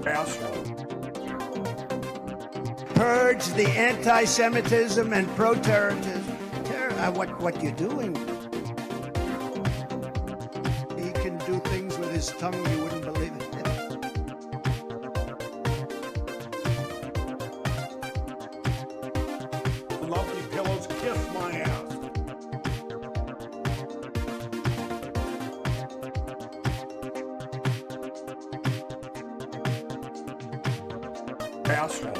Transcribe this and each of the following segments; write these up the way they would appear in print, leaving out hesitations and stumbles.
Asshole. Purge the anti-Semitism and pro-terrorism. What you doing? He can do things with his tongue you wouldn't believe it. Lovely pillows kiss my ass. Asshole.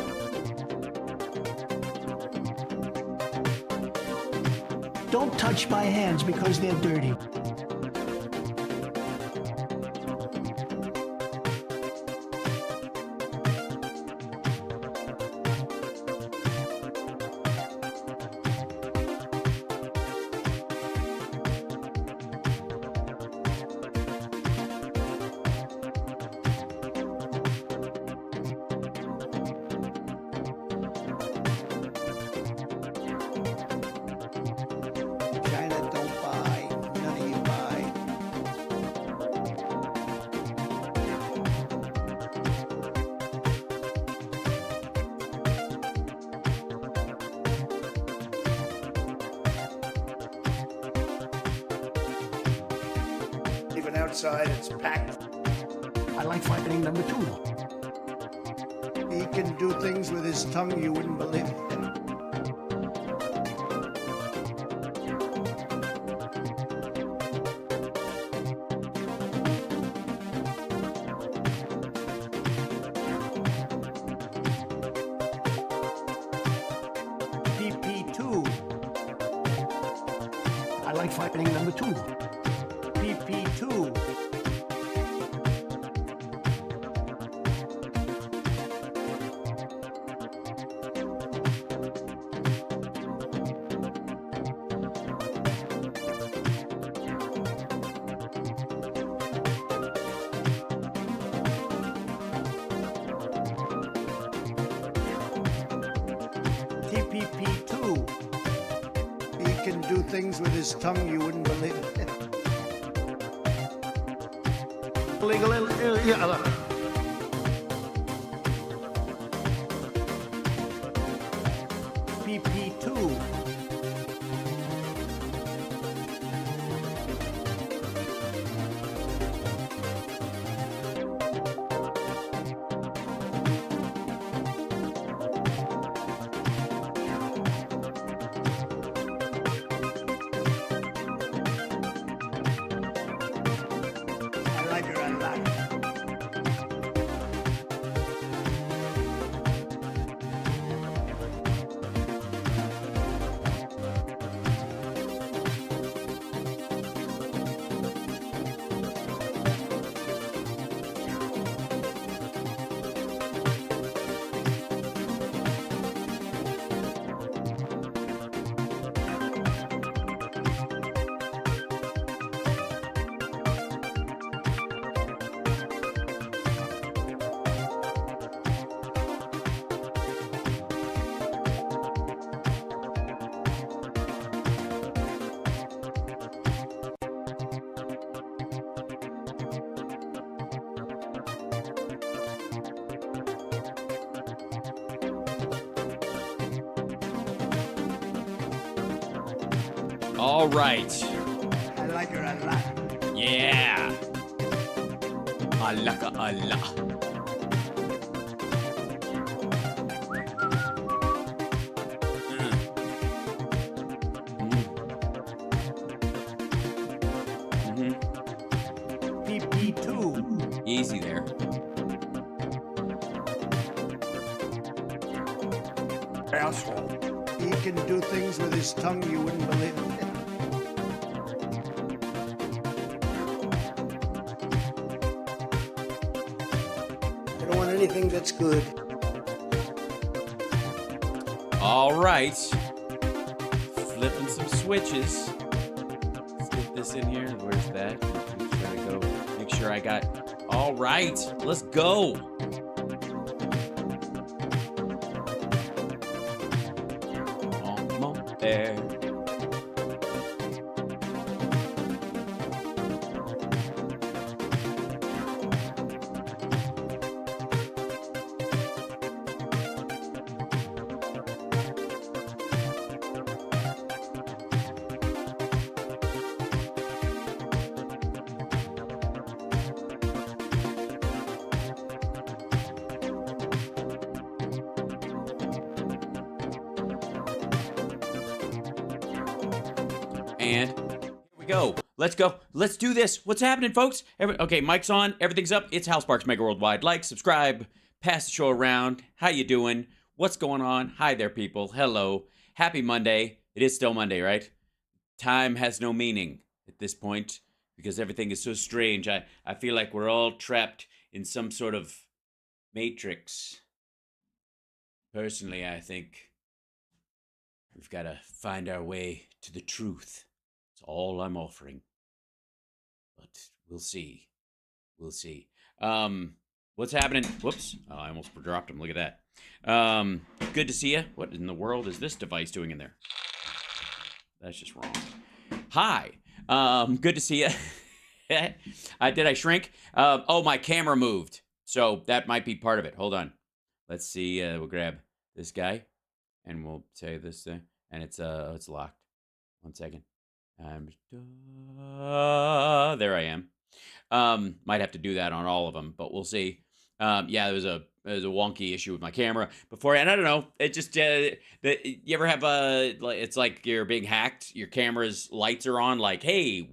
Don't touch my hands because they're dirty. Even outside, it's packed. I like fighting number 2. He can do things with his tongue you wouldn't believe it. PP2. I like fighting number 2. PP2. TPP2. He can do things with his tongue you wouldn't believe it. PP2. I like her a lot. All right. I like her a lot. Yeah. Alaka Allah. PP2. Easy there. Asshole. He can do things with his tongue you wouldn't believe it. I don't want anything that's good. All right. Flipping some switches. Let's get this in here. Where's that? Make sure I go. Make sure I got. All right. Let's go. Almost there. And here we go. Let's go. Let's do this. What's happening, folks? Okay, mic's on. Everything's up. It's House Sparks Mega Worldwide. Like, subscribe, pass the show around. How you doing? What's going on? Hi there, people. Hello. Happy Monday. It is still Monday, right? Time has no meaning at this point because everything is so strange. I feel like we're all trapped in some sort of matrix. Personally, I think we've got to find our way to the truth. That's all I'm offering. But we'll see. We'll see. What's happening? Whoops. Oh, I almost dropped him. Look at that. Good to see you. What in the world is this device doing in there? That's just wrong. Hi. Good to see you. Did I shrink? Oh, my camera moved. So that might be part of it. Hold on. Let's see. We'll grab this guy and we'll say this thing. And it's locked. 1 second. There I am. Might have to do that on all of them, but we'll see. Yeah, there was a wonky issue with my camera before, and I don't know. It just you ever have it's like you're being hacked. Your camera's lights are on, like, hey,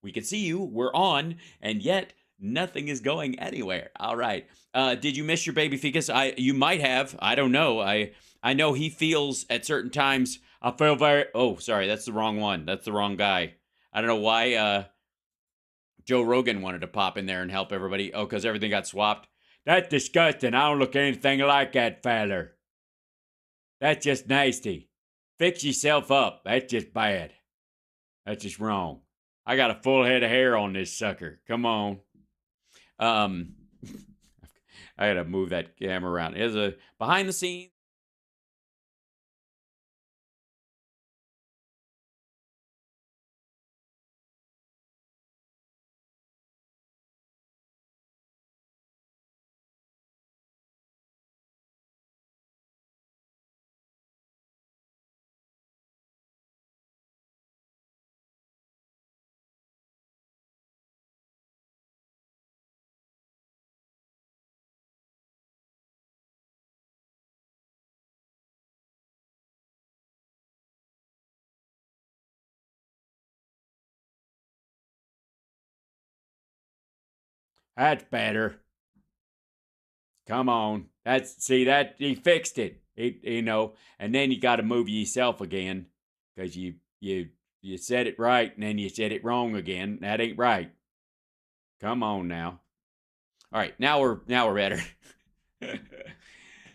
we can see you, we're on, and yet nothing is going anywhere. All right. Did you miss your baby Ficus? You might have. I don't know. I know he feels at certain times. I feel very. Oh, sorry, that's the wrong one. That's the wrong guy. I don't know why. Joe Rogan wanted to pop in there and help everybody. Oh, because everything got swapped. That's disgusting. I don't look anything like that feller. That's just nasty. Fix yourself up. That's just bad. That's just wrong. I got a full head of hair on this sucker. Come on. I gotta move that camera around. There's a behind the scenes. That's better. Come on. See that he fixed it. And then you got to move yourself again because you said it right and then you said it wrong again. That ain't right. Come on now. All right, now we're better.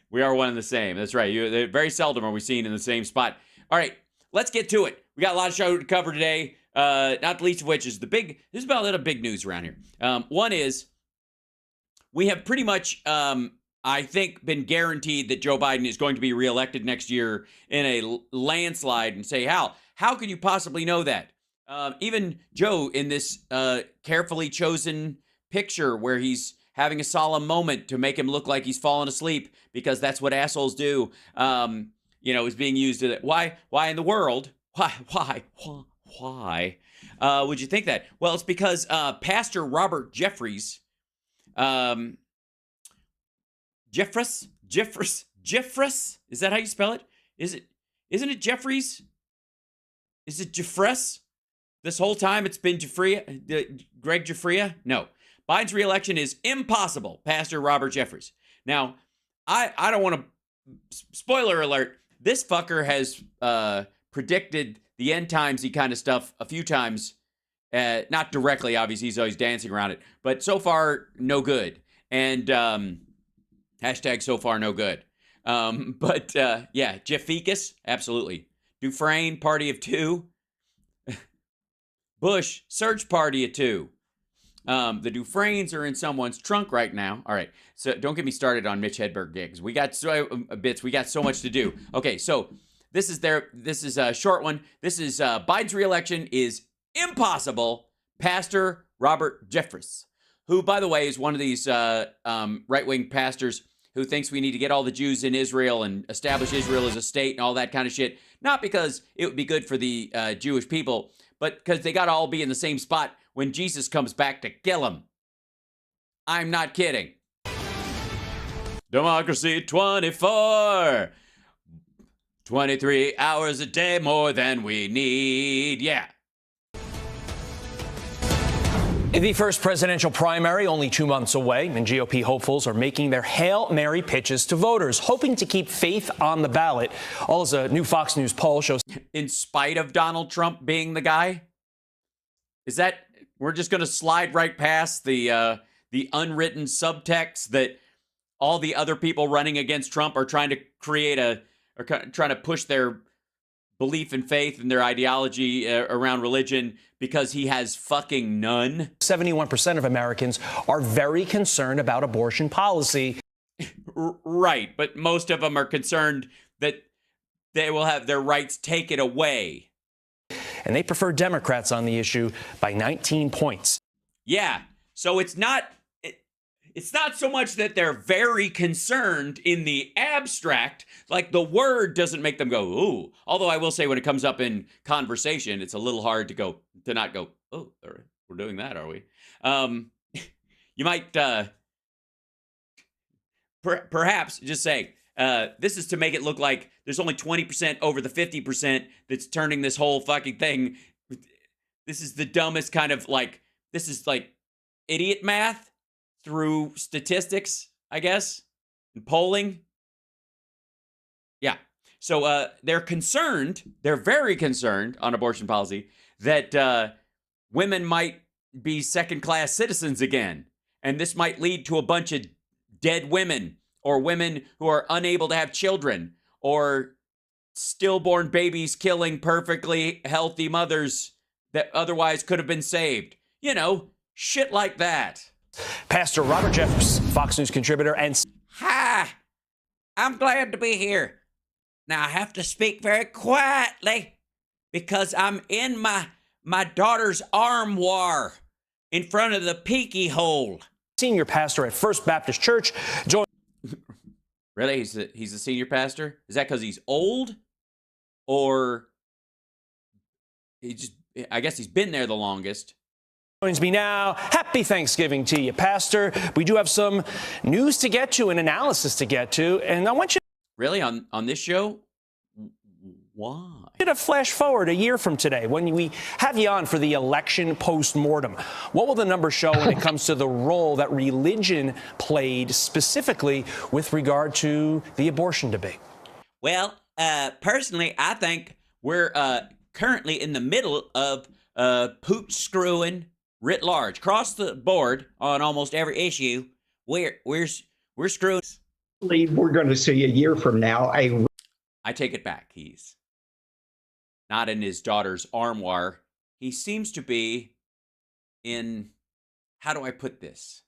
We are one and the same. That's right. Very seldom are we seen in the same spot. All right, let's get to it. We got a lot of show to cover today. Not the least of which is there's about a little big news around here. One is we have pretty much, I think, been guaranteed that Joe Biden is going to be reelected next year in a landslide. And say, how can you possibly know that? Even Joe in this carefully chosen picture where he's having a solemn moment to make him look like he's fallen asleep because that's what assholes do, is being used. Why in the world? Why would you think that? Well, it's because Pastor Robert Jeffress, is that how you spell it? Isn't it Jeffries? Is it Jeffress? This whole time it's been Greg Jeffrey? No. Biden's reelection is impossible, Pastor Robert Jeffress. Now, I don't want to, spoiler alert, this fucker has predicted the end timesy kind of stuff a few times. Not directly, obviously, he's always dancing around it. But so far, no good. And hashtag so far, no good. Yeah, Jeff Ficus, absolutely. Dufresne, party of two. Bush, search party of two. The Dufresnes are in someone's trunk right now. All right, so don't get me started on Mitch Hedberg gigs. We got so much to do. Okay, so this is a short one. This is Biden's reelection is impossible. Pastor Robert Jeffress, who, by the way, is one of these right-wing pastors who thinks we need to get all the Jews in Israel and establish Israel as a state and all that kind of shit. Not because it would be good for the Jewish people, but because they got to all be in the same spot when Jesus comes back to kill them. I'm not kidding. Democracy 24. 23 hours a day more than we need. Yeah. The first presidential primary only 2 months away, and GOP hopefuls are making their Hail Mary pitches to voters, hoping to keep faith on the ballot. All as a new Fox News poll shows. In spite of Donald Trump being the guy? Is that, we're just going to slide right past the unwritten subtext that all the other people running against Trump are trying to create or trying to push their belief in faith and their ideology around religion because he has fucking none? 71% of Americans are very concerned about abortion policy. Right, but most of them are concerned that they will have their rights taken away. And they prefer Democrats on the issue by 19 points. Yeah, so it's not so much that they're very concerned in the abstract, like the word doesn't make them go, ooh. Although I will say when it comes up in conversation, it's a little hard to not go, oh, all right, we're doing that, are we? You might perhaps just say, this is to make it look like there's only 20% over the 50% that's turning this whole fucking thing. This is the dumbest kind of this is like idiot math through statistics, I guess, and polling. Yeah. So they're very concerned on abortion policy that women might be second-class citizens again. And this might lead to a bunch of dead women or women who are unable to have children or stillborn babies killing perfectly healthy mothers that otherwise could have been saved. You know, shit like that. Pastor Robert Jeffress, Fox News contributor and... Hi, I'm glad to be here. Now I have to speak very quietly because I'm in my daughter's armoire in front of the peeky hole. Senior pastor at First Baptist Church. Really? He's a senior pastor? Is that because he's old? Or I guess he's been there the longest. Joins me now. Happy Thanksgiving to you, Pastor. We do have some news to get to and analysis to get to, and I want you really on this show. Why? to flash forward a year from today when we have you on for the election post-mortem. What will the numbers show when it comes to the role that religion played specifically with regard to the abortion debate? Well, personally, I think we're currently in the middle of pooch screwing writ large, across the board on almost every issue. We're screwing. We're going to see a year from now I take it back. He's not in his daughter's armoire. He seems to be in, how do I put this?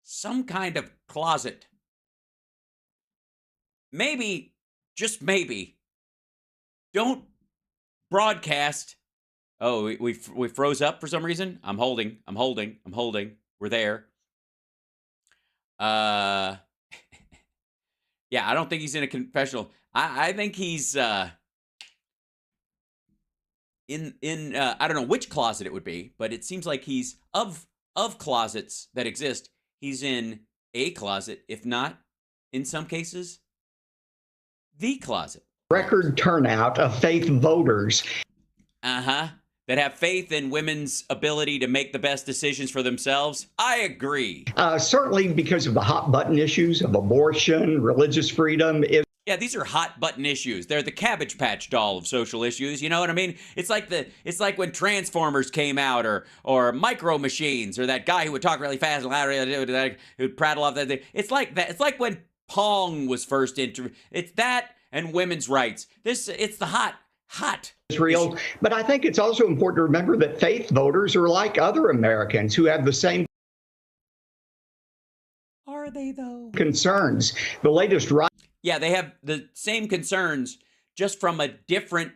Some kind of closet. Maybe, just maybe, don't broadcast. Oh, we froze up for some reason. I'm holding. We're there. Yeah, I don't think he's in a confessional. I think he's in I don't know which closet it would be, but it seems like he's of closets that exist. He's in a closet, if not, in some cases, the closet. record turnout of faith voters. That have faith in women's ability to make the best decisions for themselves. I agree. Certainly because of the hot button issues of abortion, religious freedom. Yeah, these are hot button issues. They're the Cabbage Patch Doll of social issues. You know what I mean? It's like when Transformers came out, or Micro Machines, or that guy who would talk really fast and loud, who would prattle off that thing. It's like that. It's like when Pong was first introduced. It's that and women's rights. It's the hot. Real, but I think it's also important to remember that faith voters are like other Americans who have the same. Are they though? Concerns. The latest right. Yeah, they have the same concerns, just from a different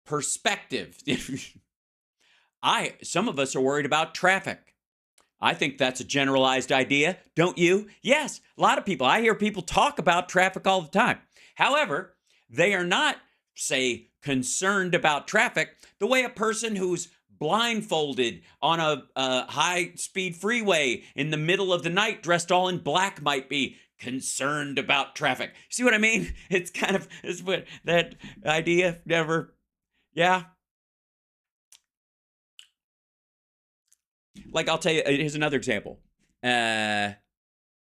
perspective. Some of us are worried about traffic. I think that's a generalized idea, don't you? Yes, a lot of people. I hear people talk about traffic all the time. However, they are not, say, concerned about traffic the way a person who's blindfolded on a high-speed freeway in the middle of the night dressed all in black might be concerned about traffic. See what I mean? It's what that idea never, yeah. like I'll tell you, here's another example. When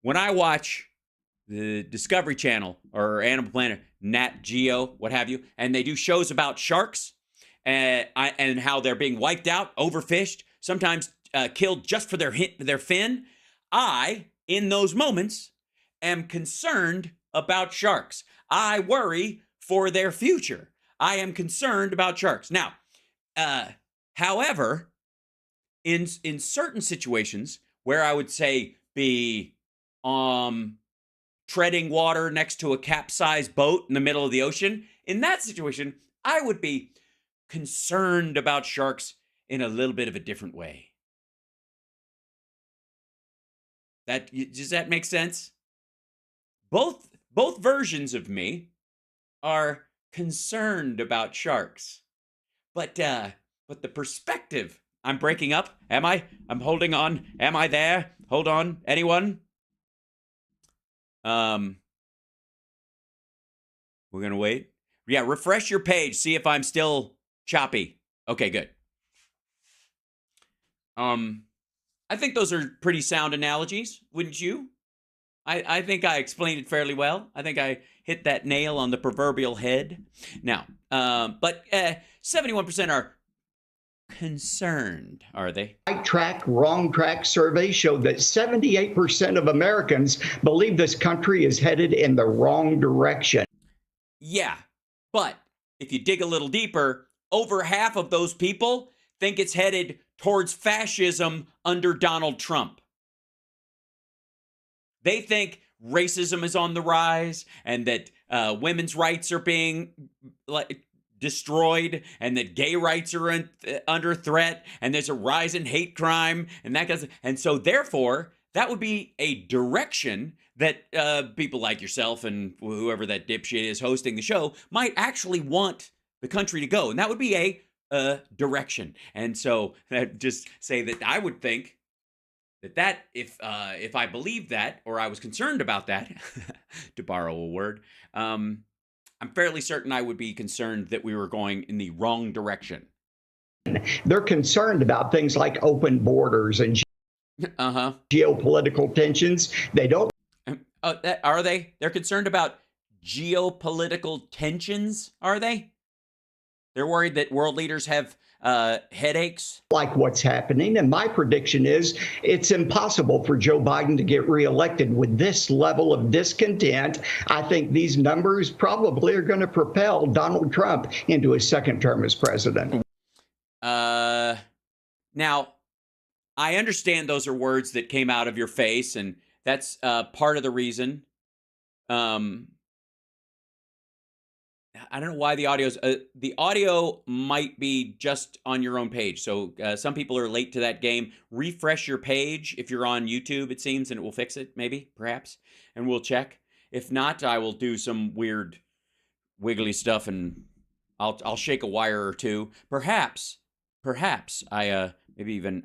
I watch the Discovery Channel or Animal Planet, Nat Geo, what have you, and they do shows about sharks and how they're being wiped out, overfished, sometimes killed just for their fin, I, in those moments, am concerned about sharks. I worry for their future. I am concerned about sharks. Now, however, in certain situations where I would say be treading water next to a capsized boat in the middle of the ocean, in that situation, I would be concerned about sharks in a little bit of a different way. Does that make sense? Both versions of me are concerned about sharks. But the perspective, I'm breaking up. Am I? I'm holding on. Am I there? Hold on. Anyone? We're gonna wait. Yeah, refresh your page. See if I'm still choppy. Okay, good. I think those are pretty sound analogies, wouldn't you? I think I explained it fairly well. I think I hit that nail on the proverbial head. Now, but 71% are concerned, are they? Right track, wrong track survey showed that 78% of Americans believe this country is headed in the wrong direction. Yeah, but if you dig a little deeper, over half of those people think it's headed towards fascism under Donald Trump. They think racism is on the rise and that women's rights are being destroyed and that gay rights are under threat and there's a rise in hate crime and so therefore that would be a direction that people like yourself and whoever that dipshit is hosting the show might actually want the country to go, and that would be a direction. And so I'd just say that I would think that if I believed that or I was concerned about that, to borrow a word, I'm fairly certain I would be concerned that we were going in the wrong direction. They're concerned about things like open borders and geopolitical tensions. They don't. Are they? They're concerned about geopolitical tensions, are they? They're worried that world leaders have headaches? Like what's happening. And my prediction is it's impossible for Joe Biden to get reelected with this level of discontent. I think these numbers probably are going to propel Donald Trump into his second term as president. Now, I understand those are words that came out of your face, and that's part of the reason. I don't know why the audio might be just on your own page. So some people are late to that game. Refresh your page if you're on YouTube, it seems, and it will fix it, maybe, perhaps, and we'll check. If not, I will do some weird wiggly stuff and I'll shake a wire or two. Perhaps I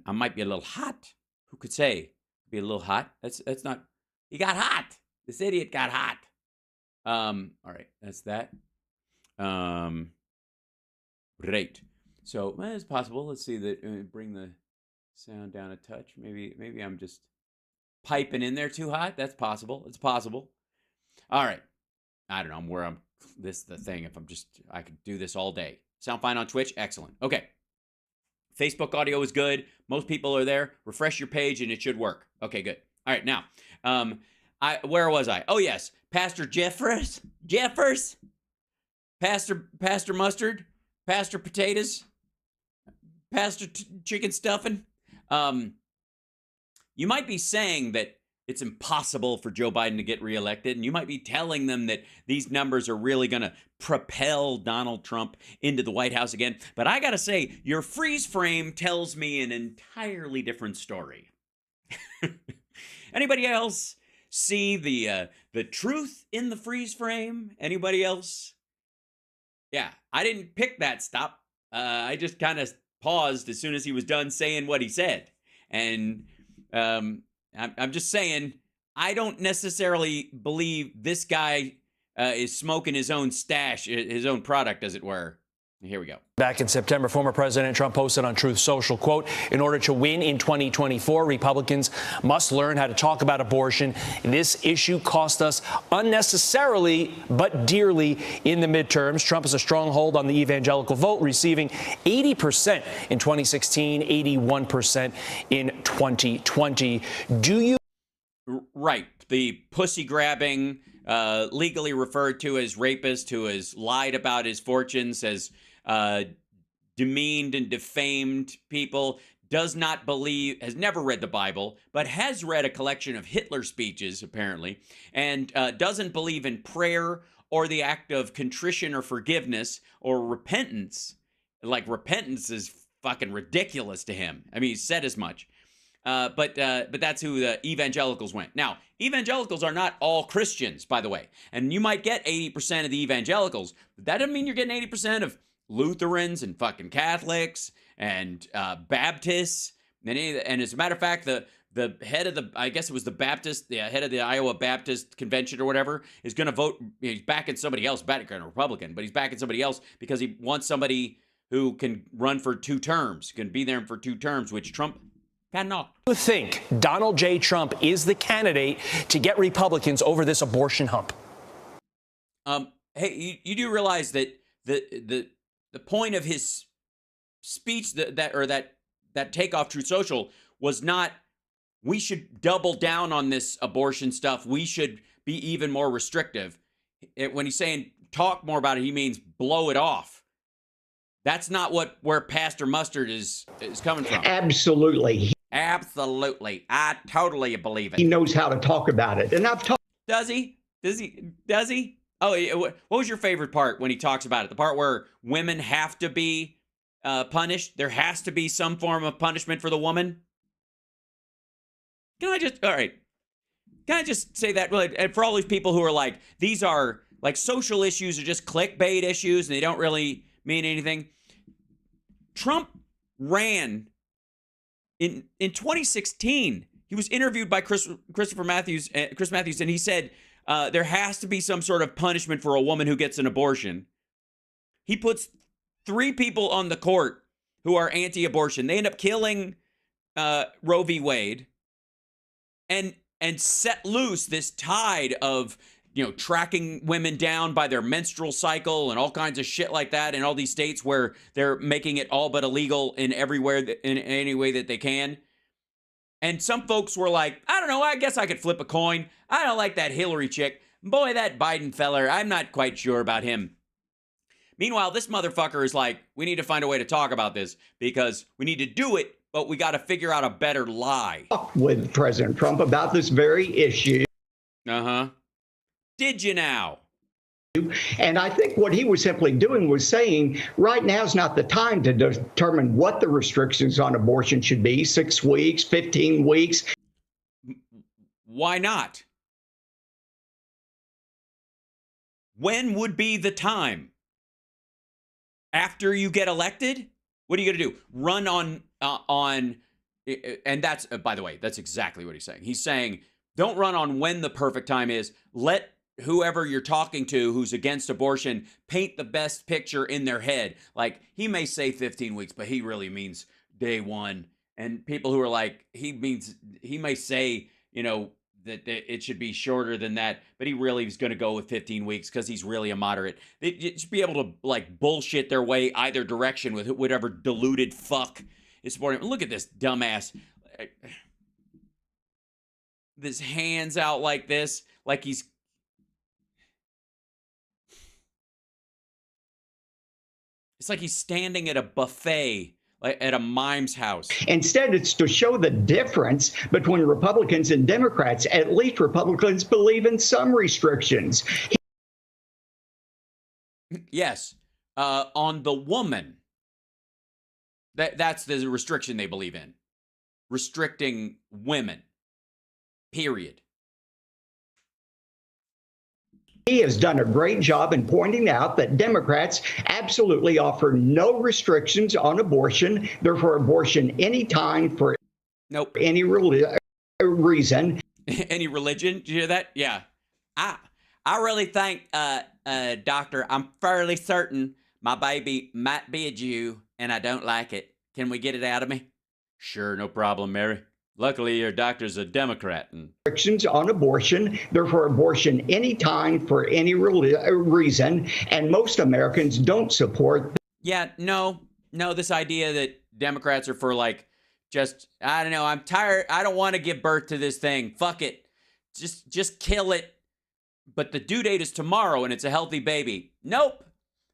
might be a little hot. Who could say? Be a little hot. That's not. He got hot. This idiot got hot. All right, that's that. Great. So it's possible. Let's see that. Bring the sound down a touch. Maybe I'm just piping in there too hot. That's possible. It's possible. All right. I don't know. This is the thing. I could do this all day. Sound fine on Twitch? Excellent. Okay. Facebook audio is good. Most people are there. Refresh your page and it should work. Okay, good. All right, now, where was I? Oh, yes. Pastor Jeffers, Pastor Mustard, Pastor Potatoes, Pastor Chicken Stuffing. You might be saying that it's impossible for Joe Biden to get reelected, and you might be telling them that these numbers are really going to propel Donald Trump into the White House again. But I got to say, your freeze frame tells me an entirely different story. Anybody else see the truth in the freeze frame? Anybody else? Yeah, I didn't pick that stop. I just kind of paused as soon as he was done saying what he said. And I'm just saying, I don't necessarily believe this guy is smoking his own stash, his own product, as it were. Here we go. Back in September, former President Trump posted on Truth Social, quote, in order to win in 2024, Republicans must learn how to talk about abortion. This issue cost us unnecessarily but dearly in the midterms. Trump has a stronghold on the evangelical vote, receiving 80% in 2016, 81% in 2020. Do you? Right. The pussy grabbing, legally referred to as rapist who has lied about his fortunes, has demeaned and defamed people, does not believe, has never read the Bible, but has read a collection of Hitler speeches, apparently, and doesn't believe in prayer or the act of contrition or forgiveness or repentance. Like, repentance is fucking ridiculous to him. I mean, he said as much. But that's who the evangelicals went. Now, evangelicals are not all Christians, by the way. And you might get 80% of the evangelicals, but that doesn't mean you're getting 80% of Lutherans and fucking Catholics and Baptists. And as a matter of fact, the head of the, I guess it was the Baptist, the head of the Iowa Baptist Convention or whatever, is going to vote. He's backing somebody else, backing a Republican, but he's backing somebody else because he wants somebody who can run for 2 terms, can be there for 2 terms, which Trump cannot. Do you think Donald J. Trump is the candidate to get Republicans over this abortion hump? Hey, you do realize that the point of his speech that takeoff Truth Social was not, we should double down on this abortion stuff. We should be even more restrictive. When he's saying talk more about it, he means blow it off. That's not where Pastor Mustard is coming from. Absolutely. Absolutely. I totally believe it. He knows how to talk about it. And I've talked. Does he? Does he? Oh, what was your favorite part when he talks about it? The part where women have to be punished? There has to be some form of punishment for the woman? All right. Can I just say that? And for all these people who are like, these are like social issues are just clickbait issues and they don't really mean anything. Trump ran in 2016. He was interviewed by Chris Matthews, and he said there has to be some sort of punishment for a woman who gets an abortion. He puts 3 people on the court who are anti-abortion. They end up killing Roe v. Wade, and set loose this tide of, tracking women down by their menstrual cycle and all kinds of shit like that in all these states where they're making it all but illegal in any way that they can. And some folks were like, I don't know, I guess I could flip a coin. I don't like that Hillary chick. Boy, that Biden feller, I'm not quite sure about him. Meanwhile, this motherfucker is like, we need to find a way to talk about this because we need to do it, but we got to figure out a better lie. With President Trump about this very issue. Uh-huh. Did you now? And I think what he was simply doing was saying, right now is not the time to determine what the restrictions on abortion should be, 6 weeks, 15 weeks. Why not? When would be the time? After you get elected? What are you going to do? Run on, and that's, by the way, that's exactly what he's saying. He's saying, don't run on when the perfect time is. Let whoever you're talking to who's against abortion paint the best picture in their head. Like, he may say 15 weeks, but he really means day 1. And people who are like, he may say, that it should be shorter than that, but he really is going to go with 15 weeks because he's really a moderate. They should be able to like bullshit their way either direction with whatever deluded fuck is supporting him. Look at this dumbass. This hands out like this, like he's. It's like he's standing at a buffet, like at a mime's house. Instead, it's to show the difference between Republicans and Democrats. At least Republicans believe in some restrictions. Yes, on the woman. That's the restriction they believe in. Restricting women. Period. He has done a great job in pointing out that Democrats absolutely offer no restrictions on abortion. They're for abortion anytime, for any reason. Any religion? Did you hear that? Yeah. I really think, Doctor, I'm fairly certain My baby might be a Jew, and I don't like it. Can we get it out of me? Sure, no problem, Mary. Luckily, your doctor's a Democrat. And restrictions on abortion. They're for abortion anytime for any reason, and most Americans don't support. Yeah, no, this idea that Democrats are for like, just, I don't know, I'm tired. I don't want to give birth to this thing. Fuck it. Just kill it. But the due date is tomorrow and it's a healthy baby. Nope.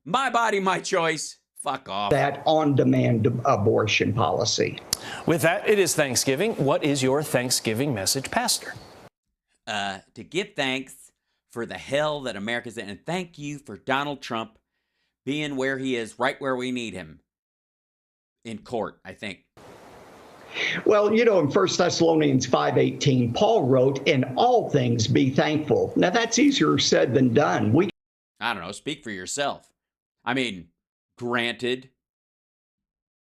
My body, my choice. Fuck off. That on-demand abortion policy. With that, it is Thanksgiving. What is your Thanksgiving message, Pastor? To give thanks for the hell that America's in. And thank you for Donald Trump being where he is, right where we need him. In court, I think. Well, you know, in 1 Thessalonians 5:18, Paul wrote, "In all things be thankful." Now, that's easier said than done. I don't know, speak for yourself. I mean, granted,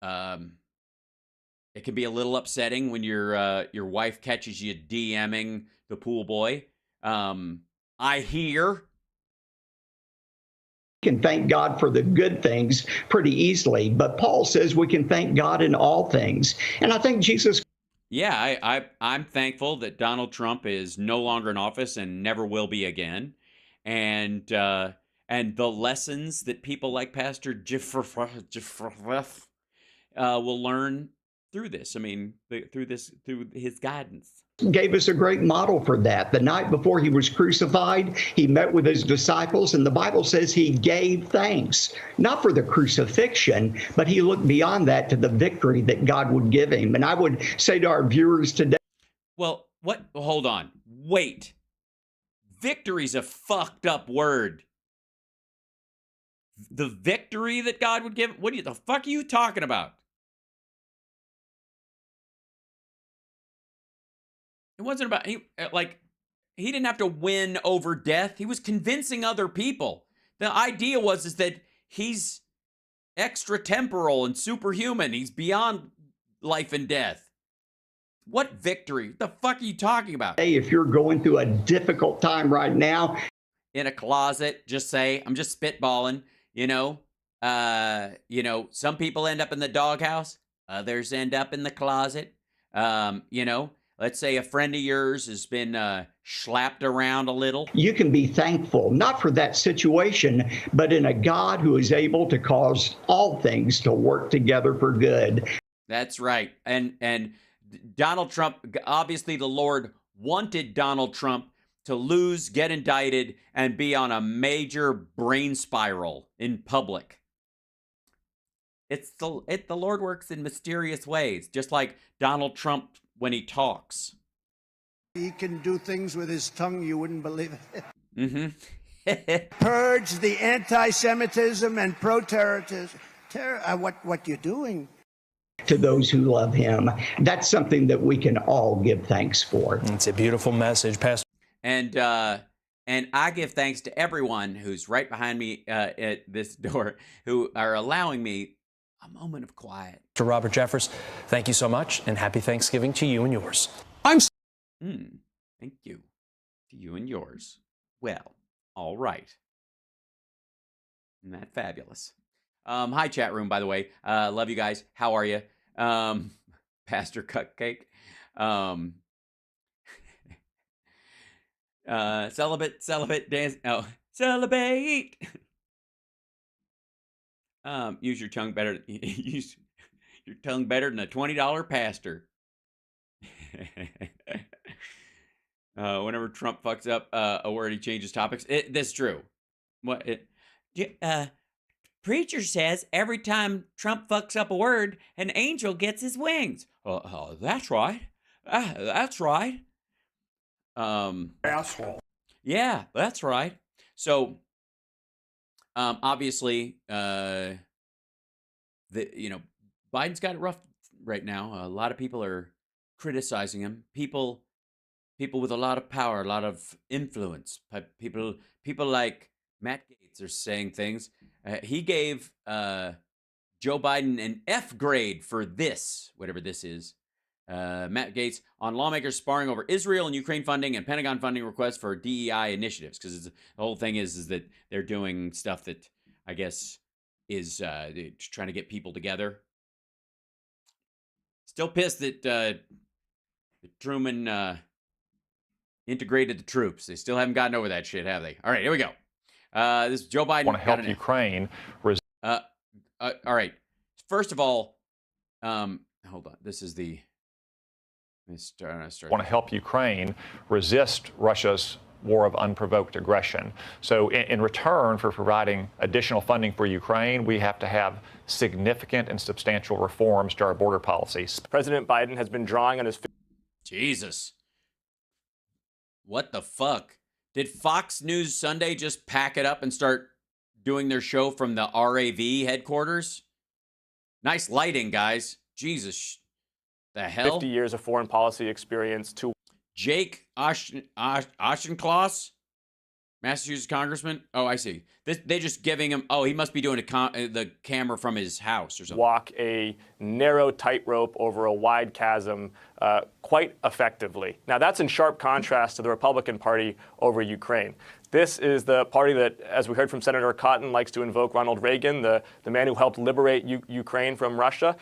it can be a little upsetting when your wife catches you DMing the pool boy. I hear. Can thank God for the good things pretty easily, but Paul says we can thank God in all things. And I think Jesus. Yeah, I'm thankful that Donald Trump is no longer in office and never will be again. And the lessons that people like Pastor Jeffrey will learn through this. I mean, through his guidance. Gave us a great model for that. The night before he was crucified, he met with his disciples, and the Bible says he gave thanks, not for the crucifixion, but he looked beyond that to the victory that God would give him. And I would say to our viewers today. Well, what? Hold on. Wait. Victory's a fucked up word. The victory that God would give? The fuck are you talking about? It wasn't about, he didn't have to win over death. He was convincing other people. The idea is that he's extratemporal and superhuman. He's beyond life and death. What victory? What the fuck are you talking about? Hey, if you're going through a difficult time right now. In a closet, just say, I'm just spitballing, some people end up in the doghouse. Others end up in the closet. Let's say a friend of yours has been slapped around a little. You can be thankful, not for that situation, but in a God who is able to cause all things to work together for good. That's right. And Donald Trump, obviously the Lord wanted Donald Trump to lose, get indicted, and be on a major brain spiral in public. The Lord works in mysterious ways, just like Donald Trump when he talks. He can do things with his tongue you wouldn't believe it. Mm-hmm. Purge the anti-Semitism and pro-terrorism. What you're doing. To those who love him. That's something that we can all give thanks for. It's a beautiful message, Pastor. And I give thanks to everyone who's right behind me at this door, who are allowing me a moment of quiet. Mr. Robert Jeffers, thank you so much, and happy Thanksgiving to you and yours. Thank you. To you and yours. Well, all right. Isn't that fabulous? Hi, chat room, by the way. Love you guys. How are you? Pastor Cupcake. Celibate dance. Oh, celebrate. Use your tongue better. Use your tongue better than a $20 pastor. Whenever Trump fucks up a word, he changes topics. That's true. Preacher says every time Trump fucks up a word, an angel gets his wings. That's right. That's right. Asshole. Yeah, that's right. So, obviously, Biden's got it rough right now. A lot of people are criticizing him. People with a lot of power, a lot of influence. People like Matt Gaetz are saying things. He gave Joe Biden an F grade for this, whatever this is. Matt Gaetz on lawmakers sparring over Israel and Ukraine funding and Pentagon funding requests for DEI initiatives, because the whole thing is that they're doing stuff that I guess is trying to get people together. Still pissed that Truman integrated the troops. They still haven't gotten over that shit, have they? All right, here we go. This is Joe Biden. Want to help Ukraine. All right. First of all, hold on. This is the. Want to help Ukraine resist Russia's war of unprovoked aggression. So in return for providing additional funding for Ukraine, we have to have significant and substantial reforms to our border policies. President Biden has been drawing on his... Jesus. What the fuck? Did Fox News Sunday just pack it up and start doing their show from the RAV headquarters? Nice lighting, guys. Jesus. The hell? 50 years of foreign policy experience to... Jake Auchincloss, Massachusetts congressman. Oh, I see. They just giving him. Oh, he must be doing the camera from his house or something. Walk a narrow tightrope over a wide chasm quite effectively. Now, that's in sharp contrast to the Republican Party over Ukraine. This is the party that, as we heard from Senator Cotton, likes to invoke Ronald Reagan, the man who helped liberate Ukraine from Russia.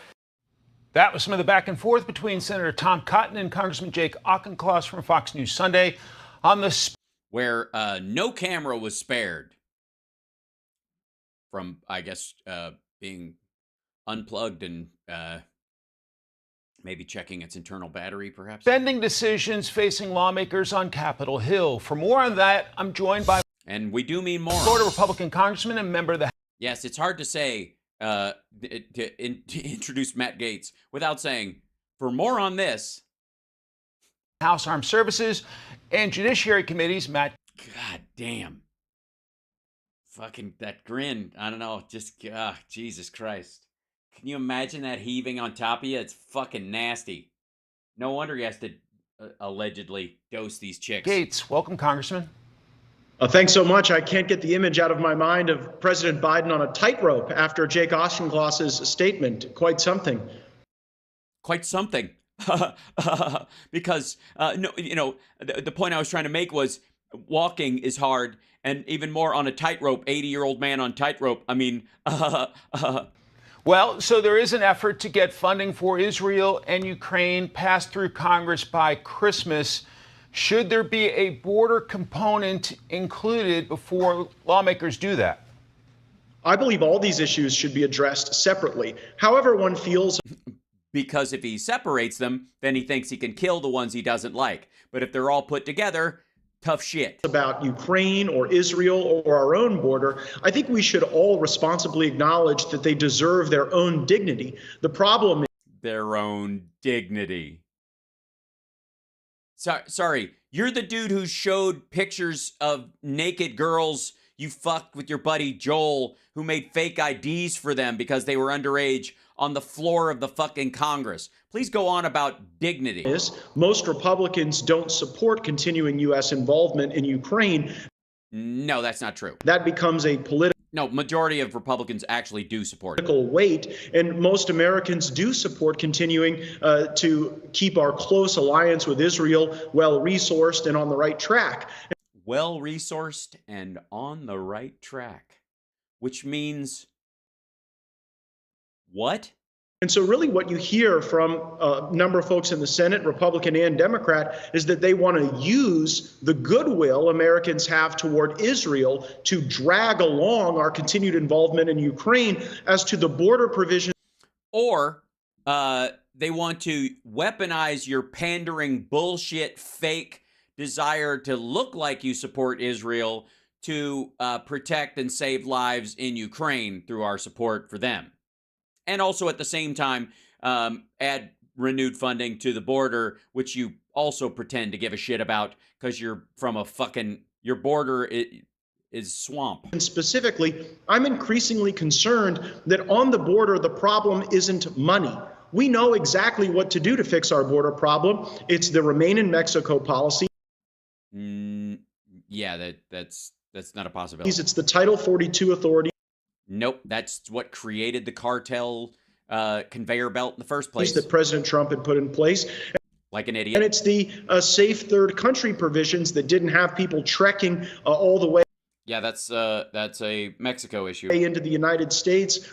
That was some of the back and forth between Senator Tom Cotton and Congressman Jake Auchincloss from Fox News Sunday on the... Where no camera was spared from, I guess, being unplugged and maybe checking its internal battery, perhaps. Spending decisions facing lawmakers on Capitol Hill. For more on that, I'm joined by... And we do mean more. Florida Republican congressman and member of the... Yes, it's hard to say... to introduce Matt Gaetz without saying, for more on this, House Armed Services and Judiciary Committees, Matt. God damn. Fucking that grin. I don't know. Just, Jesus Christ. Can you imagine that heaving on top of you? It's fucking nasty. No wonder he has to allegedly dose these chicks. Gaetz, welcome, Congressman. Thanks so much. I can't get the image out of my mind of President Biden on a tightrope after Jake Auchincloss's statement. Quite something. Quite something. Because, no, you know, the point I was trying to make was walking is hard, and even more on a tightrope, 80-year-old man on tightrope. I mean, Well, so there is an effort to get funding for Israel and Ukraine passed through Congress by Christmas. Should there be a border component included before lawmakers do that? I believe all these issues should be addressed separately. However one feels... Because if he separates them, then he thinks he can kill the ones he doesn't like. But if they're all put together, tough shit. About Ukraine or Israel or our own border, I think we should all responsibly acknowledge that they deserve their own dignity. The problem is... Their own dignity. Sorry, you're the dude who showed pictures of naked girls you fucked with your buddy Joel, who made fake IDs for them because they were underage on the floor of the fucking Congress. Please go on about dignity. Most Republicans don't support continuing U.S. involvement in Ukraine. No, that's not true. That becomes a political... No, majority of Republicans actually do support it. Weight, and most Americans do support continuing to keep our close alliance with Israel well-resourced and on the right track. Well-resourced and on the right track, which means what? And so really what you hear from a number of folks in the Senate, Republican and Democrat, is that they want to use the goodwill Americans have toward Israel to drag along our continued involvement in Ukraine as to the border provision. Or they want to weaponize your pandering bullshit fake desire to look like you support Israel to protect and save lives in Ukraine through our support for them. And also at the same time, add renewed funding to the border, which you also pretend to give a shit about because you're from a fucking, your border is swamp. And specifically, I'm increasingly concerned that on the border, the problem isn't money. We know exactly what to do to fix our border problem. It's the Remain in Mexico policy. Yeah, that's not a possibility. It's the Title 42 authority. Nope, that's what created the cartel conveyor belt in the first place. That President Trump had put in place. Like an idiot. And it's the safe third country provisions that didn't have people trekking all the way. Yeah, that's a Mexico issue. Into the United States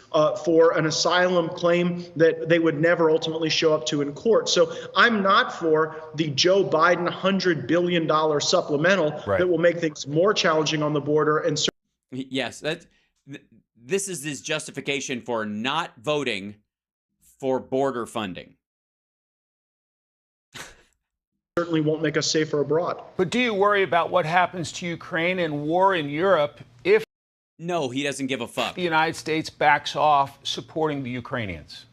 for an asylum claim that they would never ultimately show up to in court. So I'm not for the Joe Biden $100 billion supplemental that will make things more challenging on the border. And yes, this is his justification for not voting for border funding. certainly won't make us safer abroad. But do you worry about what happens to Ukraine and war in Europe if No, he doesn't give a fuck. the United States backs off supporting the Ukrainians?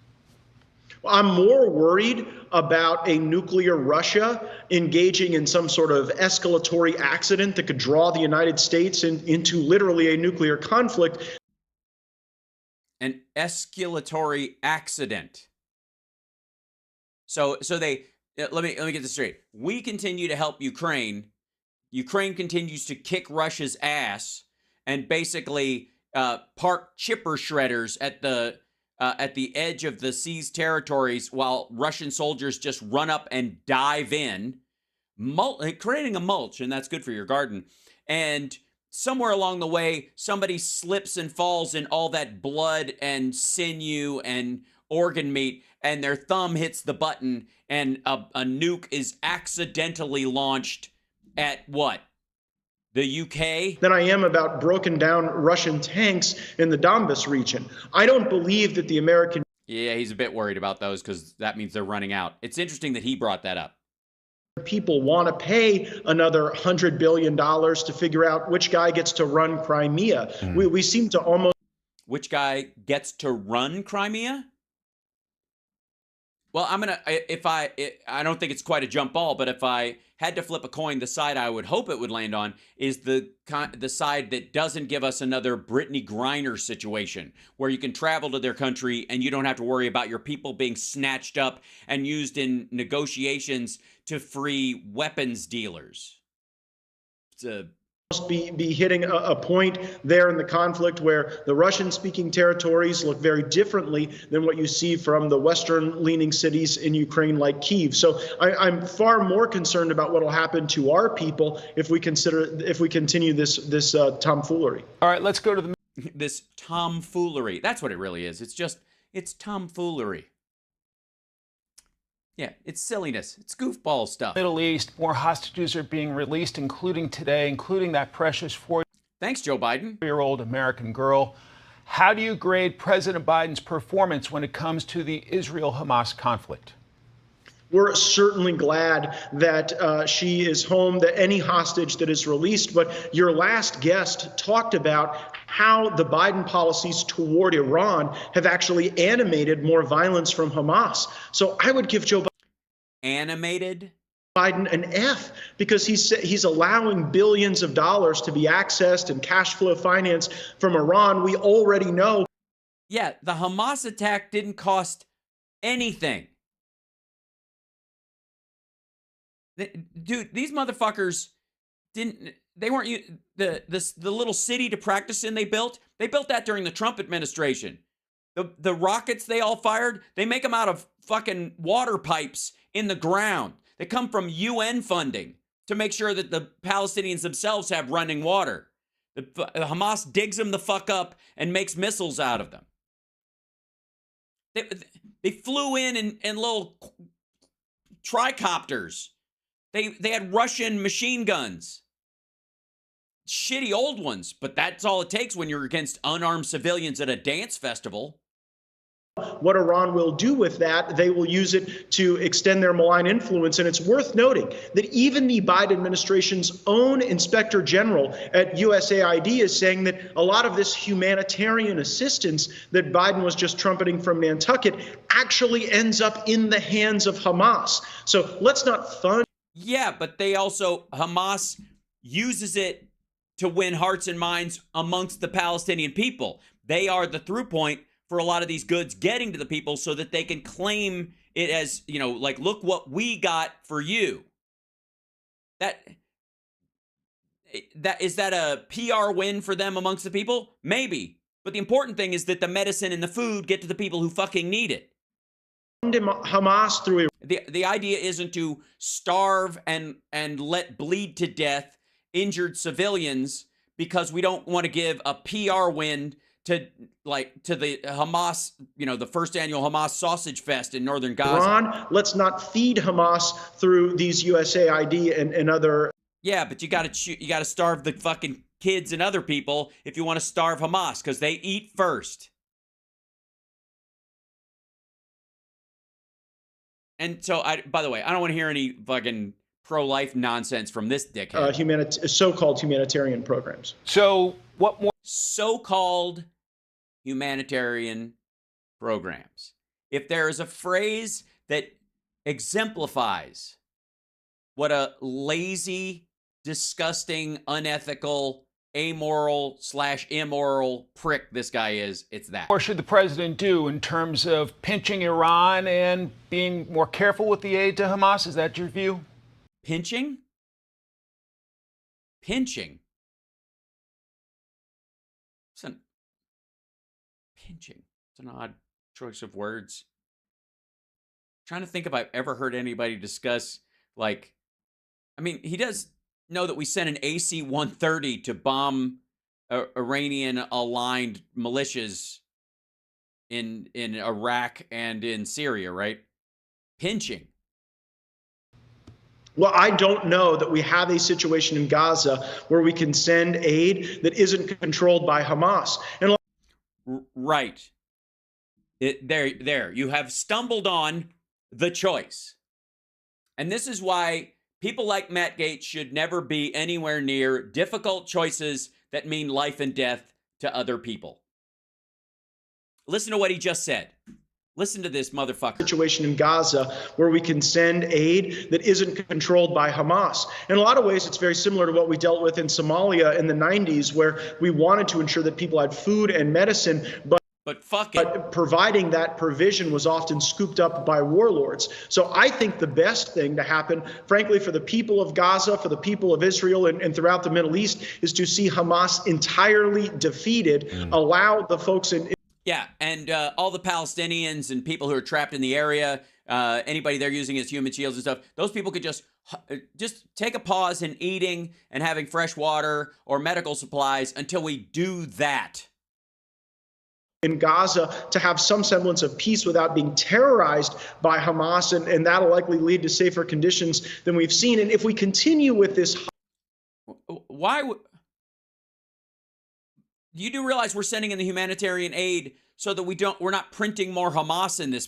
I'm more worried about a nuclear Russia engaging in some sort of escalatory accident that could draw the United States into literally a nuclear conflict. An escalatory accident. So they let me get this straight. We continue to help Ukraine. Ukraine continues to kick Russia's ass and basically park chipper shredders at the edge of the seized territories while Russian soldiers just run up and dive in, creating a mulch, and that's good for your garden. And somewhere along the way, somebody slips and falls in all that blood and sinew and organ meat, and their thumb hits the button, and a nuke is accidentally launched at what? The UK? Than I am about broken down Russian tanks in the Donbas region. I don't believe that the American Yeah, he's a bit worried about those because that means they're running out. It's interesting that he brought that up. people want to pay another $100 billion to figure out which guy gets to run Crimea. We seem to almost... Which guy gets to run Crimea? Well, I don't think it's quite a jump ball, but if I had to flip a coin, the side I would hope it would land on is the side that doesn't give us another Brittany Griner situation, where you can travel to their country and you don't have to worry about your people being snatched up and used in negotiations to free weapons dealers. It's be hitting a point there in the conflict where the Russian-speaking territories look very differently than what you see from the Western-leaning cities in Ukraine like Kyiv. So I'm far more concerned about what will happen to our people if we continue this tomfoolery. All right, let's go to the this tomfoolery. That's what it really is. It's tomfoolery. Yeah, it's silliness. It's goofball stuff. Middle East. More hostages are being released, including today, including that precious 4 Thanks, Joe Biden. year-old American girl. How do you grade President Biden's performance when it comes to the Israel-Hamas conflict? We're certainly glad that she is home, that any hostage that is released. But your last guest talked about how the Biden policies toward Iran have actually animated more violence from Hamas. So I would give Joe Biden an F, because he's allowing billions of dollars to be accessed and cash flow financed from Iran. We already know. Yeah, the Hamas attack didn't cost anything. Dude, these motherfuckers weren't the little city to practice in they built that during the Trump administration. The rockets they all fired, they make them out of fucking water pipes in the ground. They come from UN funding to make sure that the Palestinians themselves have running water. The Hamas digs them the fuck up and makes missiles out of them. They flew in little tricopters. They had Russian machine guns. Shitty old ones, but that's all it takes when you're against unarmed civilians at a dance festival. What Iran will do with that, they will use it to extend their malign influence. And it's worth noting that even the Biden administration's own inspector general at USAID is saying that a lot of this humanitarian assistance that Biden was just trumpeting from Nantucket actually ends up in the hands of Hamas. So let's not fund. Yeah, but Hamas uses it to win hearts and minds amongst the Palestinian people. They are the through point for a lot of these goods getting to the people so that they can claim it as, like, look what we got for you. Is that a PR win for them amongst the people? Maybe. But the important thing is that the medicine and the food get to the people who fucking need it. Hamas through the idea isn't to starve and let bleed to death injured civilians because we don't want to give a PR win to the Hamas, the first annual Hamas Sausage Fest in northern Gaza. Iran, let's not feed Hamas through these USAID and other. Yeah, but you got to starve the fucking kids and other people if you want to starve Hamas, because they eat first. And so, by the way, I don't want to hear any fucking pro-life nonsense from this dickhead. So-called humanitarian programs. So what more? So-called humanitarian programs. If there is a phrase that exemplifies what a lazy, disgusting, unethical, amoral/immoral prick this guy is, it's that. What should the president do in terms of pinching Iran and being more careful with the aid to Hamas? Is that your view? Pinching? Pinching? Pinching. It's an odd choice of words. I'm trying to think if I've ever heard anybody discuss, he does know that we sent an AC-130 to bomb Iranian-aligned militias in Iraq and in Syria, right? Pinching. Well, I don't know that we have a situation in Gaza where we can send aid that isn't controlled by Hamas. And right. There. You have stumbled on the choice. And this is why people like Matt Gaetz should never be anywhere near difficult choices that mean life and death to other people. Listen to what he just said. Listen to this motherfucker. Situation in Gaza where we can send aid that isn't controlled by Hamas. In a lot of ways, it's very similar to what we dealt with in Somalia in the 90s, where we wanted to ensure that people had food and medicine, but providing that provision was often scooped up by warlords. So I think the best thing to happen, frankly, for the people of Gaza, for the people of Israel, and throughout the Middle East, is to see Hamas entirely defeated, allow the folks in. Yeah, and all the Palestinians and people who are trapped in the area, anybody they're using as human shields and stuff, those people could just take a pause in eating and having fresh water or medical supplies until we do that. In Gaza, to have some semblance of peace without being terrorized by Hamas, and that'll likely lead to safer conditions than we've seen. And if we continue with this, you do realize we're sending in the humanitarian aid so that we're not printing more Hamas in this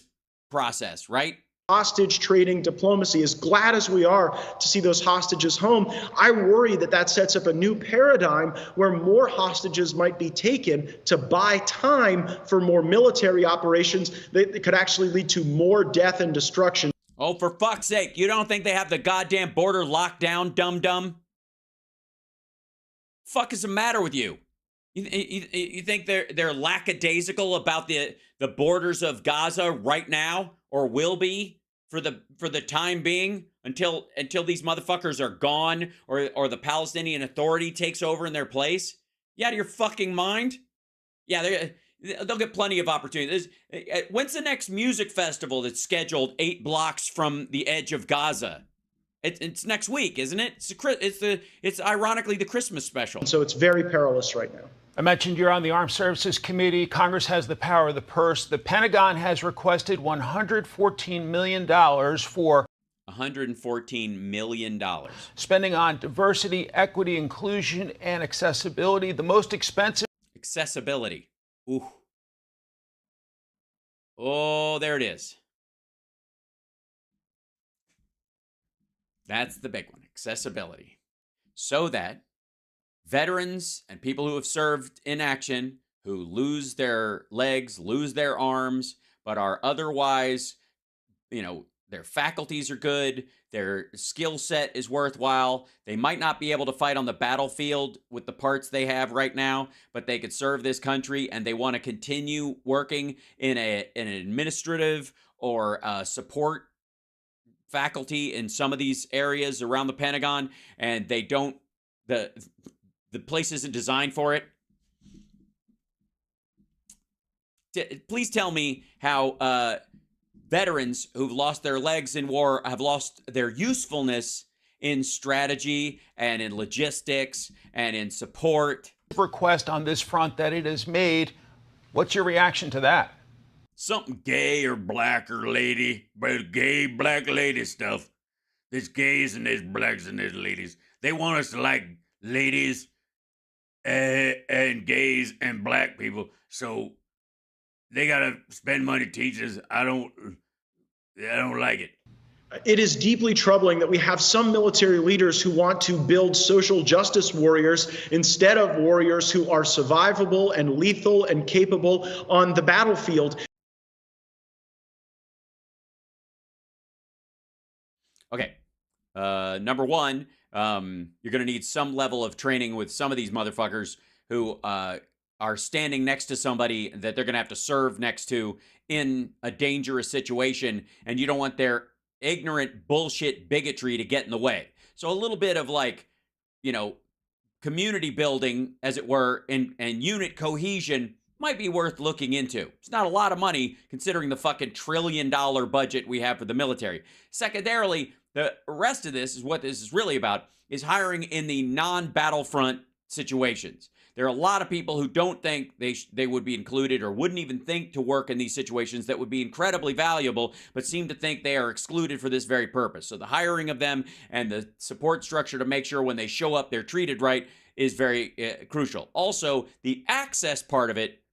process, right? Hostage trading diplomacy, as glad as we are to see those hostages home, I worry that sets up a new paradigm where more hostages might be taken to buy time for more military operations that could actually lead to more death and destruction. Oh, for fuck's sake, you don't think they have the goddamn border locked down, dum-dum? Fuck is the matter with you? You think they're lackadaisical about the borders of Gaza right now, or will be for the time being until these motherfuckers are gone, or the Palestinian Authority takes over in their place? You out of your fucking mind? Yeah, they'll get plenty of opportunities. When's the next music festival that's scheduled 8 blocks from the edge of Gaza? It's next week, isn't it? It's ironically the Christmas special. So it's very perilous right now. I mentioned you're on the Armed Services Committee. Congress has the power of the purse. The Pentagon has requested $114 million for $114 million. Spending on diversity, equity, inclusion, and accessibility. The most expensive. Accessibility. Ooh. Oh, there it is. That's the big one. Accessibility. So that veterans and people who have served in action, who lose their legs, lose their arms, but are otherwise, their faculties are good, their skill set is worthwhile. They might not be able to fight on the battlefield with the parts they have right now, but they could serve this country, and they want to continue working in an administrative or support faculty in some of these areas around the Pentagon, and they don't, the place isn't designed for it. Please tell me how veterans who've lost their legs in war have lost their usefulness in strategy and in logistics and in support. Request on this front that it has made. What's your reaction to that? Something gay or black or lady, but gay, black, lady stuff. There's gays and there's blacks and there's ladies. They want us to like ladies and gays and black people. So they gotta spend money teaching us. I don't like it. It is deeply troubling that we have some military leaders who want to build social justice warriors instead of warriors who are survivable and lethal and capable on the battlefield. Okay. Number one, you're going to need some level of training with some of these motherfuckers who are standing next to somebody that they're going to have to serve next to in a dangerous situation, and you don't want their ignorant bullshit bigotry to get in the way. So a little bit of like, you know, community building, as it were, and unit cohesion might be worth looking into. It's not a lot of money considering the fucking $1 trillion budget we have for the military. Secondarily, the rest of this is what this is really about, is hiring in the non-battlefront situations. There are a lot of people who don't think they would be included or wouldn't even think to work in these situations that would be incredibly valuable, but seem to think they are excluded for this very purpose. So the hiring of them and the support structure to make sure when they show up they're treated right is very crucial. Also, the access part of it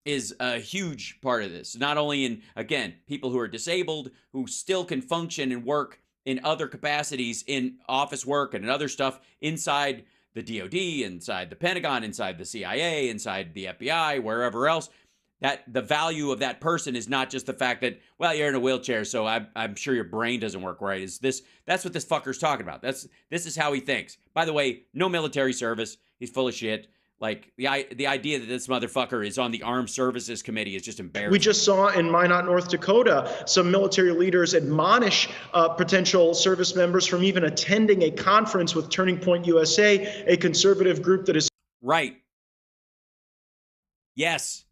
is a huge part of this. Not only in, again, people who are disabled, who still can function and work in other capacities in office work and other stuff inside the DOD, inside the Pentagon, inside the CIA, inside the FBI, wherever else, that the value of that person is not just the fact that, well, you're in a wheelchair, so I'm sure your brain doesn't work right. That's what this fucker's talking about. This is how he thinks. By the way, no military service. He's full of shit. Like, the idea that this motherfucker is on the Armed Services Committee is just embarrassing. We just saw in Minot, North Dakota, some military leaders admonish potential service members from even attending a conference with Turning Point USA, a conservative group that is... Right. Yes,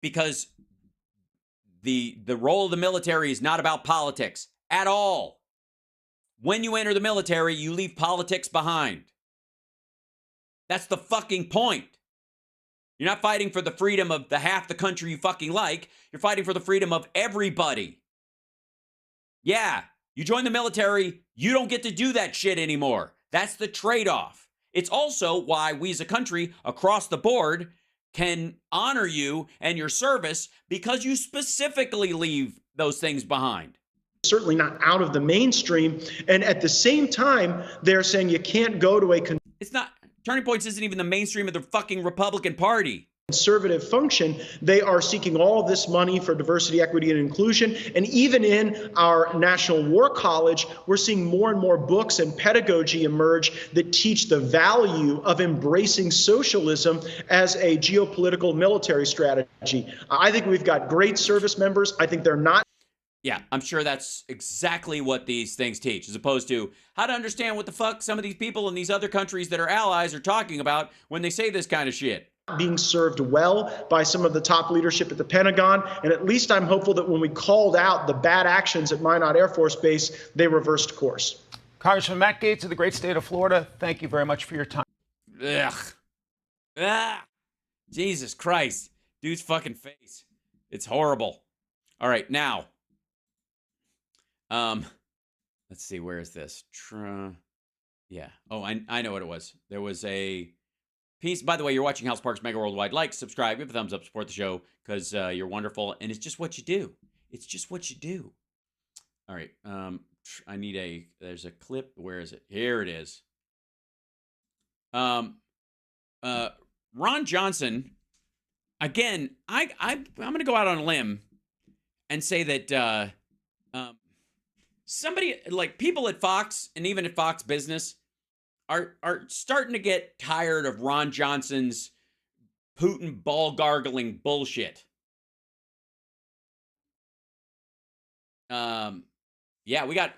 because the role of the military is not about politics at all. When you enter the military, you leave politics behind. That's the fucking point. You're not fighting for the freedom of the half the country you fucking like. You're fighting for the freedom of everybody. Yeah, you join the military, you don't get to do that shit anymore. That's the trade-off. It's also why we as a country across the board can honor you and your service because you specifically leave those things behind. Certainly not out of the mainstream. And at the same time, they're saying you can't go to a... It's not... Turning Points isn't even the mainstream of the fucking Republican Party. Conservative function. They are seeking all of this money for diversity, equity, and inclusion. And even in our National War College, we're seeing more and more books and pedagogy emerge that teach the value of embracing socialism as a geopolitical military strategy. I think we've got great service members. I think they're not... Yeah, I'm sure that's exactly what these things teach, as opposed to how to understand what the fuck some of these people in these other countries that are allies are talking about when they say this kind of shit. Being served well by some of the top leadership at the Pentagon, and at least I'm hopeful that when we called out the bad actions at Minot Air Force Base, they reversed course. Congressman Matt Gaetz of the great state of Florida, thank you very much for your time. Ugh. Ah. Jesus Christ. Dude's fucking face. It's horrible. All right, now. Let's see, where is this? Yeah. Oh, I know what it was. There was a piece. By the way, you're watching House Parks Mega Worldwide. Like, subscribe, give a thumbs up, support the show, because you're wonderful, and it's just what you do. It's just what you do. All right. I need there's a clip. Where is it? Here it is. Ron Johnson, again, I'm going to go out on a limb and say that somebody, like people at Fox and even at Fox Business are starting to get tired of Ron Johnson's Putin ball gargling bullshit. Yeah, we got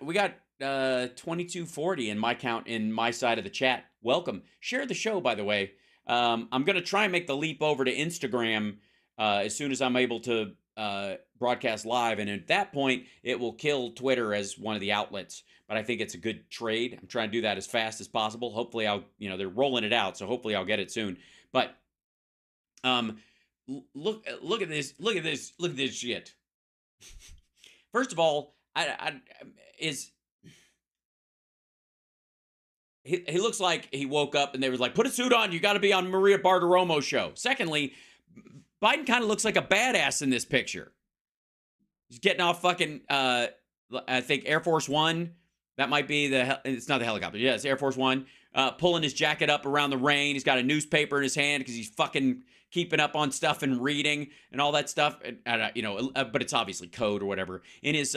2240 in my count in my side of the chat. Welcome. Share the show, by the way. I'm going to try and make the leap over to Instagram as soon as I'm able to broadcast live, and at that point, it will kill Twitter as one of the outlets. But I think it's a good trade. I'm trying to do that as fast as possible. Hopefully, they're rolling it out, so hopefully I'll get it soon. But look at this shit. First of all, he looks like he woke up and they was like, put a suit on, you got to be on Maria Bartiromo's show. Secondly, Biden kind of looks like a badass in this picture. He's getting off fucking, I think Air Force One. That might be it's not the helicopter. Yeah, it's Air Force One. Pulling his jacket up around the rain. He's got a newspaper in his hand because he's fucking keeping up on stuff and reading and all that stuff. But it's obviously code or whatever. In his,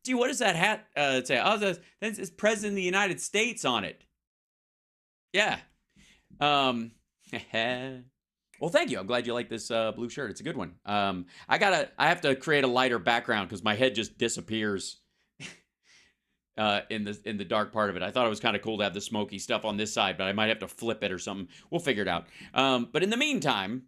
gee, what does that hat say? Oh, that says President of the United States on it. Yeah. Well, thank you. I'm glad you like this blue shirt. It's a good one. I have to create a lighter background because my head just disappears in the dark part of it. I thought it was kind of cool to have the smoky stuff on this side, but I might have to flip it or something. We'll figure it out. But in the meantime,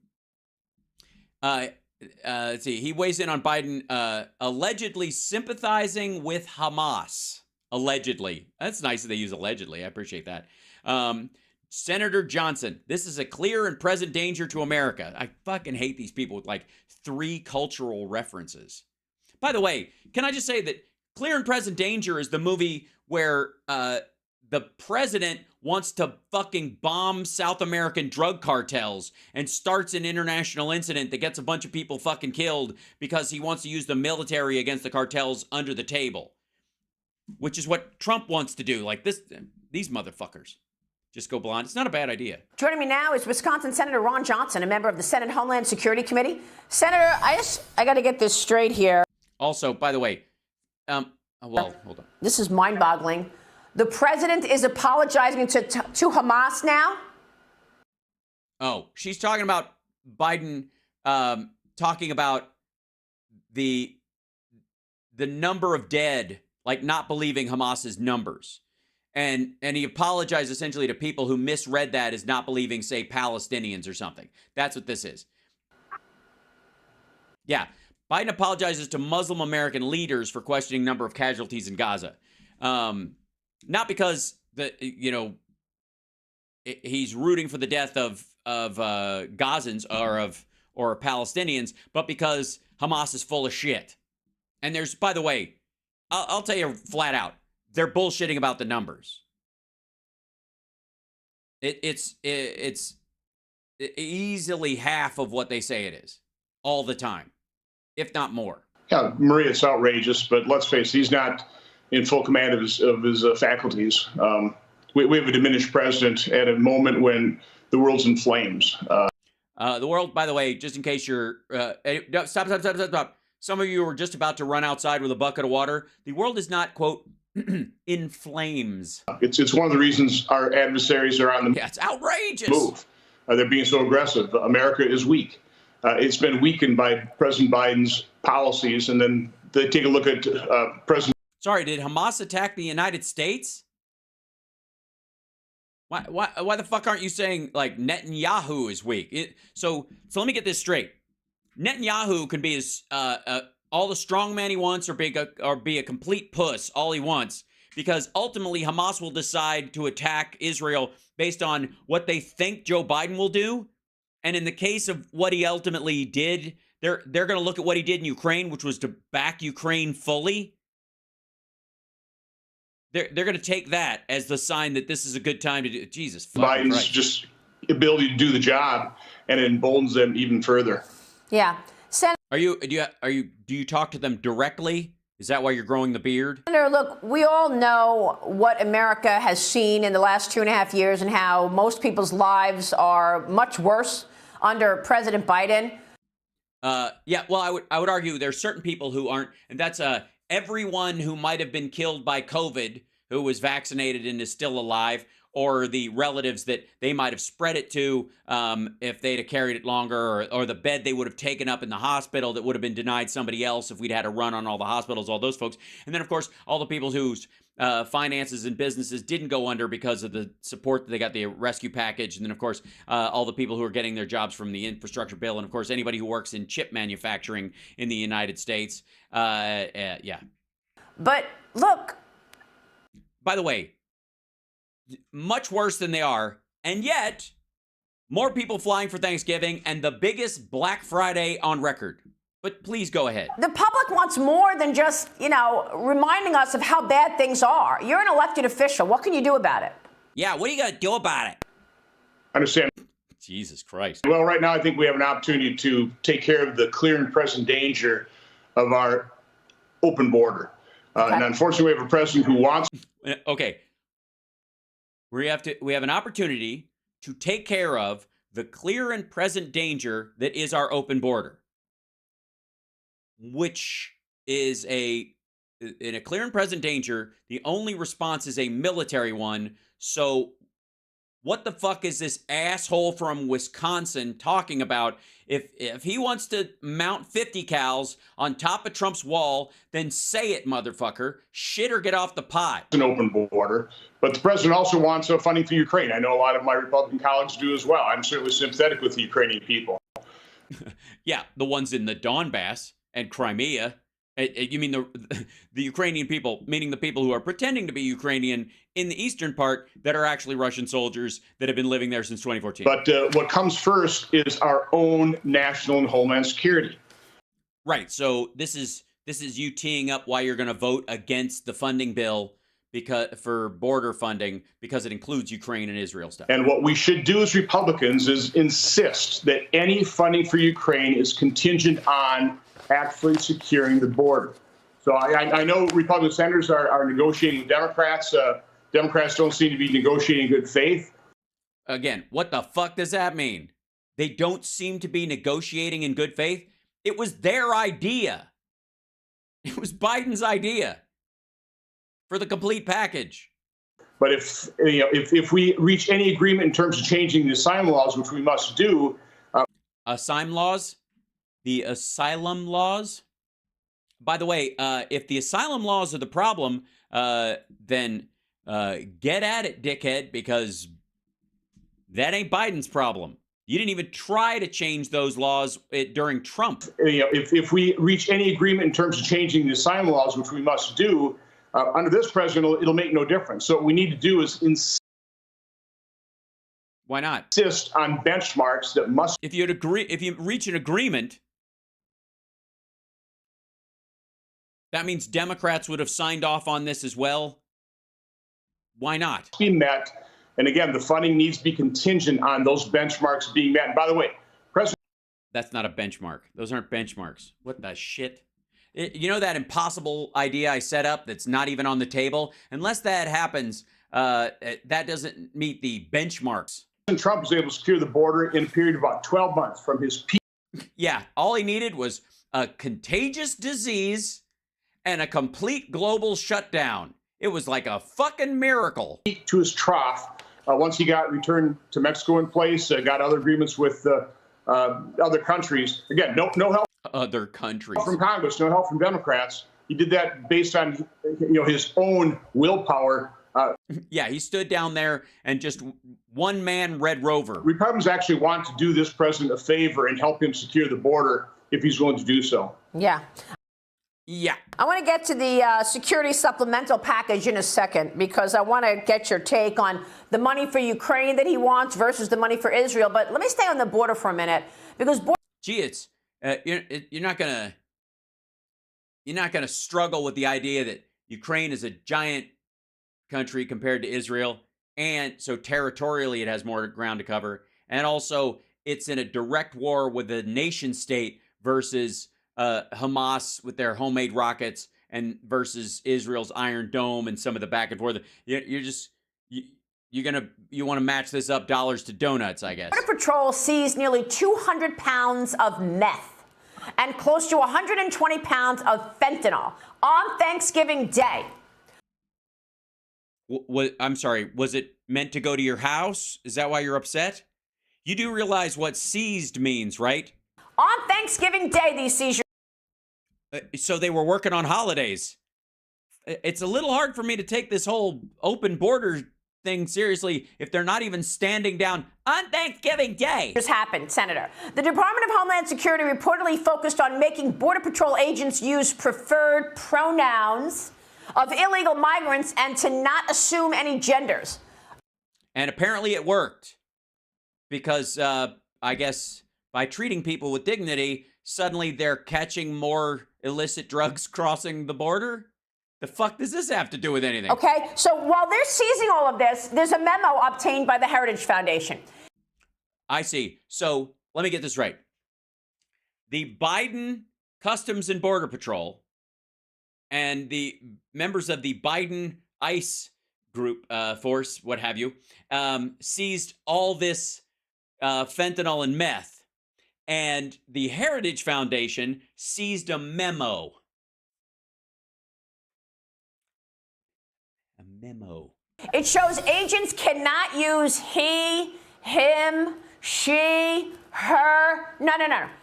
let's see. He weighs in on Biden allegedly sympathizing with Hamas. Allegedly. That's nice that they use allegedly. I appreciate that. Senator Johnson, this is a clear and present danger to America. I fucking hate these people with like 3 cultural references. By the way, can I just say that Clear and Present Danger is the movie where the president wants to fucking bomb South American drug cartels and starts an international incident that gets a bunch of people fucking killed because he wants to use the military against the cartels under the table. Which is what Trump wants to do. Like these motherfuckers. Just go blind. It's not a bad idea. Joining me now is Wisconsin Senator Ron Johnson, a member of the Senate Homeland Security Committee. Senator, I got to get this straight here. Also, by the way, hold on. This is mind-boggling. The president is apologizing to Hamas now? Oh, she's talking about Biden talking about the number of dead, like not believing Hamas's numbers. And he apologized essentially to people who misread that as not believing, say, Palestinians or something. That's what this is. Yeah. Biden apologizes to Muslim American leaders for questioning number of casualties in Gaza. Not because he's rooting for the death of Gazans or Palestinians, but because Hamas is full of shit. And there's, by the way, I'll tell you flat out, they're bullshitting about the numbers. It's easily half of what they say it is all the time, if not more. Yeah, Maria, it's outrageous, but let's face it, he's not in full command of his faculties. We have a diminished president at a moment when the world's in flames. The world, by the way, just in case you're... Stop. Some of you are just about to run outside with a bucket of water. The world is not, quote, in flames. It's one of the reasons our adversaries are on the it's outrageous. Move. They're being so aggressive. America is weak. It's been weakened by President Biden's policies, and then they take a look at President... Sorry, did Hamas attack the United States? Why the fuck aren't you saying, like, Netanyahu is weak? So let me get this straight. Netanyahu can be as all the strongman he wants or be a complete puss all he wants, because ultimately Hamas will decide to attack Israel based on what they think Joe Biden will do. And in the case of what he ultimately did, they're going to look at what he did in Ukraine, which was to back Ukraine fully. They're going to take that as the sign that this is a good time to do. Jesus, Biden's Christ. Just ability to do the job, and it emboldens them even further. Yeah. Do you talk to them directly? Is that why you're growing the beard? Senator, look, we all know what America has seen in the last 2.5 years and how most people's lives are much worse under President Biden. Yeah, well, I would argue there's certain people who aren't, and that's everyone who might have been killed by COVID who was vaccinated and is still alive, or the relatives that they might have spread it to if they'd have carried it longer, or the bed they would have taken up in the hospital that would have been denied somebody else if we'd had a run on all the hospitals, all those folks. And then, of course, all the people whose finances and businesses didn't go under because of the support that they got, the rescue package. And then, of course, all the people who are getting their jobs from the infrastructure bill. And, of course, anybody who works in chip manufacturing in the United States. Yeah. But look. By the way, much worse than they are, and yet more people flying for Thanksgiving and the biggest Black Friday on record. But please go ahead. The public wants more than just, reminding us of how bad things are. You're an elected official. What can you do about it? Yeah, what are you going to do about it? Understand. Jesus Christ. Well, right now I think we have an opportunity to take care of the clear and present danger of our open border. And unfortunately, we have a president who wants... Okay. We have an opportunity to take care of the clear and present danger that is our open border, which is in a clear and present danger. The only response is a military one. So what the fuck is this asshole from Wisconsin talking about? If he wants to mount 50 cals on top of Trump's wall, then say it, motherfucker. Shit or get off the pot. An open border. But the president also wants funding for Ukraine. I know a lot of my Republican colleagues do as well. I'm certainly sympathetic with the Ukrainian people. Yeah, the ones in the Donbass and Crimea. You mean the Ukrainian people, meaning the people who are pretending to be Ukrainian in the eastern part that are actually Russian soldiers that have been living there since 2014. But what comes first is our own national and homeland security. Right. So this is you teeing up why you're going to vote against the funding bill for border funding because it includes Ukraine and Israel stuff. And what we should do as Republicans is insist that any funding for Ukraine is contingent on actually securing the border. So I know Republican senators are negotiating with Democrats. Democrats don't seem to be negotiating in good faith. Again, what the fuck does that mean? They don't seem to be negotiating in good faith? It was their idea. It was Biden's idea for the complete package. But if we reach any agreement in terms of changing the asylum laws, which we must do. Asylum laws? The asylum laws? By the way, if the asylum laws are the problem, then get at it, dickhead, because that ain't Biden's problem. You didn't even try to change those laws during Trump. If we reach any agreement in terms of changing the asylum laws, which we must do, under this president, it'll make no difference. So what we need to do is Why not? insist on benchmarks that must... If you reach an agreement, that means Democrats would have signed off on this as well. Why not? ...be met. And again, the funding needs to be contingent on those benchmarks being met. And by the way, President... That's not a benchmark. Those aren't benchmarks. What the shit? You know that impossible idea I set up that's not even on the table? Unless that happens, that doesn't meet the benchmarks. Trump was able to secure the border in a period of about 12 months from his peak. Yeah, all he needed was a contagious disease and a complete global shutdown. It was like a fucking miracle. To his trough, once he got returned to Mexico in place, got other agreements with other countries. Again, no help. Other countries. From Congress, no help from Democrats. He did that based on his own willpower. Yeah, he stood down there and just one man Red Rover. Republicans actually want to do this president a favor and help him secure the border if he's willing to do so. Yeah. Yeah. I want to get to the security supplemental package in a second because I want to get your take on the money for Ukraine that he wants versus the money for Israel. But let me stay on the border for a minute because gee, you're not gonna struggle with the idea that Ukraine is a giant country compared to Israel, and so territorially it has more ground to cover, and also it's in a direct war with a nation state versus Hamas with their homemade rockets and versus Israel's Iron Dome and some of the back and forth. You want to match this up dollars to donuts, I guess. Border Patrol seized nearly 200 pounds of meth and close to 120 pounds of fentanyl on Thanksgiving Day. I'm sorry, was it meant to go to your house? Is that why you're upset? You do realize what seized means, right? On Thanksgiving Day, these seizures. So they were working on holidays. It's a little hard for me to take this whole open border thing seriously if they're not even standing down on Thanksgiving Day. This happened, Senator. The Department of Homeland Security reportedly focused on making Border Patrol agents use preferred pronouns of illegal migrants and to not assume any genders. And apparently it worked because I guess by treating people with dignity, suddenly they're catching more illicit drugs crossing the border. The fuck does this have to do with anything? Okay, so while they're seizing all of this, there's a memo obtained by the Heritage Foundation. I see. So let me get this right. The Biden Customs and Border Patrol and the members of the Biden ICE group, force, what have you, seized all this fentanyl and meth. And the Heritage Foundation seized a memo. Memo. It shows agents cannot use he, him, she, her. No.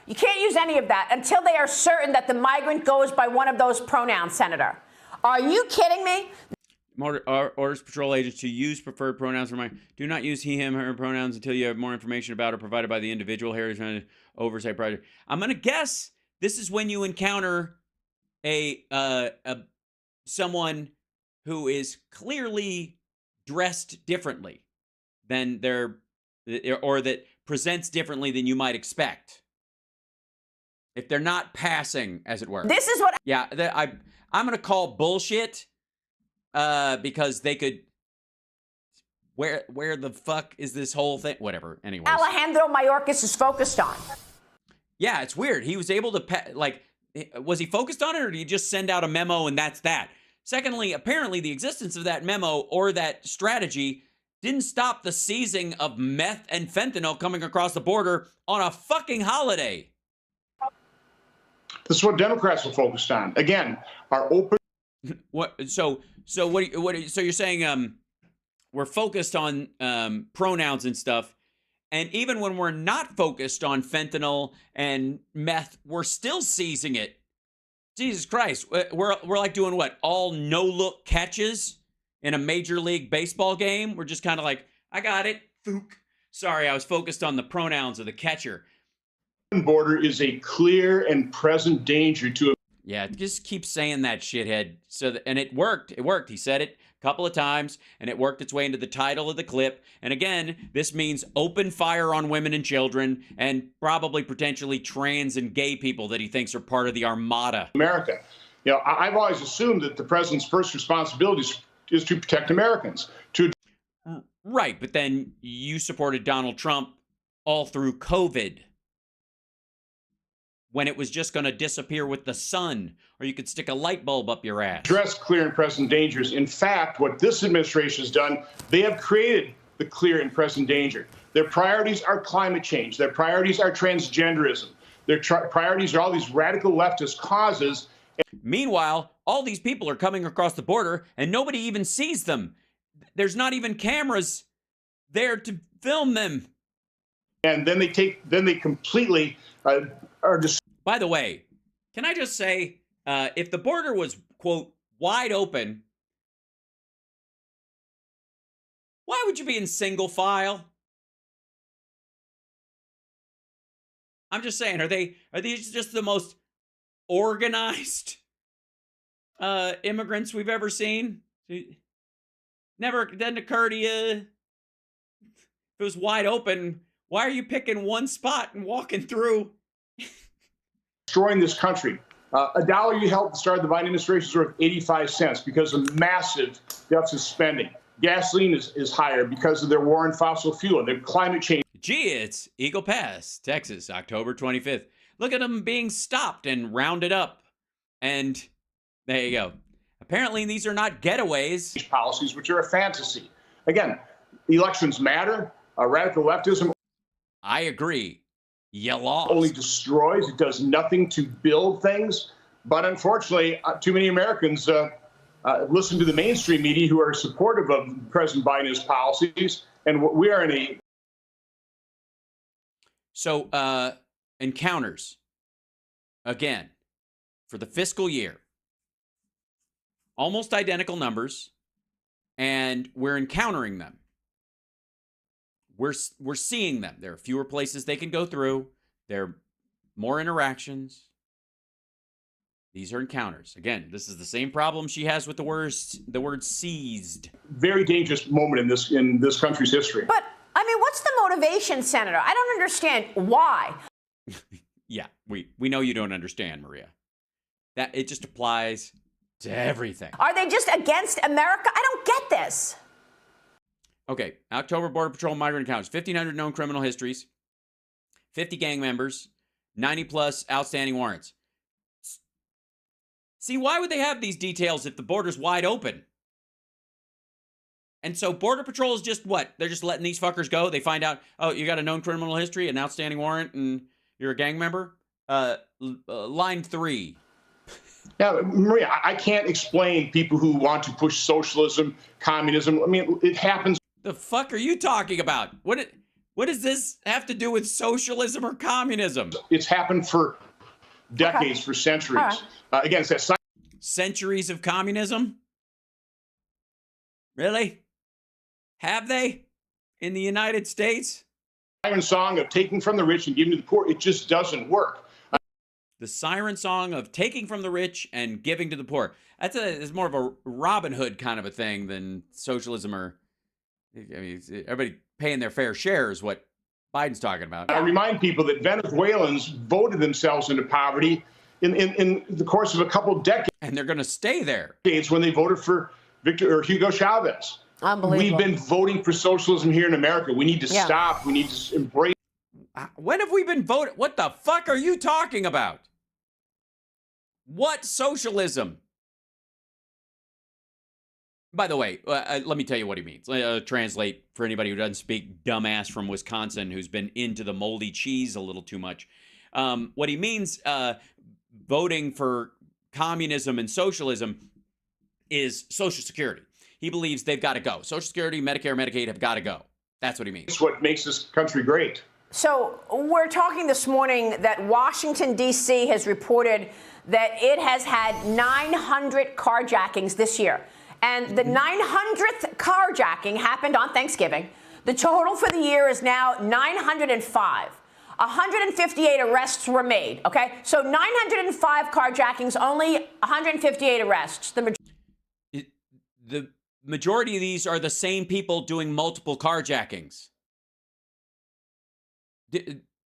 You can't use any of that until they are certain that the migrant goes by one of those pronouns, Senator. Are you kidding me? Orders patrol agents to use preferred pronouns for migrants. Do not use he, him, her pronouns until you have more information about or provided by the individual Heritage Oversight Project. I'm going to guess this is when you encounter someone who is clearly dressed differently than or that presents differently than you might expect. If they're not passing, as it were. This is what... Yeah, I'm going to call bullshit because they could... Where the fuck is this whole thing? Whatever, anyways. Alejandro Mayorkas is focused on. Yeah, it's weird. He was able to... was he focused on it, or did he just send out a memo and that's that? Secondly, apparently the existence of that memo or that strategy didn't stop the seizing of meth and fentanyl coming across the border on a fucking holiday. This is what Democrats are focused on. Again, our open. What? So you're saying we're focused on pronouns and stuff, and even when we're not focused on fentanyl and meth, we're still seizing it. Jesus Christ, we're like doing what? All no-look catches in a Major League Baseball game? We're just kind of like, I got it, fook. Sorry, I was focused on the pronouns of the catcher. Border is a clear and present danger to... Yeah, just keep saying that, shithead. And it worked. It worked. He said it a couple of times, and it worked its way into the title of the clip. And again, this means open fire on women and children, and probably potentially trans and gay people that he thinks are part of the armada. America. You know, I've always assumed that the president's first responsibility is to protect Americans. Right, but then you supported Donald Trump all through COVID, when it was just going to disappear with the sun, or you could stick a light bulb up your ass. Address clear and present dangers. In fact, what this administration has done, they have created the clear and present danger. Their priorities are climate change. Their priorities are transgenderism. Their priorities are all these radical leftist causes. Meanwhile, all these people are coming across the border, and nobody even sees them. There's not even cameras there to film them. And then they completely are just. By the way, can I just say, if the border was, quote, wide open, why would you be in single file? I'm just saying, are these just the most organized immigrants we've ever seen? Never doesn't occur to you. If it was wide open, why are you picking one spot and walking through? Destroying this country. $1 you helped start the Biden administration is worth 85 cents because of massive deficit spending. Gasoline is higher because of their war on fossil fuel and their climate change. Gee, it's Eagle Pass, Texas, October 25th. Look at them being stopped and rounded up. And there you go. Apparently, these are not getaways. Policies, which are a fantasy. Again, elections matter. Radical leftism. I agree. You lost. Only destroys. It does nothing to build things. But unfortunately, too many Americans listen to the mainstream media who are supportive of President Biden's policies. And we are in a... So, encounters, again, for the fiscal year, almost identical numbers, and we're encountering them. We're seeing them. There are fewer places they can go through. There are more interactions. These are encounters. Again, this is the same problem she has with the word seized. Very dangerous moment in this country's history. But, I mean, what's the motivation, Senator? I don't understand why. Yeah, we know you don't understand, Maria. That it just applies to everything. Are they just against America? I don't get this. Okay, October Border Patrol migrant encounters, 1,500 known criminal histories, 50 gang members, 90 plus outstanding warrants. See, why would they have these details if the border's wide open? And so Border Patrol is just what? They're just letting these fuckers go? They find out, oh, you got a known criminal history, an outstanding warrant, and you're a gang member? Line 3. Yeah, Maria, I can't explain people who want to push socialism, communism. I mean, it happens. The fuck are you talking about? What does this have to do with socialism or communism? It's happened for decades, for centuries. Again, it's that centuries of communism? Really? Have they? In the United States? Siren song of taking from the rich and giving to the poor, it just doesn't work. The siren song of taking from the rich and giving to the poor. It's more of a Robin Hood kind of a thing than socialism or, I mean, everybody paying their fair share is what Biden's talking about. I remind people that Venezuelans voted themselves into poverty in the course of a couple decades. And they're going to stay there. When they voted for Hugo Chavez. Unbelievable. We've been voting for socialism here in America. We need to stop. We need to embrace. When have we been voting? What the fuck are you talking about? What socialism? By the way, let me tell you what he means. Translate for anybody who doesn't speak dumbass from Wisconsin who's been into the moldy cheese a little too much. What he means, voting for communism and socialism, is Social Security. He believes they've got to go. Social Security, Medicare, Medicaid have got to go. That's what he means. It's what makes this country great. So we're talking this morning that Washington, D.C. has reported that it has had 900 carjackings this year. And the 900th carjacking happened on Thanksgiving. The total for the year is now 905. 158 arrests were made, okay? So 905 carjackings, only 158 arrests. The majority of these are the same people doing multiple carjackings.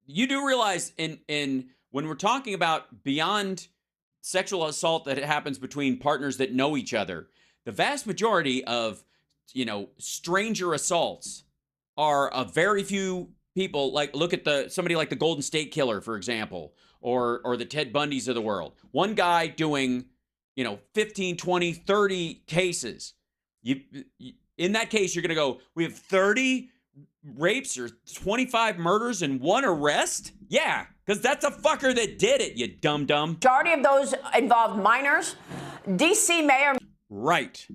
You do realize in when we're talking about beyond sexual assault that happens between partners that know each other, the vast majority of, stranger assaults are a very few people. Like, look at somebody like the Golden State Killer, for example, or the Ted Bundys of the world. One guy doing, 15, 20, 30 cases. In that case, you're going to go, we have 30 rapes or 25 murders and 1 arrest? Yeah, because that's a fucker that did it, you dum-dum. Majority of those involved minors. D.C. Mayor... Right.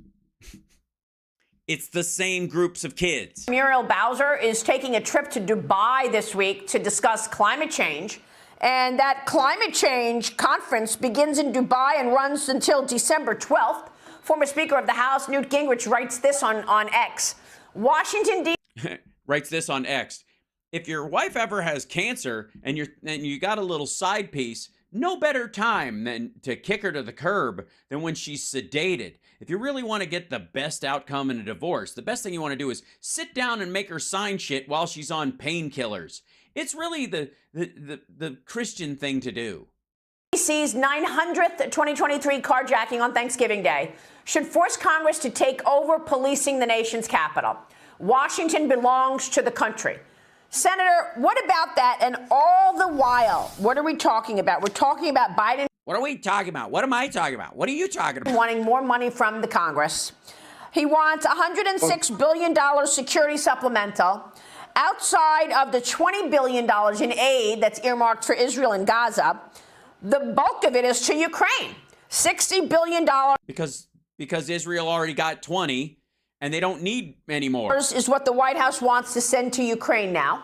It's the same groups of kids. Muriel Bowser is taking a trip to Dubai this week to discuss climate change. And that climate change conference begins in Dubai and runs until December 12th. Former Speaker of the House, Newt Gingrich, writes this on X. Washington, D.C. Writes this on X. If your wife ever has cancer and you got a little side piece, no better time than to kick her to the curb than when she's sedated. If you really want to get the best outcome in a divorce, the best thing you want to do is sit down and make her sign shit while she's on painkillers. It's really the Christian thing to do. DC's 900th 2023 carjacking on Thanksgiving Day should force Congress to take over policing the nation's capital. Washington belongs to the country. Senator, what about that? And all the while, what are we talking about? We're talking about Biden. What are we talking about? What am I talking about? What are you talking about? Wanting more money from the Congress. He wants $106 billion security supplemental outside of the $20 billion in aid that's earmarked for Israel and Gaza. The bulk of it is to Ukraine. $60 billion. Because because Israel already got 20 and they don't need any more. Is what the White House wants to send to Ukraine now.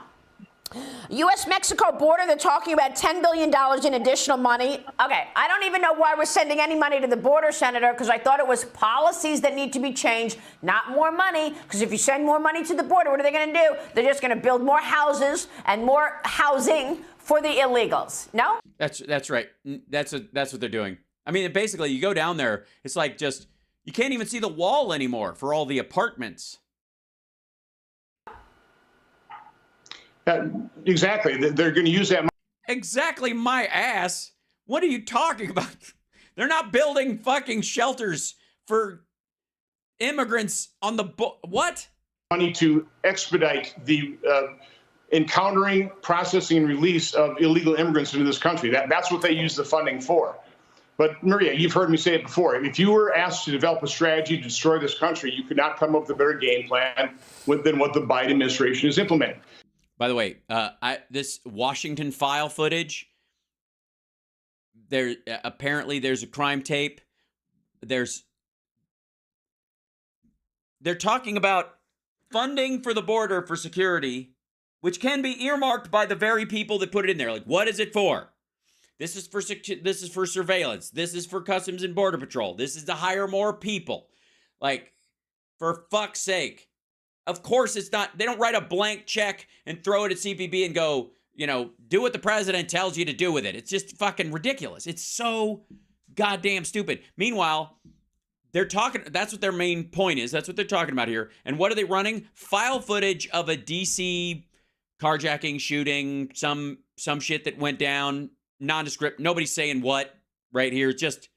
U.S.-Mexico border, they're talking about $10 billion in additional money. Okay, I don't even know why we're sending any money to the border, Senator, because I thought it was policies that need to be changed, not more money, because if you send more money to the border, what are they going to do? They're just going to build more houses and more housing for the illegals. No? That's right. That's what they're doing. I mean, basically, you go down there, it's like just, you can't even see the wall anymore for all the apartments. Exactly. They're going to use that. Exactly my ass. What are you talking about? They're not building fucking shelters for immigrants on the what? Money to expedite the encountering, processing, and release of illegal immigrants into this country. That's what they use the funding for. But Maria, you've heard me say it before. If you were asked to develop a strategy to destroy this country, you could not come up with a better game plan than what the Biden administration is implementing. By the way, this Washington file footage, apparently there's a crime tape. They're talking about funding for the border for security, which can be earmarked by the very people that put it in there. Like, what is it for? This is for surveillance. This is for Customs and Border Patrol. This is to hire more people. Like, for fuck's sake. Of course it's not. They don't write a blank check and throw it at CBP and go, do what the president tells you to do with it. It's just fucking ridiculous. It's so goddamn stupid. Meanwhile, they're talking, that's what their main point is. That's what they're talking about here. And what are they running? File footage of a DC carjacking, shooting, some shit that went down, nondescript. Nobody's saying what right here. It's just,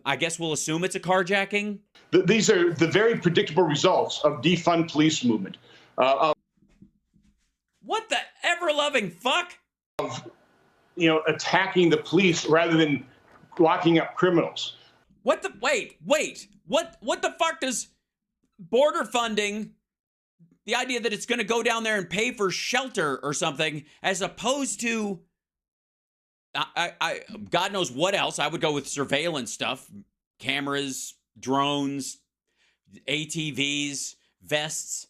I guess we'll assume it's a carjacking. These are the very predictable results of defund police movement. What the ever-loving fuck? Of, attacking the police rather than locking up criminals. What the, wait, what the fuck does border funding, the idea that it's going to go down there and pay for shelter or something, as opposed to, God knows what else. I would go with surveillance stuff, cameras, drones, ATVs, vests,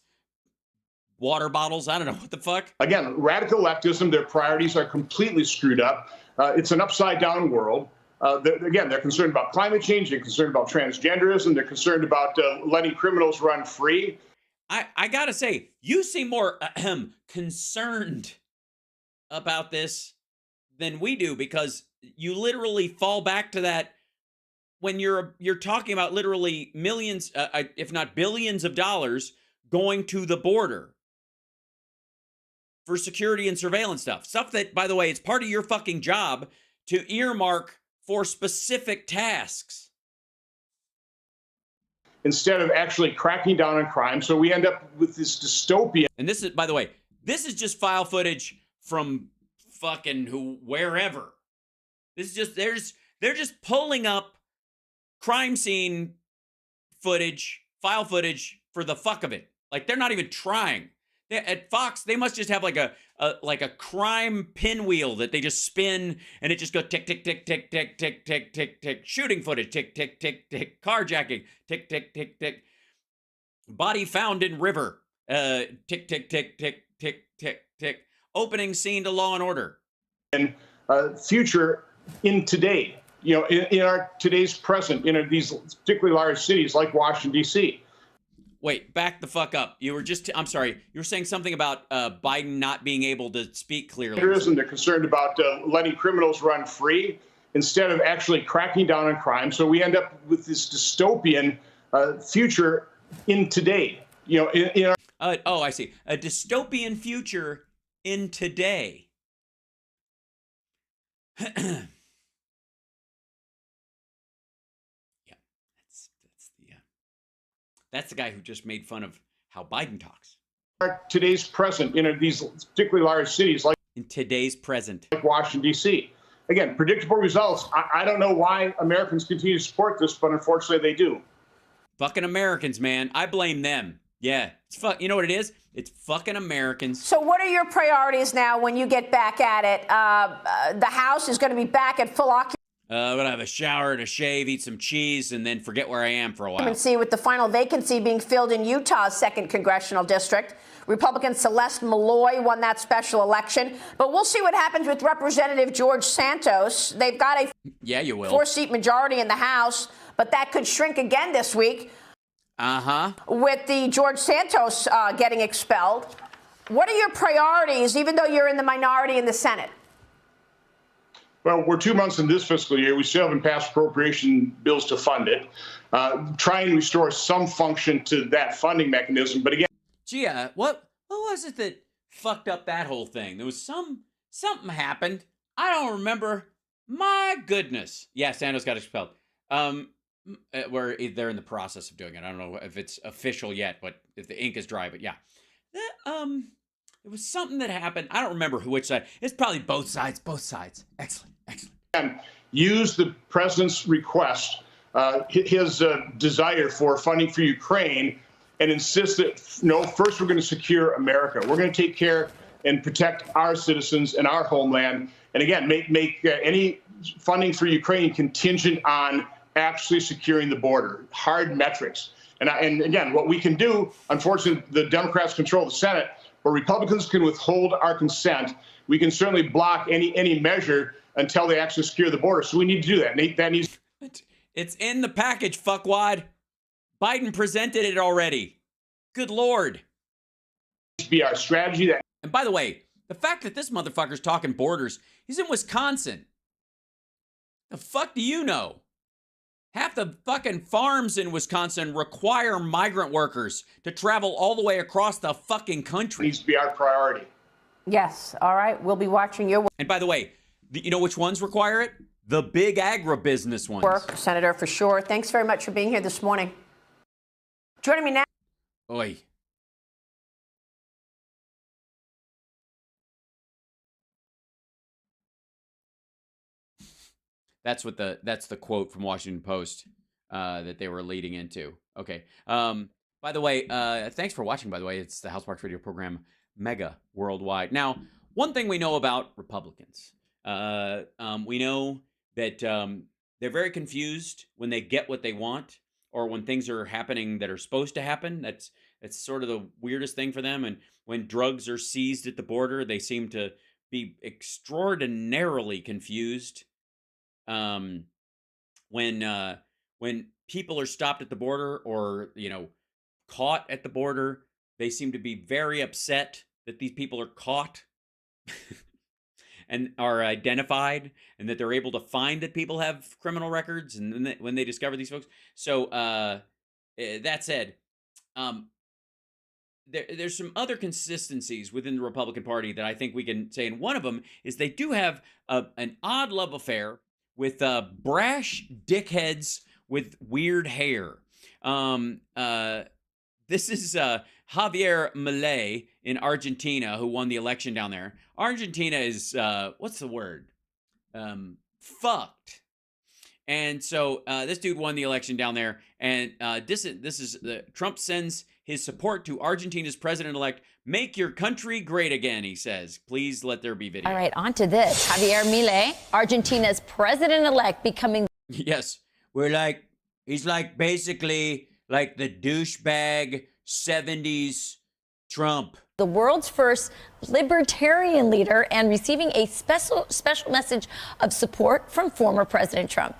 water bottles. I don't know what the fuck. Again, radical leftism, their priorities are completely screwed up. It's an upside down world. They're concerned about climate change. They're concerned about transgenderism. They're concerned about letting criminals run free. I gotta say, you seem more concerned about this than we do, because you literally fall back to that when you're talking about literally millions, if not billions of dollars going to the border for security and surveillance stuff that, by the way, it's part of your fucking job to earmark for specific tasks. Instead of actually cracking down on crime. So we end up with this dystopia. And this is, by the way, this is just file footage from fucking wherever. This is just, they're just pulling up crime scene footage, file footage for the fuck of it. Like, they're not even trying. At Fox, they must just have like a crime pinwheel that they just spin, and it just goes tick, tick, tick, tick, tick, tick, tick, tick, tick. Shooting footage, tick, tick, tick, tick. Carjacking, tick, tick, tick, tick. Body found in river, tick, tick, tick, tick, tick, tick, tick. Opening scene to Law and Order. And future in today, in our today's present, in these particularly large cities like Washington, D.C. Wait, back the fuck up. You were just, I'm sorry, you were saying something about Biden not being able to speak clearly. They're concerned about letting criminals run free instead of actually cracking down on crime. So we end up with this dystopian future in today. In our oh, I see. A dystopian future in today. That's the guy who just made fun of how Biden talks. Today's present, these particularly large cities like in today's present, like Washington, D.C. Again, predictable results. I don't know why Americans continue to support this, but unfortunately they do. Fucking Americans, man. I blame them. Yeah. It's you know what it is? It's fucking Americans. So what are your priorities now when you get back at it? The House is going to be back at full occupancy. I'm gonna have a shower and a shave, eat some cheese, and then forget where I am for a while. See, with the final vacancy being filled in Utah's 2nd congressional district. Republican Celeste Malloy won that special election. But we'll see what happens with Representative George Santos. They've got a yeah, you will. 4-seat majority in the House, but that could shrink again this week. With the George Santos getting expelled. What are your priorities, even though you're in the minority in the Senate? Well, we're 2 months in this fiscal year. We still haven't passed appropriation bills to fund it. Try and restore some function to that funding mechanism. But again, gee, what was it that fucked up that whole thing? There was something happened. I don't remember. My goodness. Yeah, Santos got expelled. Where they're in the process of doing it. I don't know if it's official yet, but if the ink is dry. But yeah, it was something that happened. I don't remember which side. It's probably both sides. Both sides. Excellent. And use the president's request, his desire for funding for Ukraine, and insist that no, first we're going to secure America. We're going to take care and protect our citizens and our homeland. And again, make any funding for Ukraine contingent on actually securing the border. Hard metrics. And again, what we can do, unfortunately, the Democrats control the Senate, but Republicans can withhold our consent. We can certainly block any measure until they actually secure the border. So we need to do that. That needs. It's in the package, fuckwad. Biden presented it already. Good Lord. To be our strategy. And by the way, the fact that this motherfucker's talking borders, he's in Wisconsin. The fuck do you know? Half the fucking farms in Wisconsin require migrant workers to travel all the way across the fucking country. Needs to be our priority. Yes. All right. We'll be watching your And by the way, you know which ones require it? The big agribusiness ones. work, Senator, for sure. Thanks very much for being here this morning. Joining me now. Oi. That's the quote from Washington Post that they were leading into. Okay. By the way, thanks for watching. By the way, it's the House Parks Radio program, Mega Worldwide. Now, one thing we know about Republicans, we know that they're very confused when they get what they want, or when things are happening that are supposed to happen. That's sort of the weirdest thing for them. And when drugs are seized at the border, they seem to be extraordinarily confused. When people are stopped at the border, or caught at the border, they seem to be very upset that these people are caught and are identified, and that they're able to find that people have criminal records, and when they discover these folks. So that said, there's some other consistencies within the Republican Party that I think we can say, and one of them is they do have an odd love affair with brash dickheads with weird hair. This is Javier Milei in Argentina, who won the election down there. Argentina is, what's the word? Fucked. And so this dude won the election down there. And Trump sends his support to Argentina's president-elect. Make your country great again, he says. Please let there be video. All right, on to this. Javier Milei, Argentina's president-elect, becoming... Yes, he's basically like the douchebag 70s Trump. The world's first libertarian leader, and receiving a special message of support from former President Trump.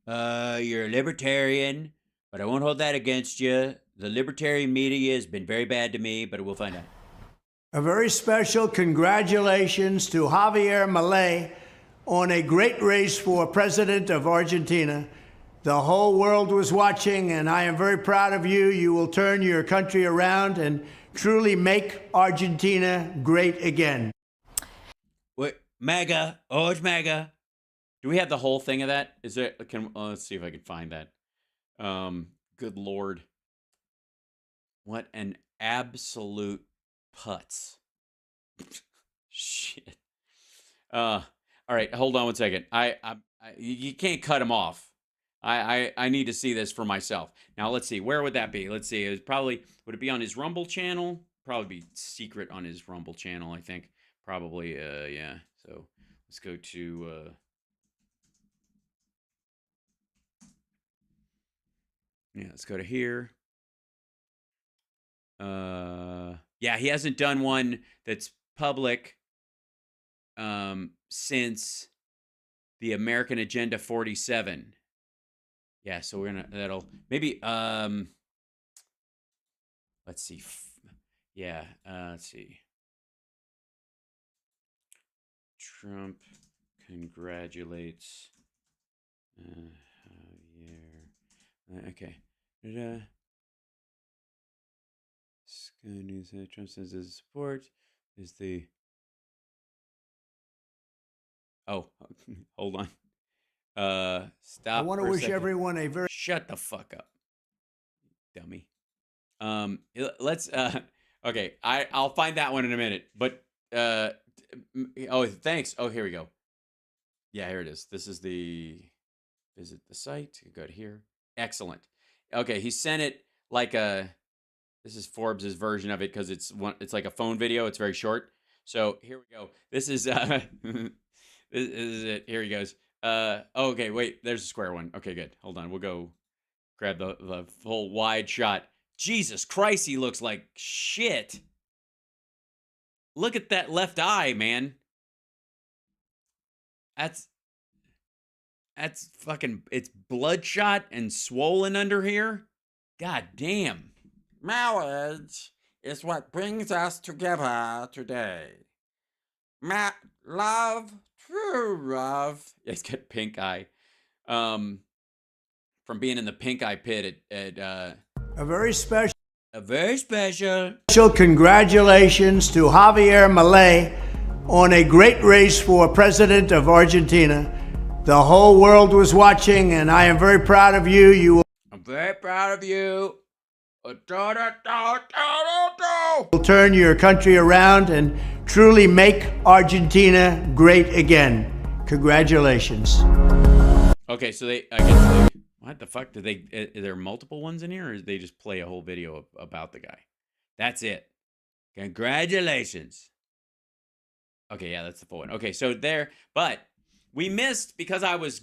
You're a libertarian, but I won't hold that against you. The libertarian media has been very bad to me, but we'll find out. A very special congratulations to Javier Milei on a great race for president of Argentina. The whole world was watching, and I am very proud of you. You will turn your country around and truly make Argentina great again. Wait, MAGA. Oh, it's MAGA. Do we have the whole thing of that? Is there? Let's see if I can find that. Good Lord. What an absolute putz. Shit. All right, hold on one second. You can't cut him off. I need to see this for myself. Now, let's see. Where would that be? Let's see. Would it be on his Rumble channel? Probably be secret on his Rumble channel, I think. Probably, yeah. So let's go to Yeah, let's go to here. Yeah, he hasn't done one that's public since the American Agenda 47. Yeah, so we're gonna that'll maybe let's see. Yeah, let's see. Trump congratulates Javier. Okay. Sky News Trump says his support is the. Oh, hold on. Stop. I want to for a wish second. everyone a very. Shut the fuck up, dummy. Let's. Okay, I'll find that one in a minute. But oh, thanks. Oh, here we go. Yeah, here it is. This is the visit the site. Go to here. Excellent. Okay, he sent it like a. This is Forbes's version of it because it's like a phone video. It's very short. So here we go. This is this is it. Here he goes. Okay, wait. There's a square one. Okay, good. Hold on. We'll go grab the full wide shot. Jesus Christ, he looks like shit. Look at that left eye, man. That's fucking. It's bloodshot and swollen under here. God damn. Marriage is what brings us together today. Love, true love. Yeah, he's got pink eye. From being in the pink eye pit at A very special congratulations to Javier Milei on a great race for president of Argentina. The whole world was watching, and I am very proud of you. I'm very proud of you. Will turn your country around and truly make Argentina great again. Congratulations. Okay, so I guess what the fuck? Are there multiple ones in here, or did they just play a whole video about the guy? That's it. Congratulations. Okay, yeah, that's the full one. Okay, so there, but we missed because I was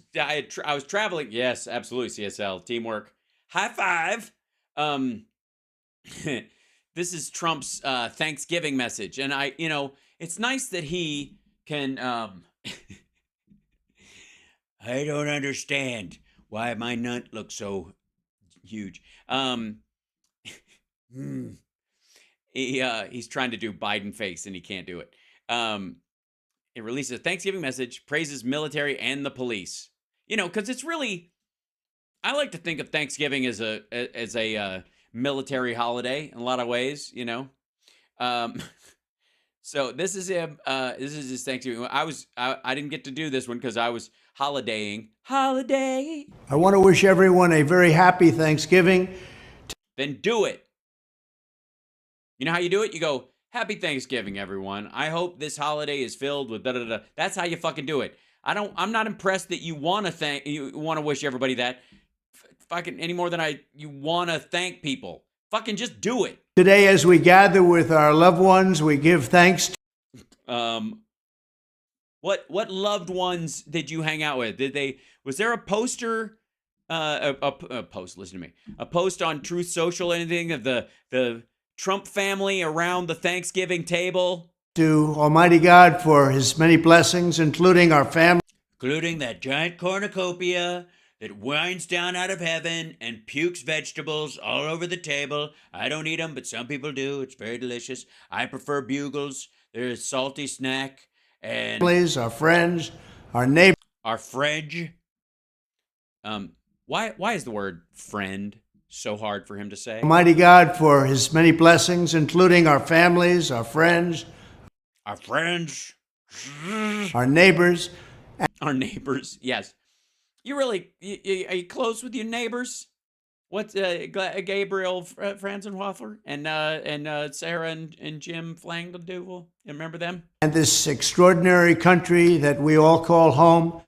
traveling. Yes, absolutely, CSL teamwork. High five. This is Trump's Thanksgiving message, and it's nice that he can. I don't understand why my nut looks so huge. He's trying to do Biden face and he can't do it. It releases a Thanksgiving message, praises military and the police. Because it's really, I like to think of Thanksgiving as a military holiday in a lot of ways. So this is him. This is his Thanksgiving. I didn't get to do this one because I was holidaying. Holiday. I want to wish everyone a very happy Thanksgiving. Then do it. You know how you do it? You go, Happy Thanksgiving, everyone. I hope this holiday is filled with da-da-da. That's how you fucking do it. I'm not impressed that you want to wish everybody that fucking any more than you want to thank people. Fucking just do it. Today, as we gather with our loved ones, we give thanks to... What loved ones did you hang out with? Was there a poster, a post, listen to me, a post on Truth Social, anything of the Trump family around the Thanksgiving table? To Almighty God for his many blessings, including our family. Including that giant cornucopia that winds down out of heaven and pukes vegetables all over the table. I don't eat them, but some people do. It's very delicious. I prefer bugles. They're a salty snack. And our friends, our neighbors. Our friend. Why is the word friend so hard for him to say? Almighty God for his many blessings, including our families, our friends. Our friends. Our neighbors. Our neighbors, yes. You really, are you close with your neighbors? What's Gabriel Franzenhofer and Sarah and Jim Flangleduvel? You remember them? And this extraordinary country that we all call home.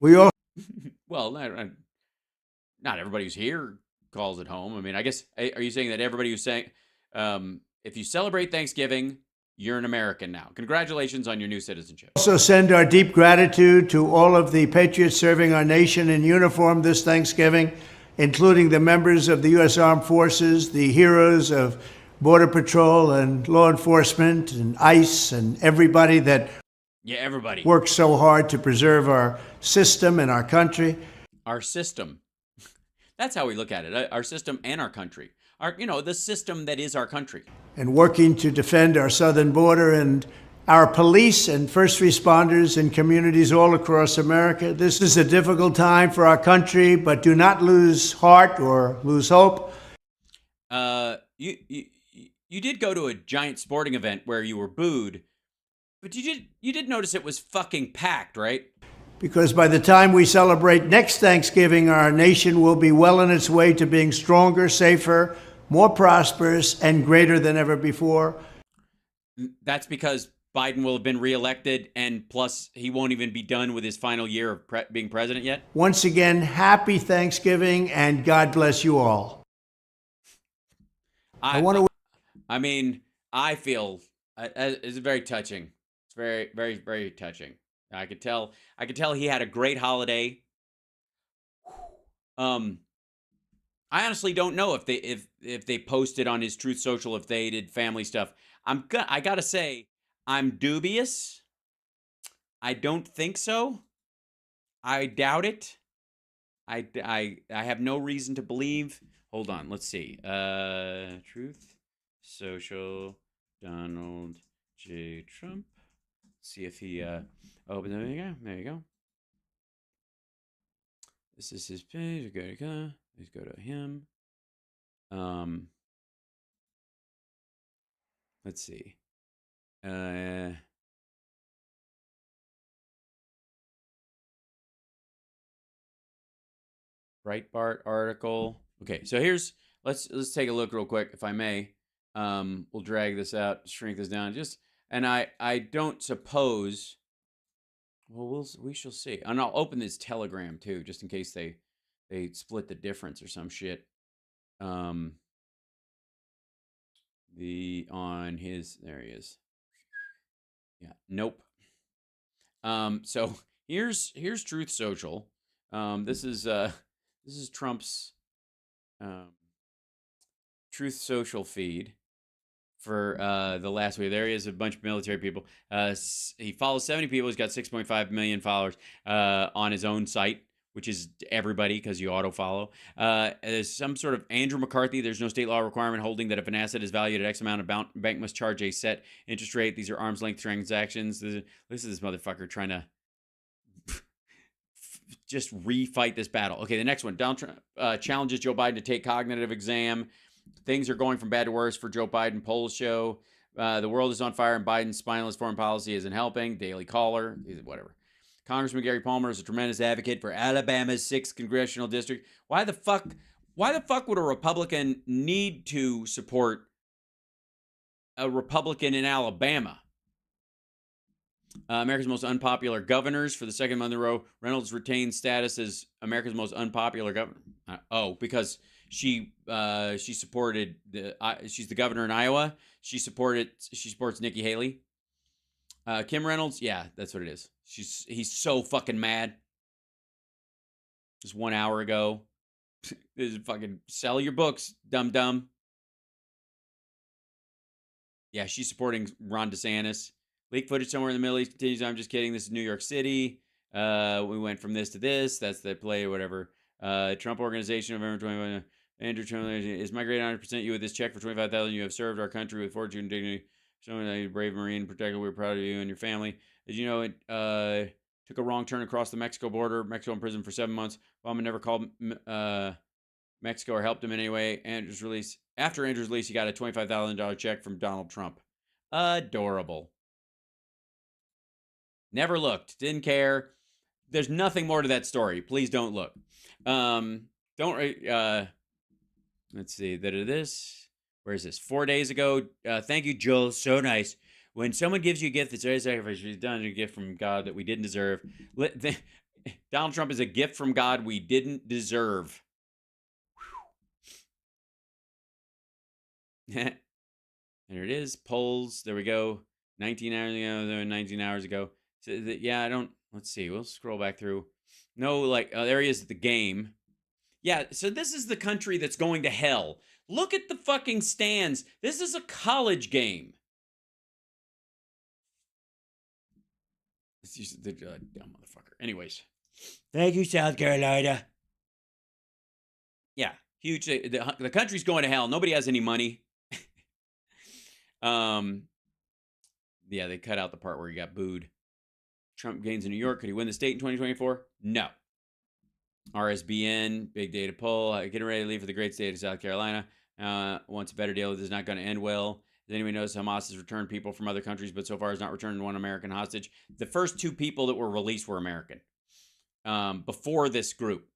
Well, not everybody who's here calls it home. I mean, I guess, are you saying that everybody who's saying, if you celebrate Thanksgiving, you're an American now? Congratulations on your new citizenship. Also send our deep gratitude to all of the patriots serving our nation in uniform this Thanksgiving. including the members of the U.S. Armed Forces, the heroes of Border Patrol and law enforcement and ICE and everybody that everybody works so hard to preserve our system and our country. Our system. That's how we look at it. Our system and our country. The system that is our country. And working to defend our southern border, and our police and first responders in communities all across America. This is a difficult time for our country, but do not lose heart or lose hope. You did go to a giant sporting event where you were booed, but you did notice it was fucking packed, right? Because by the time we celebrate next Thanksgiving, our nation will be well on its way to being stronger, safer, more prosperous, and greater than ever before. That's because Biden will have been reelected, and plus he won't even be done with his final year of being president yet. Once again, happy Thanksgiving, and God bless you all. I feel it's very touching. It's very, very, very touching. I could tell he had a great holiday. I honestly don't know if they posted on his Truth Social, if they did family stuff. I gotta say, I'm dubious. I don't think so. I doubt it. I have no reason to believe. Hold on, let's see. Truth Social, Donald J. Trump. See if he opens it. There you go. This is his page. Let's go to him. Let's see. Breitbart article. Okay, so let's take a look real quick, if I may. We'll drag this out, shrink this down, and I don't suppose. Well, we shall see. And I'll open this Telegram too, just in case they split the difference or some shit. There he is. Yeah, nope. So here's Truth Social. This is Trump's Truth Social feed for the last week. There he is, a bunch of military people. He follows 70 people. He's got 6.5 million followers on his own site, which is everybody because you auto-follow. There's some sort of Andrew McCarthy. There's no state law requirement holding that if an asset is valued at X amount, a bank must charge a set interest rate. These are arm's length transactions. This is this motherfucker trying to just refight this battle. Okay, the next one. Donald Trump challenges Joe Biden to take cognitive exam. Things are going from bad to worse for Joe Biden. Polls show the world is on fire and Biden's spineless foreign policy isn't helping. Daily Caller, whatever. Congressman Gary Palmer is a tremendous advocate for Alabama's 6th congressional district. Why the fuck would a Republican need to support a Republican in Alabama? America's most unpopular governors for the second month in a row. Reynolds retained status as America's most unpopular governor. Because she supported she's the governor in Iowa. She supports Nikki Haley. Kim Reynolds, yeah, that's what it is. He's so fucking mad. Just 1 hour ago. This is fucking sell your books, dum. Yeah, she's supporting Ron DeSantis. Leak footage somewhere in the Middle East continues. I'm just kidding. This is New York City. We went from this to this. That's the play or whatever. Trump Organization, November 21. Andrew Trump, is my great honor to present you with this check for $25,000. You have served our country with fortune and dignity. Showing that you're a brave Marine protector. We're proud of you and your family. Did you know it took a wrong turn across the Mexico border? Mexico in prison for 7 months. Obama never called Mexico or helped him in any way. After Andrew's release, he got a $25,000 check from Donald Trump. Adorable. Never looked. Didn't care. There's nothing more to that story. Please don't look. Let's see. Where is this? 4 days ago. Thank you, Joel. So nice. When someone gives you a gift that's very sacrificial, he's done a gift from God that we didn't deserve. Donald Trump is a gift from God we didn't deserve. There it is. Polls. There we go. 19 hours ago. So, yeah, let's see. We'll scroll back through. No, there he is at the game. Yeah, so this is the country that's going to hell. Look at the fucking stands. This is a college game. This is the dumb motherfucker. Anyways. Thank you, South Carolina. Yeah, huge. The country's going to hell. Nobody has any money. Yeah, they cut out the part where he got booed. Trump gains in New York. Could he win the state in 2024? No. RSBN, big data poll. Getting ready to leave for the great state of South Carolina. Wants a better deal. This is not going to end well. Does anyone notice Hamas has returned people from other countries, but so far has not returned one American hostage? The first 2 people that were released were American. Before this group.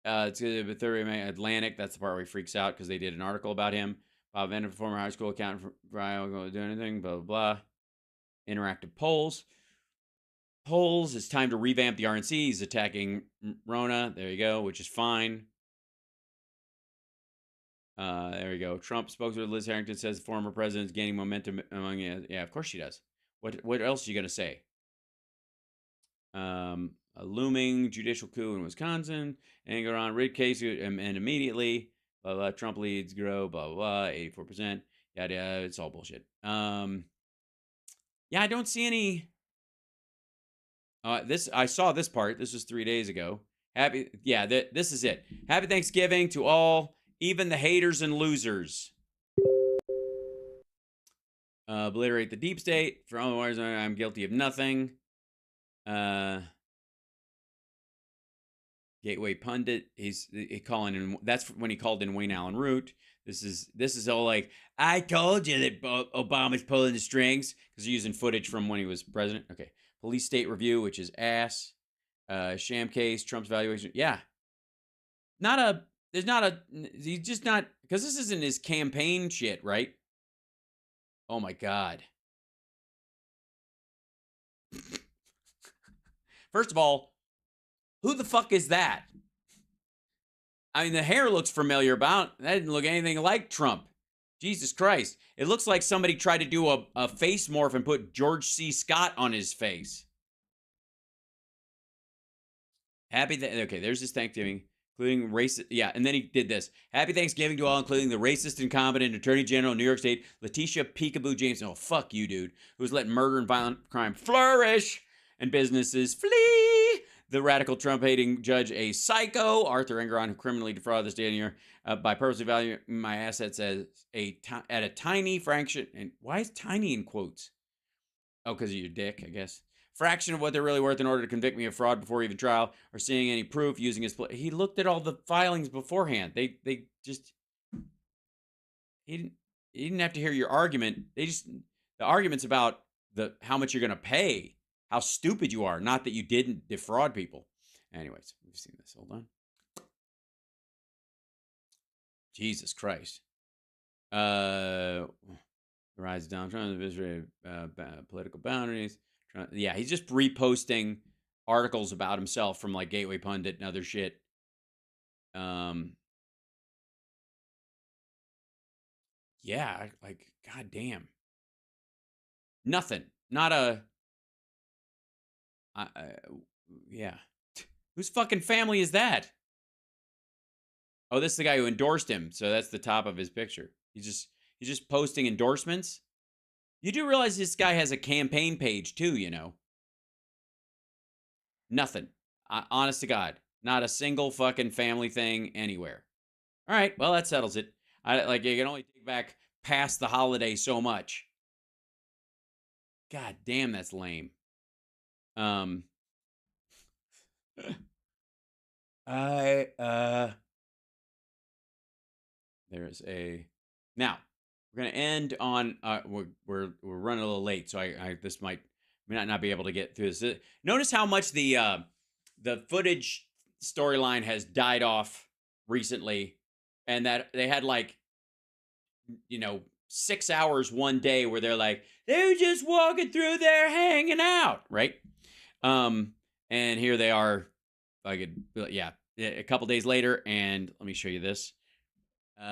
It's Atlantic. That's the part where he freaks out because they did an article about him. Bob Vender, former high school accountant for Iowa, going to do anything, blah, blah, blah. Interactive polls. Polls, it's time to revamp the RNC. He's attacking Rona. There you go, which is fine. There we go. Trump spokesman Liz Harrington says the former president is gaining momentum among you. Yeah, of course she does. What else are you going to say? A looming judicial coup in Wisconsin. Anger on Rid case and immediately. Blah, blah, Trump leads grow. Blah, blah, blah. 84%. Yada, yada. It's all bullshit. Yeah, I don't see any. I saw this part. This was 3 days ago. This is it. Happy Thanksgiving to all, even the haters and losers. Obliterate the deep state. For all the wars, I'm guilty of nothing. Gateway pundit. He's calling in. That's when he called in Wayne Allen Root. This is all like, I told you that Obama's pulling the strings, because he's using footage from when he was president. Okay. Police state review, which is ass. Sham case, Trump's valuation. Yeah. He's just not, because this isn't his campaign shit, right? Oh my God. First of all, who the fuck is that? I mean, the hair looks familiar, but that didn't look anything like Trump. Jesus Christ. It looks like somebody tried to do a face morph and put George C. Scott on his face. Okay, there's his Thanksgiving, including racist. Yeah, and then he did this. Happy Thanksgiving to all, including the racist, incompetent Attorney General of New York State, Letitia Peekaboo James. Oh, fuck you, dude. Who's letting murder and violent crime flourish and businesses flee. The radical Trump-hating judge, a psycho, Arthur Engeron, who criminally defrauded the state of New York by purposely valuing my assets at a tiny fraction. And why is tiny in quotes? Oh, because of your dick, I guess. Fraction of what they're really worth in order to convict me of fraud before even trial or seeing any proof using his. He looked at all the filings beforehand. He didn't have to hear your argument. The argument's about how much you're going to pay. How stupid you are, not that you didn't defraud people. Anyways, we've seen this. Hold on. Jesus Christ. The rise of Donald Trump, the Israeli political boundaries. Yeah, he's just reposting articles about himself from like Gateway Pundit and other shit. Yeah, like, goddamn. Nothing. Not a. Yeah. Whose fucking family is that? Oh, this is the guy who endorsed him. So that's the top of his picture. He's just posting endorsements. You do realize this guy has a campaign page too, you know? Nothing. Honest to God. Not a single fucking family thing anywhere. All right, well, that settles it. You can only take back past the holiday so much. God damn, that's lame. There's a. Now we're gonna end on. We're running a little late, so this might not be able to get through this. Notice how much the footage storyline has died off recently, and that they had 6 hours one day where they're like, they were just walking through there hanging out, right? And here they are, a couple days later, and let me show you this.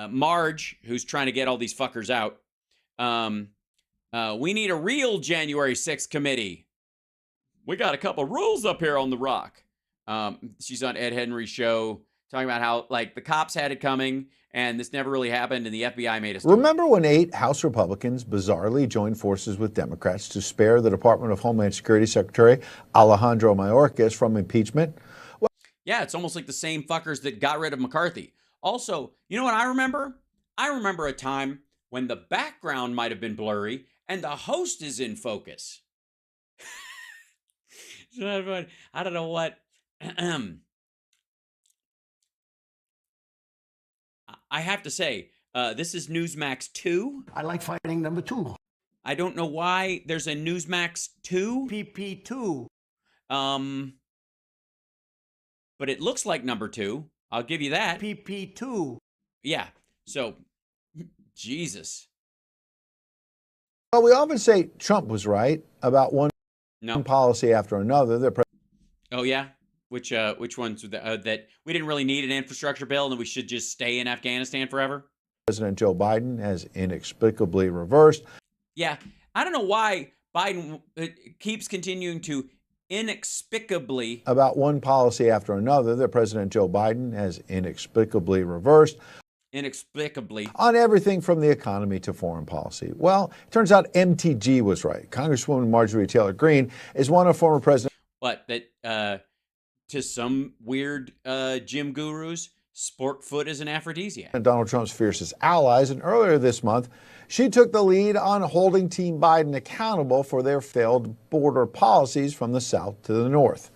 Marge, who's trying to get all these fuckers out, we need a real January 6th committee. We got a couple rules up here on the rock. She's on Ed Henry's show talking about how like the cops had it coming and this never really happened and the FBI made us. Remember when 8 House Republicans bizarrely joined forces with Democrats to spare the Department of Homeland Security Secretary Alejandro Mayorkas from impeachment? Well, yeah, it's almost like the same fuckers that got rid of McCarthy. Also, you know what I remember? I remember a time when the background might have been blurry and the host is in focus. I don't know what. I have to say, this is Newsmax 2. I like fighting number 2. I don't know why there's a Newsmax 2. PP2. But it looks like number 2. I'll give you that. PP2. Yeah. So, Jesus. well, we often say Trump was right about one policy after another. Oh, yeah? Which ones that we didn't really need an infrastructure bill and that we should just stay in Afghanistan forever? President Joe Biden has inexplicably reversed. Yeah, I don't know why Biden keeps continuing to inexplicably about one policy after another that President Joe Biden has inexplicably reversed. Inexplicably. On everything from the economy to foreign policy. Well, it turns out MTG was right. Congresswoman Marjorie Taylor Greene is one of former President. What, that to some weird gym gurus, sport foot is an aphrodisiac. Donald Trump's fiercest allies, and earlier this month, she took the lead on holding Team Biden accountable for their failed border policies from the south to the north.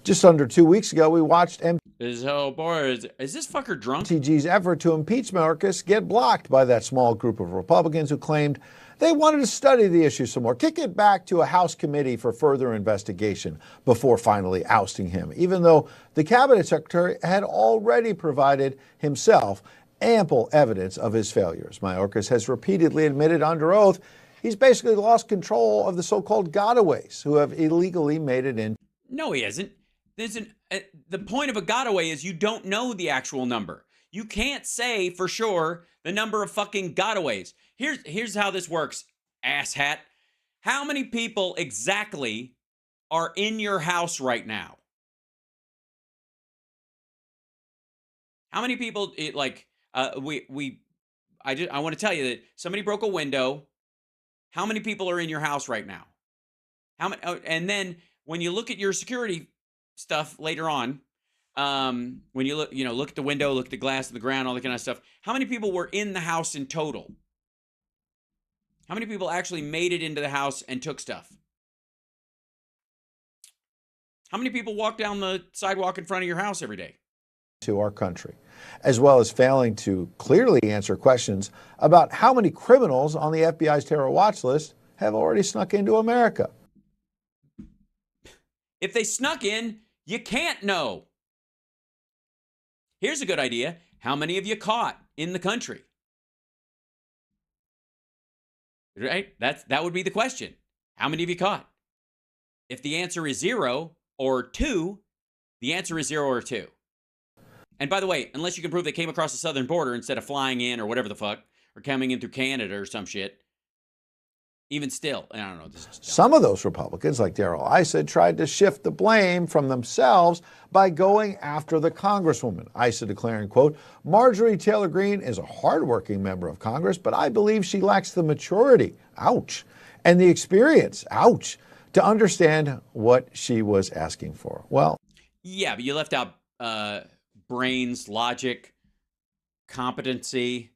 Just under 2 weeks ago, we watched Is this fucker drunk? MTG's effort to impeach Mayorkas get blocked by that small group of Republicans who claimed they wanted to study the issue some more, kick it back to a House committee for further investigation before finally ousting him, even though the cabinet secretary had already provided himself ample evidence of his failures. Mayorkas has repeatedly admitted under oath he's basically lost control of the so-called gotaways who have illegally made it in. No, he hasn't. The point of a gotaway is you don't know the actual number. You can't say for sure the number of fucking gotaways. Here's how this works, asshat. How many people exactly are in your house right now? How many people? I want to tell you that somebody broke a window. How many people are in your house right now? How many? And then when you look at your security stuff later on, when you look at the window, look at the glass, the ground, all that kind of stuff. How many people were in the house in total? How many people actually made it into the house and took stuff? How many people walk down the sidewalk in front of your house every day? To our country, as well as failing to clearly answer questions about how many criminals on the FBI's terror watch list have already snuck into America. If they snuck in, you can't know. Here's a good idea. How many have you caught in the country? Right? That would be the question. How many have you caught? If the answer is 0 or 2, the answer is 0 or 2. And by the way, unless you can prove they came across the southern border instead of flying in or whatever the fuck, or coming in through Canada or some shit, even still, I don't know. Some of those Republicans, like Darrell Issa, tried to shift the blame from themselves by going after the Congresswoman. Issa declaring, quote, Marjorie Taylor Greene is a hardworking member of Congress, but I believe she lacks the maturity, ouch, and the experience, ouch, to understand what she was asking for. Well, yeah, but you left out brains, logic, competency,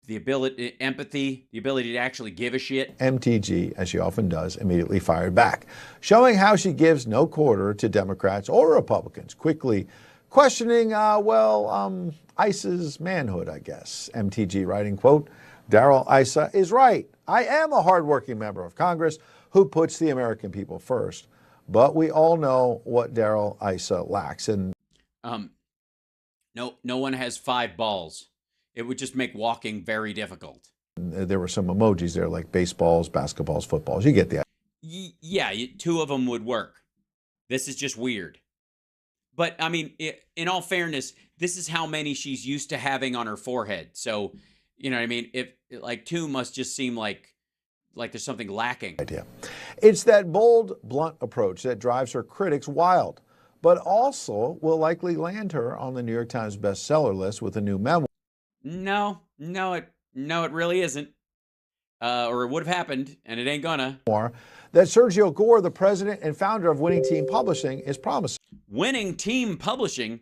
the ability, empathy, the ability to actually give a shit. MTG, as she often does, immediately fired back, showing how she gives no quarter to Democrats or Republicans, quickly questioning, Issa's manhood, I guess. MTG writing, quote, Darrell Issa is right. I am a hardworking member of Congress who puts the American people first. But we all know what Darrell Issa lacks. And no one has 5 balls. It would just make walking very difficult. There were some emojis there like baseballs, basketballs, footballs. You get the idea. Yeah, 2 of them would work. This is just weird. But, I mean, in all fairness, this is how many she's used to having on her forehead. So, you know what I mean? If 2 must just seem like there's something lacking. Idea. It's that bold, blunt approach that drives her critics wild. but also will likely land her on the New York Times bestseller list with a new memoir. No, it really isn't. Or it would have happened, and it ain't gonna. That Sergio Gore, the president and founder of Winning Team Publishing, is promising. Winning Team Publishing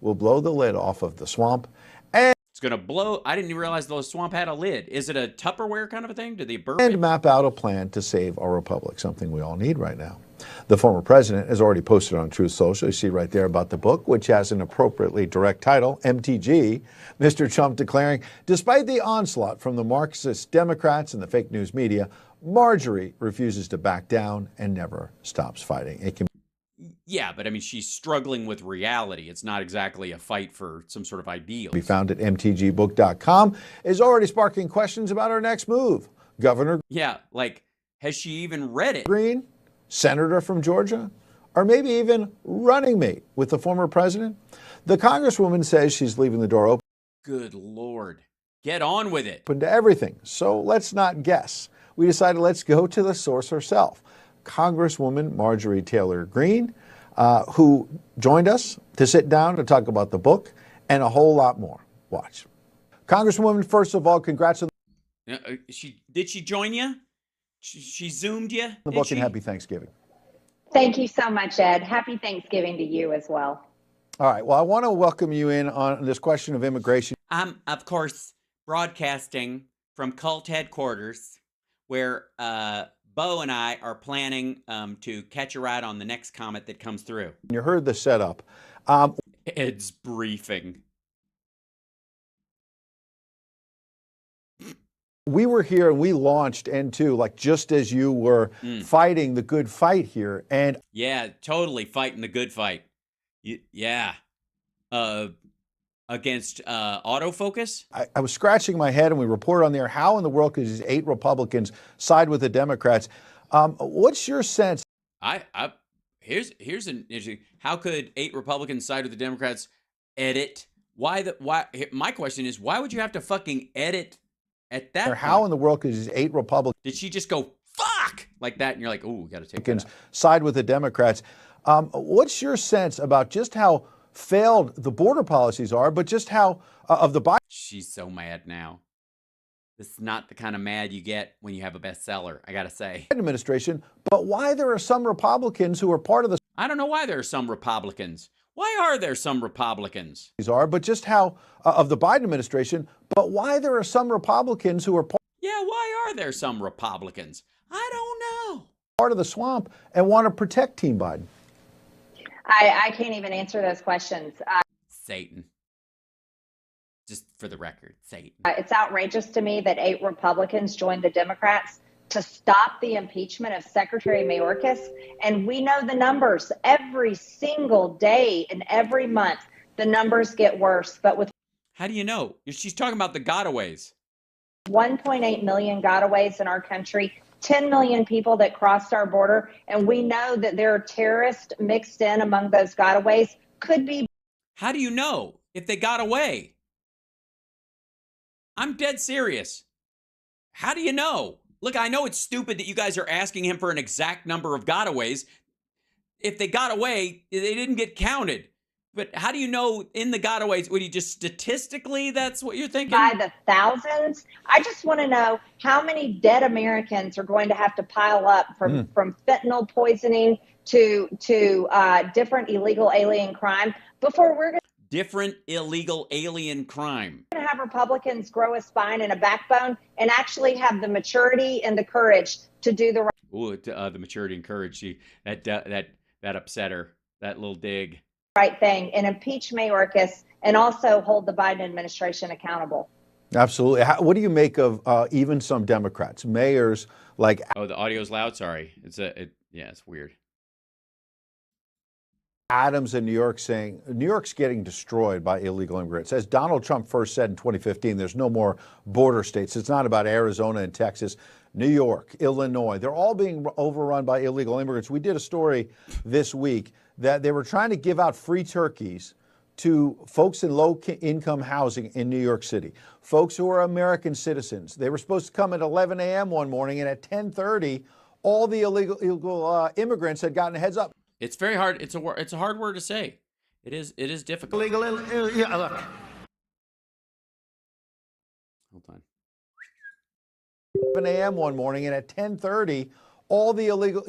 will blow the lid off of the swamp. It's gonna blow. I didn't even realize the swamp had a lid. Is it a Tupperware kind of a thing? Did they burp And it? map out a plan to save our republic, something we all need right now. The former president has already posted on Truth Social, you see right there, about the book, which has an appropriately direct title, MTG. Mr. Trump declaring, despite the onslaught from the Marxist Democrats and the fake news media, Marjorie refuses to back down and never stops fighting. It can Yeah, but I mean, she's struggling with reality. It's not exactly a fight for some sort of ideal. be found at mtgbook.com, is already sparking questions about our next move. Governor Yeah, like, has she even read it? Green, senator from Georgia, or maybe even running mate with the former president. The congresswoman says she's leaving the door Good Lord. Get on with it. open to everything. So let's not guess. We decided let's go to the source herself, Congresswoman Marjorie Taylor Greene, who joined us to sit down to talk about the book and a whole lot more. Watch. Congresswoman, first of all, congrats on Did she join you? She Zoomed you? the book and happy Thanksgiving. Thank you so much, Ed. Happy Thanksgiving to you as well. All right. Well, I want to welcome you in on this question of immigration. I'm, of course, broadcasting from cult headquarters where Bo and I are planning to catch a ride on the next comet that comes through. You heard the setup. Ed's briefing. We were here and we launched N2, like just as you were fighting the good fight here. And Yeah, totally fighting the good fight. Yeah. Against autofocus? I was scratching my head and we reported on there, how in the world could these 8 Republicans side with the Democrats? What's your sense? Here's an interesting. How could 8 Republicans side with the Democrats? Edit. Why? My question is, why would you have to fucking edit at that? Or how in the world could these 8 Republicans Did she just go fuck like that? And you're like, oh, we got to take that out. side with the Democrats? What's your sense about just how failed the border policies are, but just how of the Biden? She's so mad now. This is not the kind of mad you get when you have a bestseller, I gotta say. Administration, but why there are some Republicans who are part of the I don't know why there are some Republicans. Why are there some Republicans? are, but just how of the Biden administration, but why there are some Republicans who are Yeah, why are there some Republicans? I don't know. part of the swamp and want to protect Team Biden? I can't even answer those questions. Satan. Just for the record, Satan. It's outrageous to me that 8 Republicans joined the Democrats to stop the impeachment of Secretary Mayorkas. And we know the numbers. Every single day and every month, the numbers get worse. But with How do you know? She's talking about the gotaways. 1.8 million gotaways in our country, 10 million people that crossed our border, and we know that there are terrorists mixed in among those gotaways, could be. How do you know if they got away? I'm dead serious. How do you know? Look, I know it's stupid that you guys are asking him for an exact number of gotaways. If they got away, they didn't get counted. But how do you know in the gotaways? Would you just statistically, that's what you're thinking? By the thousands. I just want to know how many dead Americans are going to have to pile up from fentanyl poisoning to different illegal alien crime before we're going Different illegal alien crime. to have Republicans grow a spine and a backbone and actually have the maturity and the courage to do the Ooh, the maturity and courage. That upset her. That little dig. right thing and impeach Mayorkas and also hold the Biden administration accountable. Absolutely. What do you make of even some Democrats, mayors like? Oh, the audio's loud. Sorry, it's weird. Adams in New York saying New York's getting destroyed by illegal immigrants. As Donald Trump first said in 2015, there's no more border states. It's not about Arizona and Texas. New York, Illinois, they're all being overrun by illegal immigrants. We did a story this week that they were trying to give out free turkeys to folks in low-income housing in New York City, folks who are American citizens. They were supposed to come at 11 a.m. one morning, and at 10:30, all the illegal immigrants had gotten a heads up. It's very hard. It's a hard word to say. It is difficult. Yeah, look. Hold on. 7 a.m. one morning, and at 10:30, all the illegal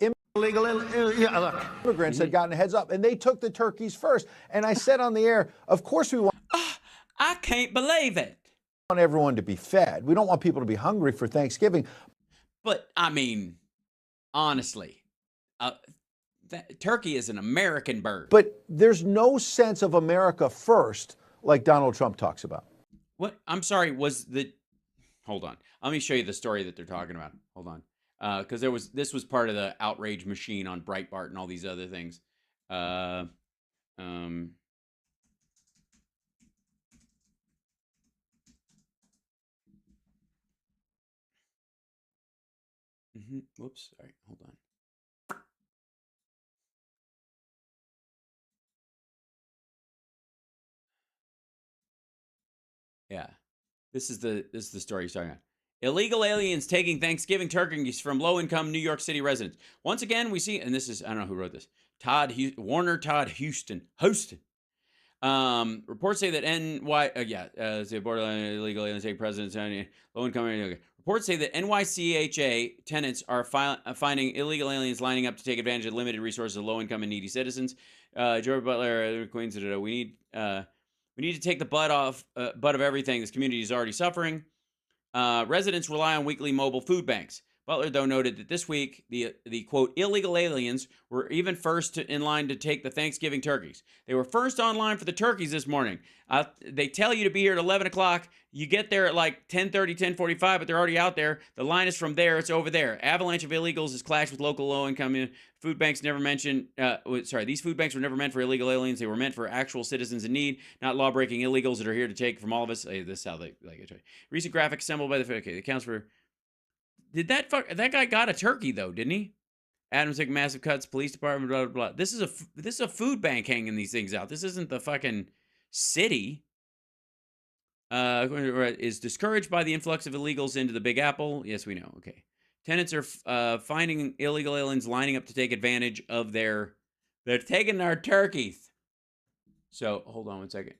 immigrants had gotten a heads up, and they took the turkeys first. And I said on the air, of course we want I can't believe it. everyone to be fed. We don't want people to be hungry for Thanksgiving. But I mean, honestly, turkey is an American bird. But there's no sense of America first like Donald Trump talks about. What? I'm sorry, hold on. Let me show you the story that they're talking about. Hold on. Because this was part of the outrage machine on Breitbart and all these other things. Whoops, sorry, hold on. Yeah. This is the story he's talking about. Illegal aliens taking Thanksgiving turkeys from low-income New York City residents. Once again, we see, and this is, I don't know who wrote this, Warner Todd Houston. Reports say that the borderline illegal aliens take presidents low-income. Okay. Reports say that NYCHA tenants are finding illegal aliens lining up to take advantage of limited resources of low-income and needy citizens. George Butler, Queens, we need to take the butt of everything. This community is already suffering. Residents rely on weekly mobile food banks. Butler, though, noted that this week, the quote, illegal aliens were even first in line to take the Thanksgiving turkeys. They were first online for the turkeys this morning. They tell you to be here at 11 o'clock. You get there at like 10:30, 10:45, but they're already out there. The line is from there. It's over there. Avalanche of illegals has clashed with local low-income food banks. Never mentioned. These food banks were never meant for illegal aliens. They were meant for actual citizens in need, not law-breaking illegals that are here to take from all of us. This is how they like it. Recent graphic assembled by the it accounts for. Did that guy got a turkey though, didn't he? Adams took massive cuts. Police department. Blah blah blah. This is a food bank hanging these things out. This isn't the fucking city. Is discouraged by the influx of illegals into the Big Apple. Yes, we know. Okay. Tenants are finding illegal aliens lining up to take advantage of they're taking our turkeys. So hold on one second.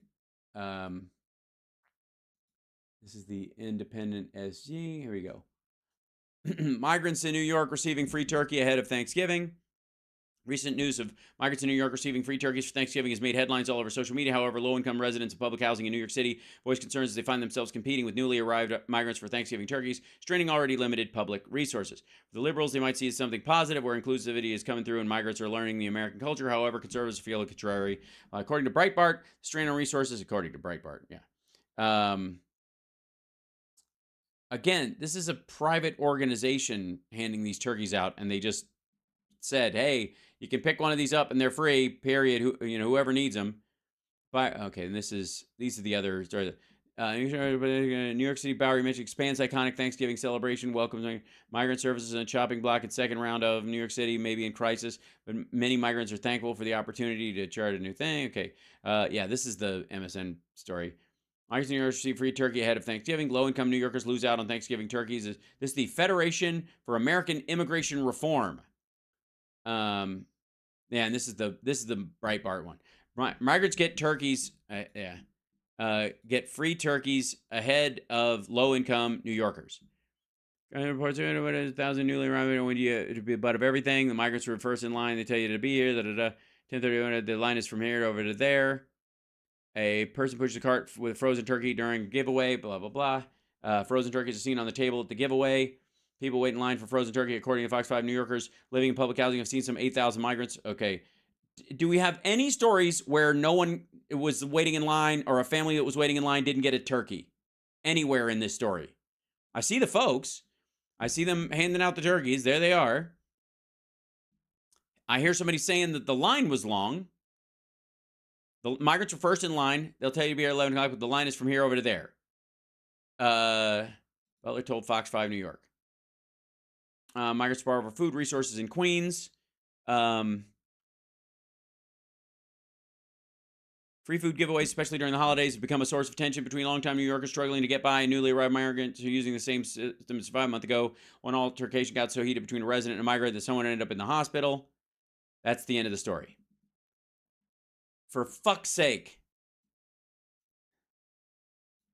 This is the Independent SG. Here we go. Migrants in New York receiving free turkey ahead of Thanksgiving. Recent news of migrants in New York receiving free turkeys for Thanksgiving has made headlines all over social media. However, low-income residents of public housing in New York City voice concerns as they find themselves competing with newly arrived migrants for Thanksgiving turkeys, straining already limited public resources. For the liberals, they might see it as something positive, where inclusivity is coming through and migrants are learning the American culture. However, conservatives feel contrary. According to Breitbart, the strain on resources, according to Breitbart, again, this is a private organization handing these turkeys out, and they just said, "Hey, you can pick one of these up, and they're free. Period. Whoever needs them." But okay, and these are the other stories. New York City Bowery Mission expands iconic Thanksgiving celebration. Welcomes migrant services on a chopping block at second round of New York City, maybe in crisis, but many migrants are thankful for the opportunity to chart a new thing. Okay, this is the MSN story. Migrants in New York receive free turkey ahead of Thanksgiving. Low-income New Yorkers lose out on Thanksgiving turkeys. This is the Federation for American Immigration Reform. And this is the Breitbart one. Migrants get turkeys. Get free turkeys ahead of low-income New Yorkers. Reports 1,000 newly arrived when you to be a butt of everything. The migrants were first in line. They tell you to be here. 10:30. The line is from here over to there. A person pushes a cart with frozen turkey during a giveaway, blah, blah, blah. Frozen turkeys are seen on the table at the giveaway. People wait in line for frozen turkey. According to Fox 5, New Yorkers living in public housing have seen some 8,000 migrants. Okay. Do we have any stories where no one was waiting in line or a family that was waiting in line didn't get a turkey? Anywhere in this story? I see the folks. I see them handing out the turkeys. There they are. I hear somebody saying that the line was long. The migrants were first in line. They'll tell you to be here at 11 o'clock, but the line is from here over to there. Butler told Fox 5 New York. Migrants borrow for food resources in Queens. Free food giveaways, especially during the holidays, have become a source of tension between longtime New Yorkers struggling to get by and newly arrived migrants who are using the same system as 5 months ago. One altercation got so heated between a resident and a migrant that someone ended up in the hospital. That's the end of the story. For fuck's sake.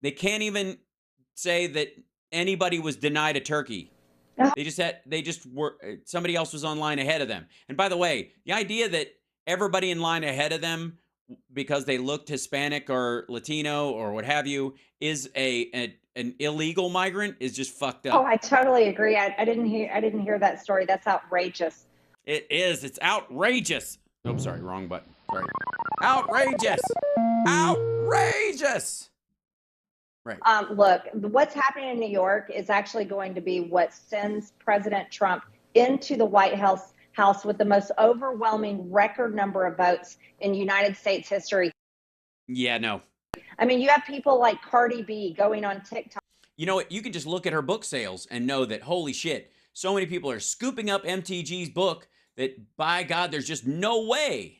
They can't even say that anybody was denied a turkey. Somebody else was online ahead of them. And by the way, the idea that everybody in line ahead of them, because they looked Hispanic or Latino or what have you, is an illegal migrant is just fucked up. Oh, I totally agree. I didn't hear that story. That's outrageous. It is. It's outrageous. Oh, sorry, wrong button. Sorry. Outrageous. Outrageous. Right. Look, what's happening in New York is actually going to be what sends President Trump into the White House with the most overwhelming record number of votes in United States history. Yeah, no. I mean, you have people like Cardi B going on TikTok. You know what? You can just look at her book sales and know that, holy shit, so many people are scooping up MTG's book that, by God, there's just no way.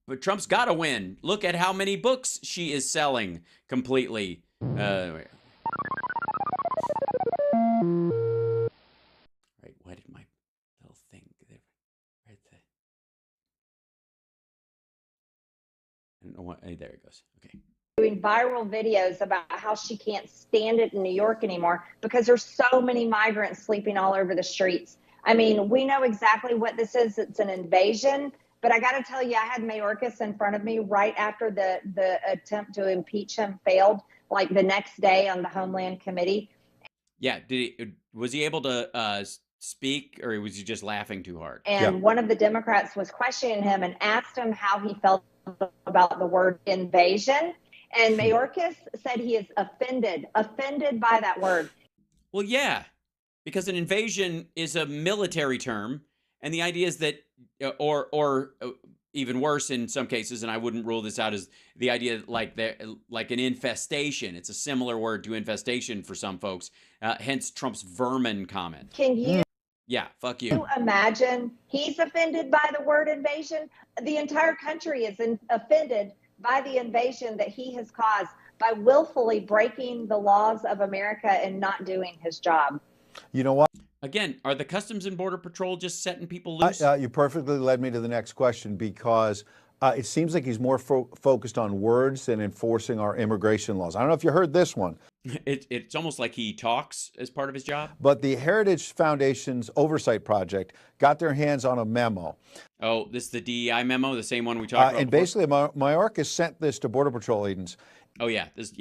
But Trump's got to win. Look at how many books she is selling completely. Right, why did my little thing there? Right there. I don't know what. There it goes. Okay. Doing viral videos about how she can't stand it in New York anymore because there's so many migrants sleeping all over the streets. I mean, we know exactly what this is. It's an invasion. But I got to tell you, I had Mayorkas in front of me right after the attempt to impeach him failed, like the next day on the Homeland Committee. Yeah. Was he able to speak, or was he just laughing too hard? And one of the Democrats was questioning him and asked him how he felt about the word invasion. And Mayorkas said he is offended by that word. Well, yeah, because an invasion is a military term. And the idea is that, or even worse in some cases, and I wouldn't rule this out, is the idea like an infestation. It's a similar word to infestation for some folks. Hence Trump's vermin comment. Can you? Yeah, fuck you. Can you imagine he's offended by the word invasion? The entire country is offended by the invasion that he has caused by willfully breaking the laws of America and not doing his job. You know what? Again, are the Customs and Border Patrol just setting people loose? You perfectly led me to the next question, because it seems like he's more focused on words than enforcing our immigration laws. I don't know if you heard this one. It's almost like he talks as part of his job. But the Heritage Foundation's Oversight Project got their hands on a memo. Oh, this is the DEI memo, the same one we talked about and before? basically, Mayorkas sent this to Border Patrol agents. Oh, yeah. This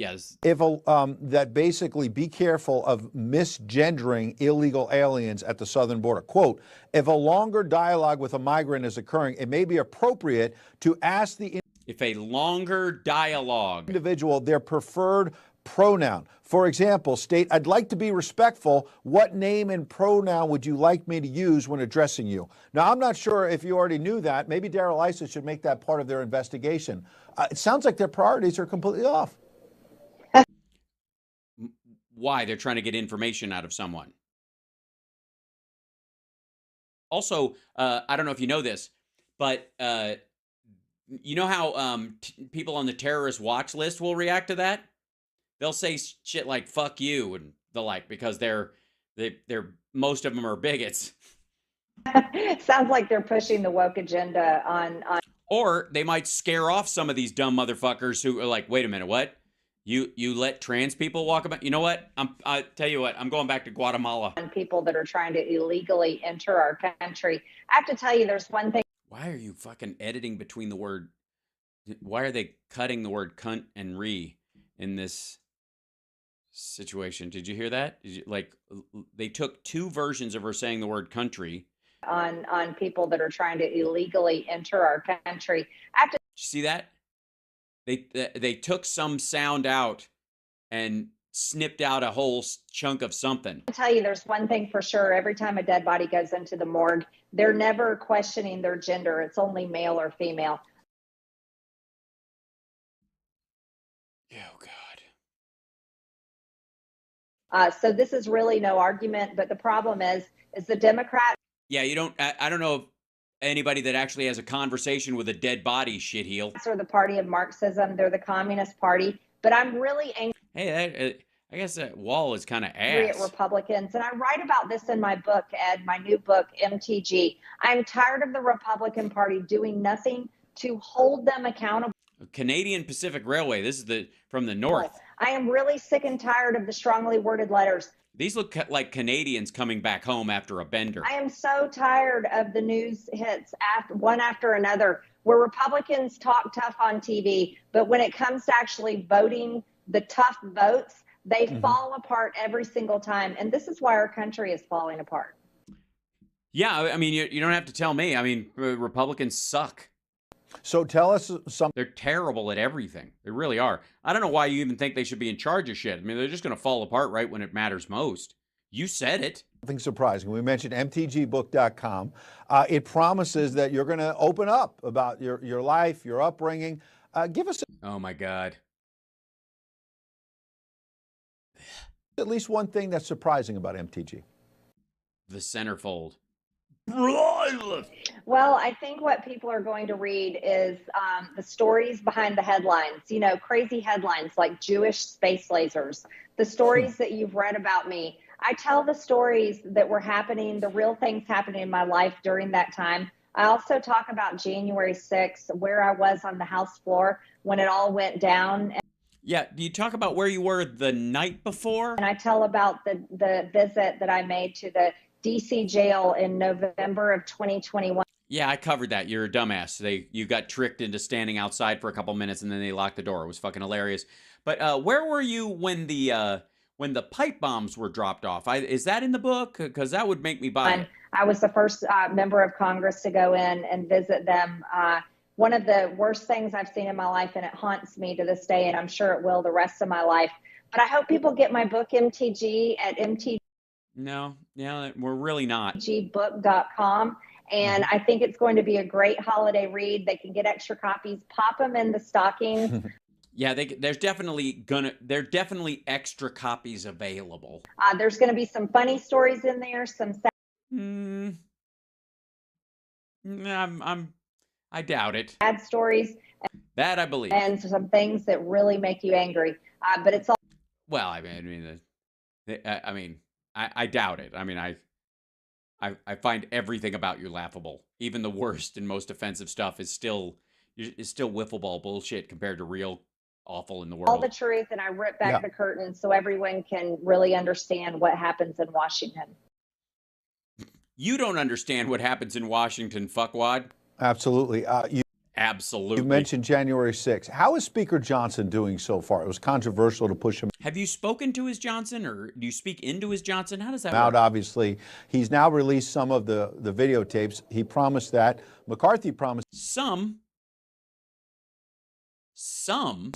That basically be careful of misgendering illegal aliens at the southern border. Quote, if a longer dialogue with a migrant is occurring, it may be appropriate to ask the individual their preferred pronoun. For example, state, I'd like to be respectful. What name and pronoun would you like me to use when addressing you? Now, I'm not sure if you already knew that. Maybe Darrell Issa should make that part of their investigation. It sounds like their priorities are completely off. Why? They're trying to get information out of someone. Also, I don't know if you know this, but you know how people on the terrorist watch list will react to that? They'll say shit like "fuck you" and the like, because they're most of them are bigots. Sounds like they're pushing the woke agenda on. Or they might scare off some of these dumb motherfuckers who are like, "Wait a minute, what? You let trans people walk about?" You know what? I tell you what, I'm going back to Guatemala. On people that are trying to illegally enter our country. I have to tell you, there's one thing. Why are you fucking editing between the word? Why are they cutting the word "cunt" and "re" in this situation? Did you hear that? They took two versions of her saying the word "country." On people that are trying to illegally enter our country. Did you see that? They took some sound out and snipped out a whole chunk of something. I'll tell you, there's one thing for sure. Every time a dead body goes into the morgue, they're never questioning their gender. It's only male or female. Oh, God. So this is really no argument, but the problem is the Democrat. Yeah, you don't. I don't know if anybody that actually has a conversation with a dead body, shitheel. Are the party of Marxism. They're the Communist Party. But I'm really angry. Hey, I guess that wall is kind of At ass. Republicans, and I write about this in my book, Ed, my new book, MTG. I'm tired of the Republican Party doing nothing to hold them accountable. Canadian Pacific Railway. This is from the north. I am really sick and tired of the strongly worded letters. These look like Canadians coming back home after a bender. I am so tired of the news hits one after another where Republicans talk tough on TV, but when it comes to actually voting the tough votes, they fall apart every single time. And this is why our country is falling apart. Yeah, I mean, you don't have to tell me. I mean, Republicans suck. So tell us something. They're terrible at everything. They really are. I don't know why you even think they should be in charge of shit. I mean, they're just going to fall apart right when it matters most. You said it. Something surprising. We mentioned mtgbook.com. It promises that you're going to open up about your life, your upbringing. Give us oh my God. At least one thing that's surprising about MTG. The centerfold. Well, I think what people are going to read is the stories behind the headlines, you know, crazy headlines like Jewish space lasers, the stories that you've read about me. I tell the stories that were happening, the real things happening in my life during that time. I also talk about January 6th, where I was on the House floor when it all went down. Yeah, do you talk about where you were the night before? And I tell about the visit that I made to the DC jail in November of 2021. Yeah, I covered that. You're a dumbass. You got tricked into standing outside for a couple minutes and then they locked the door. It was fucking hilarious. But where were you when the pipe bombs were dropped off? Is that in the book? Because that would make me buy it. I was the first member of Congress to go in and visit them. One of the worst things I've seen in my life, and it haunts me to this day, and I'm sure it will the rest of my life. But I hope people get my book, MTG, at MTG. No, yeah, we're really not. MTGbook.com. And I think it's going to be a great holiday read. They can get extra copies, pop them in the stockings. Yeah, there's definitely extra copies available. There's going to be some funny stories in there, some I doubt it. sad stories. That I believe. And some things that really make you angry. But it's all. Well, I mean, I doubt it. I mean, I find everything about you laughable. Even the worst and most offensive stuff is still wiffle ball bullshit compared to real awful in the world. All the truth, and I rip back the curtain so everyone can really understand what happens in Washington. You don't understand what happens in Washington, fuckwad. Absolutely. Absolutely. You mentioned January 6th. How is Speaker Johnson doing so far? It was controversial to push him Have you spoken to his Johnson, or do you speak into his Johnson? How does that out, work? obviously. He's now released some of the videotapes. He promised that. McCarthy promised Some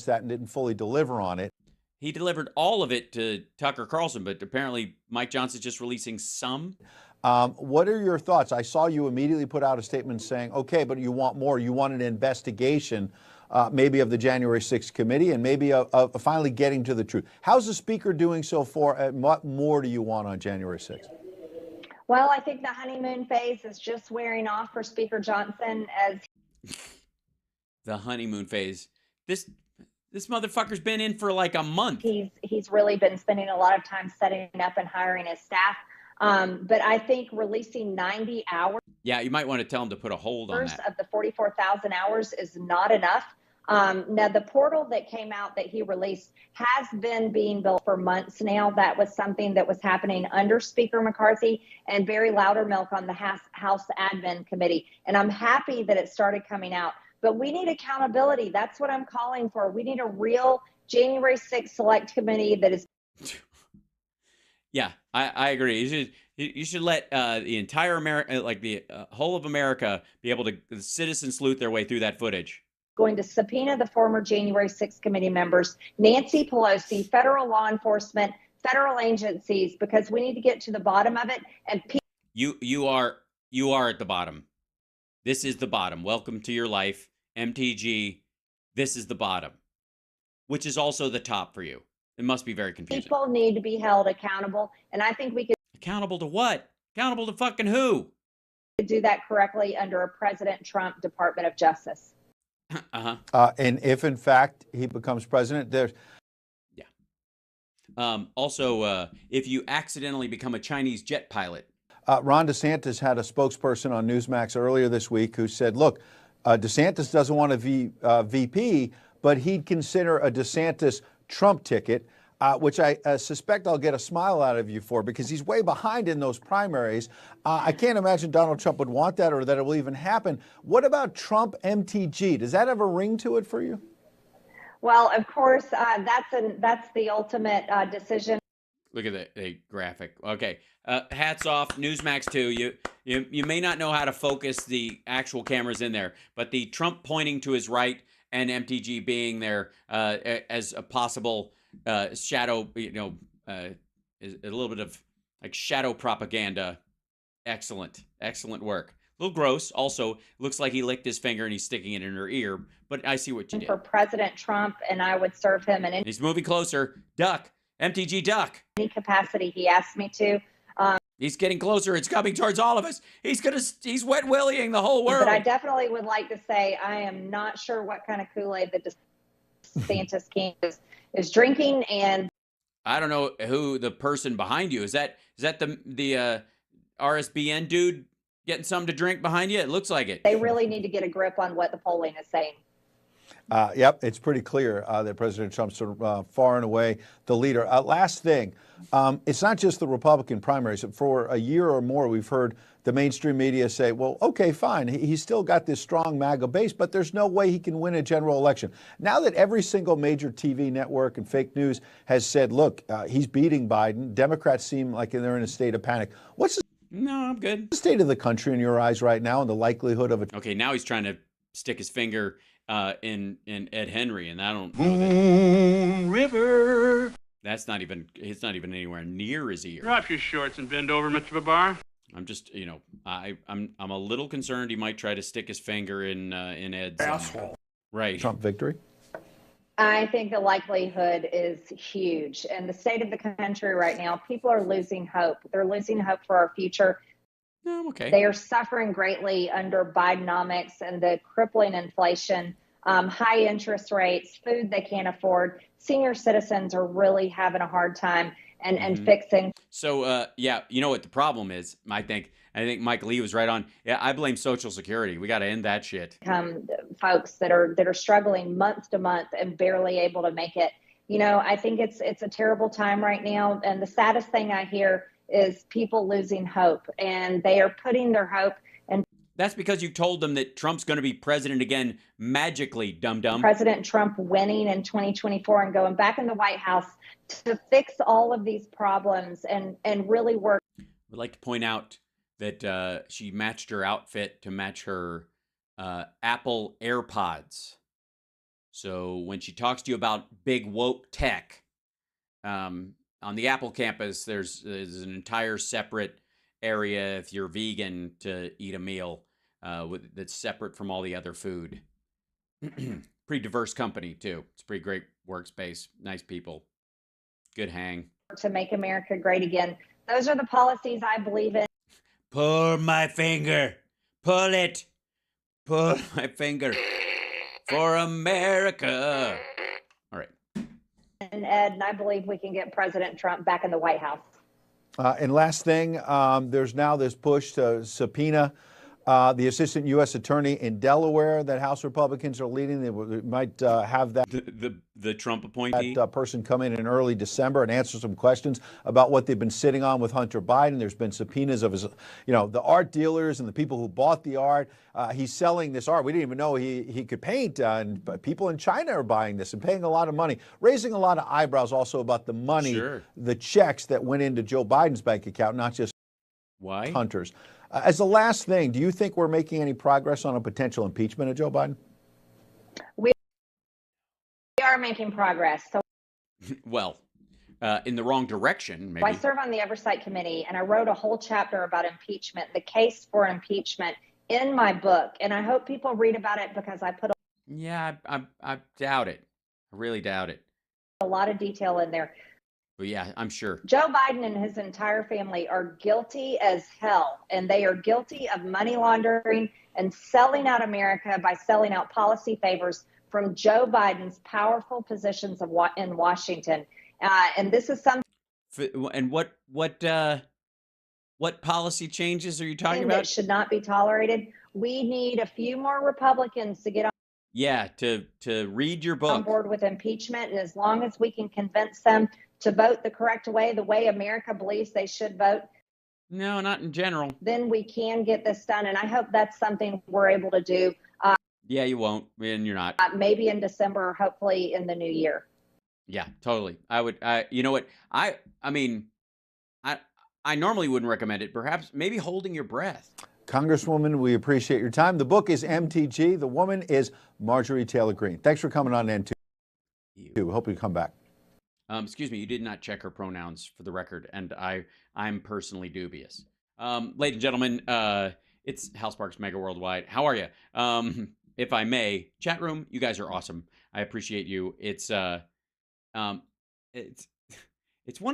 that and didn't fully deliver on it. He delivered all of it to Tucker Carlson, but apparently Mike Johnson's just releasing some. What are your thoughts? I saw you immediately put out a statement saying, okay, but you want more. You want an investigation, maybe of the January 6th committee and maybe of finally getting to the truth. How's the Speaker doing so far? And what more do you want on January 6th? Well, I think the honeymoon phase is just wearing off for Speaker Johnson as The honeymoon phase. This motherfucker's been in for like a month. He's really been spending a lot of time setting up and hiring his staff. But I think releasing 90 hours. Yeah, you might want to tell him to put a hold on that. Of the 44,000 hours is not enough. Now, the portal that came out that he released has been being built for months now. That was something that was happening under Speaker McCarthy and Barry Loudermilk on the House Admin Committee. And I'm happy that it started coming out. But we need accountability. That's what I'm calling for. We need a real January 6th select committee that is. Yeah, I agree. You should let the entire America, like the whole of America, be able to citizen sleuth their way through that footage. Going to subpoena the former January 6th committee members, Nancy Pelosi, federal law enforcement, federal agencies, because we need to get to the bottom of it. And you are at the bottom. This is the bottom. Welcome to your life, MTG. This is the bottom, which is also the top for you. It must be very confusing. People need to be held accountable, and I think we could. Accountable to what? Accountable to fucking who? Do that correctly under a President Trump Department of Justice. And if in fact he becomes president, there's. Yeah. Also, if you accidentally become a Chinese jet pilot. Ron DeSantis had a spokesperson on Newsmax earlier this week who said, look, DeSantis doesn't want a VP, but he'd consider a DeSantis Trump ticket, which I suspect I'll get a smile out of you for because he's way behind in those primaries. I can't imagine Donald Trump would want that or that it will even happen. What about Trump MTG? Does that have a ring to it for you? Well, of course, that's the ultimate decision. Look at the graphic. Okay, hats off, Newsmax 2. You may not know how to focus the actual cameras in there, but the Trump pointing to his right and MTG being there as a possible shadow, is a little bit of like shadow propaganda. Excellent work. A little gross. Also, looks like he licked his finger and he's sticking it in her ear. But I see what you did. For President Trump, and I would serve him in He's moving closer. Duck. MTG duck. any capacity he asked me to. He's getting closer. It's coming towards all of us. He's wet willying the whole world. But I definitely would like to say I am not sure what kind of Kool-Aid that DeSantis King is drinking, and I don't know who the person behind you is. That the RSBN dude getting something to drink behind you? It looks like it. they really need to get a grip on what the polling is saying. Yep, it's pretty clear that President Trump's sort of far and away the leader. Last thing, it's not just the Republican primaries. For a year or more, we've heard the mainstream media say, well, okay, fine. He's still got this strong MAGA base, but there's no way he can win a general election. Now that every single major TV network and fake news has said, look, he's beating Biden, Democrats seem like they're in a state of panic. What's No, I'm good. the state of the country in your eyes right now and the likelihood of it? Okay, now he's trying to stick his finger in Ed Henry, and I don't know River. it's not even anywhere near his ear. Drop your shorts and bend over, Mr. Babar. I'm just, I'm a little concerned he might try to stick his finger in Ed's asshole. Right. Trump victory? I think the likelihood is huge. And the state of the country right now, people are losing hope. They're losing hope for our future. No, I'm okay. They are suffering greatly under Bidenomics and the crippling inflation, high interest rates, food they can't afford. Senior citizens are really having a hard time and fixing. So, yeah, you know what the problem is? I think Mike Lee was right on. Yeah, I blame Social Security. We got to end that shit. Folks that are struggling month to month and barely able to make it. I think it's a terrible time right now. And the saddest thing I hear is people losing hope, and they are putting their hope in. That's because you told them that Trump's going to be president again magically, dum-dum. President Trump winning in 2024 and going back in the White House to fix all of these problems and really work. I would like to point out that she matched her outfit to match her Apple AirPods. So when she talks to you about big woke tech, on the Apple campus, there's an entire separate area if you're vegan to eat a meal that's separate from all the other food. Pretty diverse company, too. It's a pretty great workspace. Nice people. Good hang. To make America great again. Those are the policies I believe in. Pull my finger. Pull it. Pull my finger. For America. All right. And Ed, and I believe we can get President Trump back in the White House. And last thing, there's now this push to subpoena the assistant U.S. attorney in Delaware that House Republicans are leading. They might have that the Trump appointee person come in early December and answer some questions about what they've been sitting on with Hunter Biden. There's been subpoenas of his, the art dealers and the people who bought the art. He's selling this art. We didn't even know he could paint, and people in China are buying this and paying a lot of money, raising a lot of eyebrows also about the money, the checks that went into Joe Biden's bank account, not just Hunter's. As the last thing, do you think we're making any progress on a potential impeachment of Joe Biden? We are making progress. So, well, in the wrong direction, maybe. I serve on the Oversight Committee, and I wrote a whole chapter about impeachment, the case for impeachment, in my book. And I hope people read about it because I put Yeah, I doubt it. I really doubt it. a lot of detail in there. But yeah, I'm sure. Joe Biden and his entire family are guilty as hell, and they are guilty of money laundering and selling out America by selling out policy favors from Joe Biden's powerful positions in Washington. And this is something And what policy changes are you talking that about? should not be tolerated. We need a few more Republicans to get Yeah, to read your on book. board with impeachment. And as long as we can convince them to vote the correct way, the way America believes they should vote, No, not in general. then we can get this done. And I hope that's something we're able to do. Yeah, you won't, and you're not. Maybe in December, or hopefully in the new year. Yeah, totally. You know what? I mean, I normally wouldn't recommend it. Perhaps maybe holding your breath. Congresswoman, we appreciate your time. The book is MTG. The woman is Marjorie Taylor Greene. Thanks for coming on N2. Hope you come back. Excuse me, you did not check her pronouns for the record, and I'm personally dubious. Ladies and gentlemen, it's Hal Sparks, Mega Worldwide. How are you? If I may, chat room, you guys are awesome. I appreciate you. It's one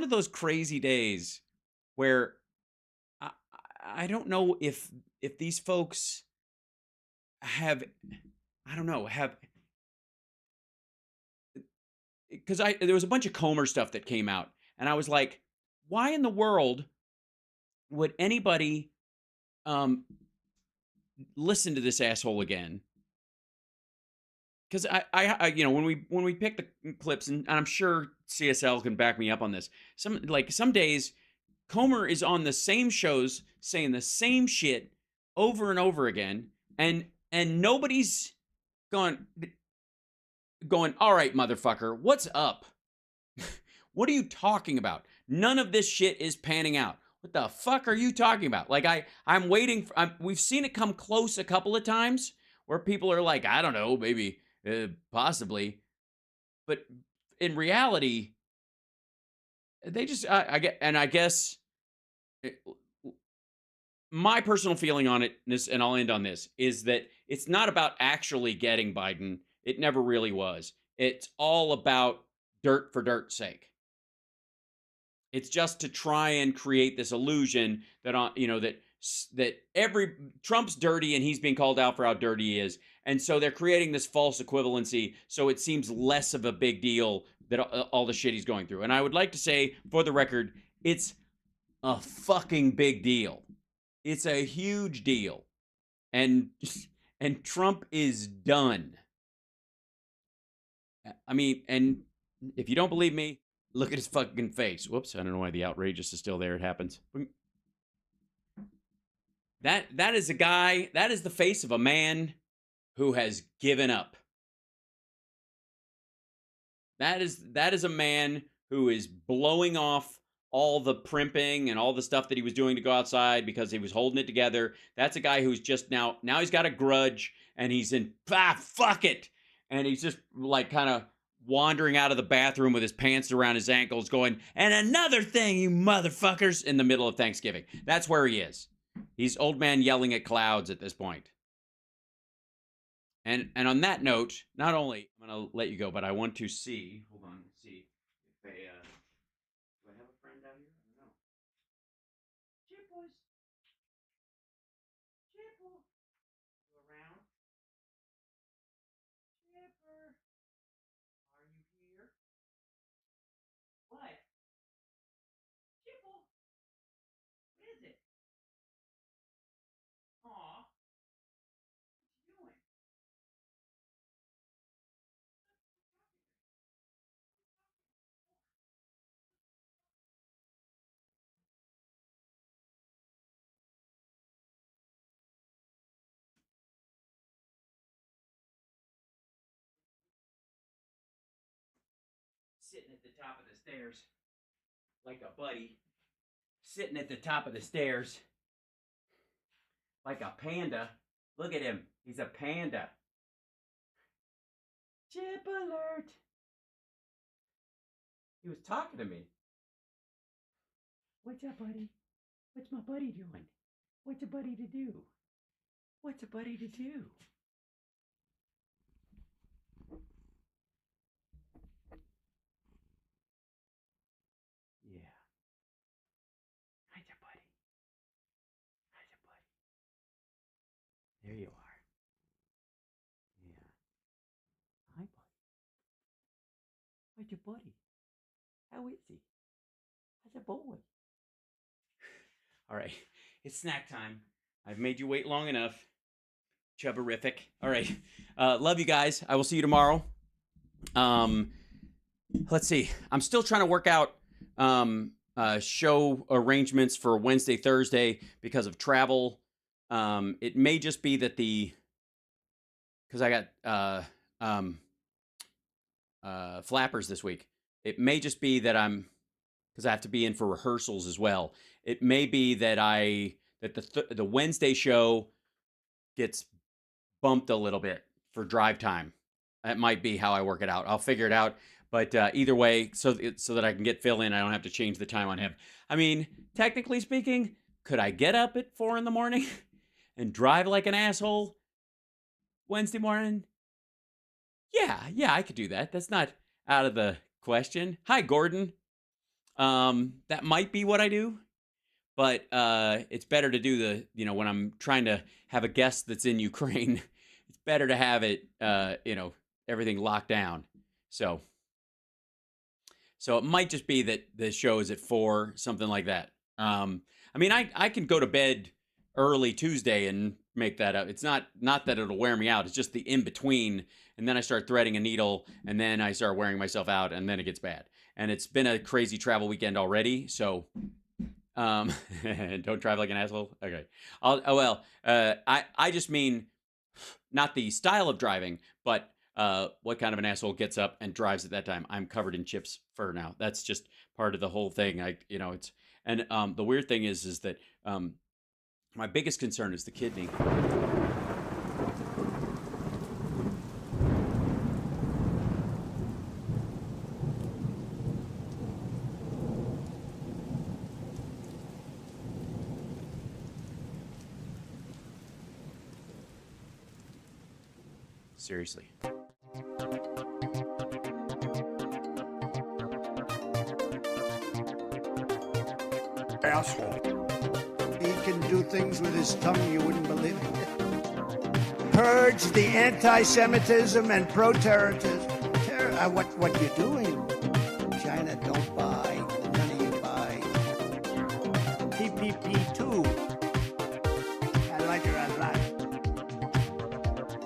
of those crazy days where I don't know if these folks have, I don't know, because there was a bunch of Comer stuff that came out, and I was like, why in the world would anybody listen to this asshole again? Because I you know, when we pick the clips, and I'm sure CSL can back me up on this. Some days Comer is on the same shows saying the same shit over and over again, and nobody's going, all right, motherfucker, what's up? What are you talking about? None of this shit is panning out. What the fuck are you talking about? Like, I'm waiting for, we've seen it come close a couple of times where people are like, I don't know, maybe, possibly. But in reality, they just, I guess my personal feeling on it, and I'll end on this, is that it's not about actually getting Biden. It never really was. It's all about dirt for dirt's sake. It's just to try and create this illusion that that every Trump's dirty and he's being called out for how dirty he is, and so they're creating this false equivalency. So it seems less of a big deal that all the shit he's going through. And I would like to say, for the record, it's a fucking big deal. It's a huge deal, and Trump is done. I mean, and if you don't believe me, look at his fucking face. Whoops, I don't know why the outrageous is still there. It happens. That is a guy, that is the face of a man who has given up. That is a man who is blowing off all the primping and all the stuff that he was doing to go outside because he was holding it together. That's a guy who's just now he's got a grudge, and he's in, fuck it. And he's just like kind of wandering out of the bathroom with his pants around his ankles going, and another thing, you motherfuckers, in the middle of Thanksgiving. That's where he is. He's old man yelling at clouds at this point. And on that note, not only I'm going to let you go, but I want to see, hold on, see if do I have a friend down here? I don't know. Chipples. Chipple. You around? Chipper. Are you here? What? Chipple. What is it? Aw. What you doing? Sitting at the top of the stairs like a buddy. Sitting at the top of the stairs like a panda. Look at him. He's a panda. Chip alert. He was talking to me. What's up, buddy? What's my buddy doing? What's a buddy to do? What's a buddy to do? Yeah. How's your buddy? How's your buddy? There you are. Yeah. Hi, buddy. How's your buddy? How is he? How's a boy? All right, it's snack time. I've made you wait long enough. Chubberific. All right, love you guys. I will see you tomorrow. Let's see. I'm still trying to work out show arrangements for Wednesday, Thursday because of travel. It may just be that because I got flappers this week. It may just be that because I have to be in for rehearsals as well. It may be that the Wednesday show gets bumped a little bit for drive time. That might be how I work it out. I'll figure it out. But either way, so that I can get Phil in, I don't have to change the time on him. I mean, technically speaking, could I get up at 4 a.m. and drive like an asshole Wednesday morning? Yeah, I could do that. That's not out of the question. Hi, Gordon. That might be what I do, but it's better to do when I'm trying to have a guest that's in Ukraine, it's better to have it, everything locked down. So it might just be that the show is at 4, something like that. I mean, I can go to bed early Tuesday and make that up. It's not that it'll wear me out. It's just the in between, and then I start threading a needle, and then I start wearing myself out, and then it gets bad. And it's been a crazy travel weekend already, so don't drive like an asshole. Okay. I just mean not the style of driving, but what kind of an asshole gets up and drives at that time. I'm covered in chips for now. That's just part of the whole thing. The weird thing is that my biggest concern is the kidney. Seriously. Asshole. He can do things with his tongue you wouldn't believe it. Purge the anti-Semitism and pro-terrorism. What you doing? China, don't buy. None of you buy. TPP 2. I like it a lot.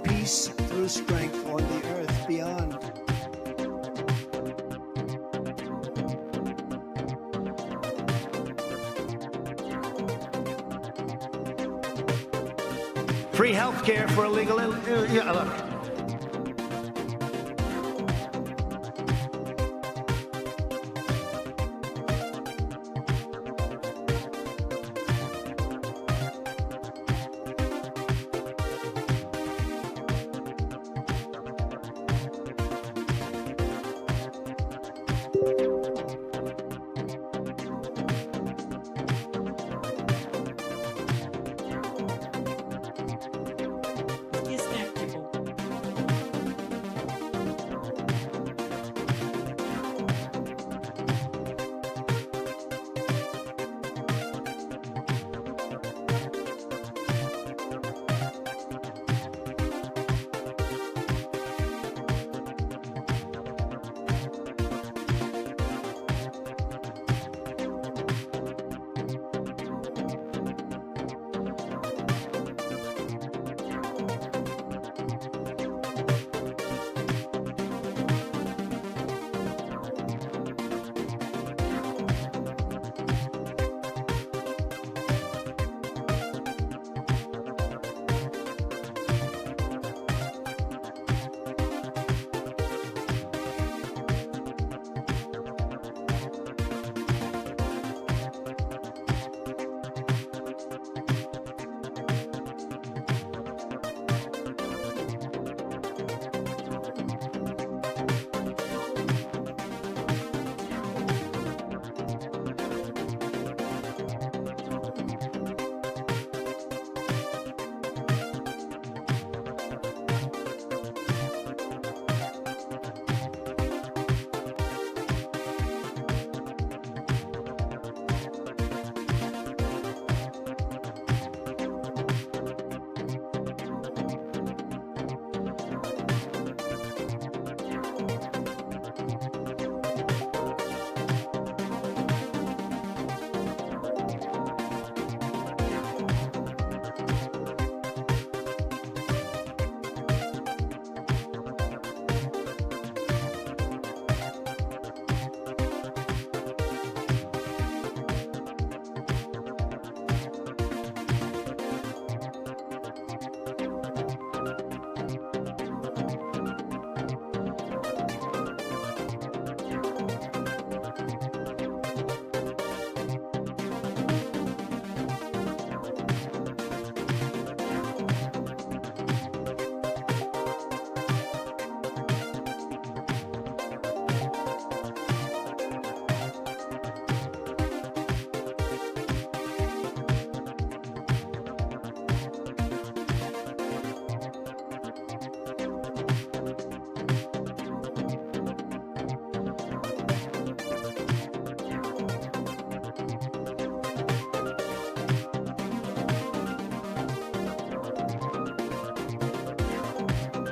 Peace through strength on the earth beyond. Free health care for illegal. Look.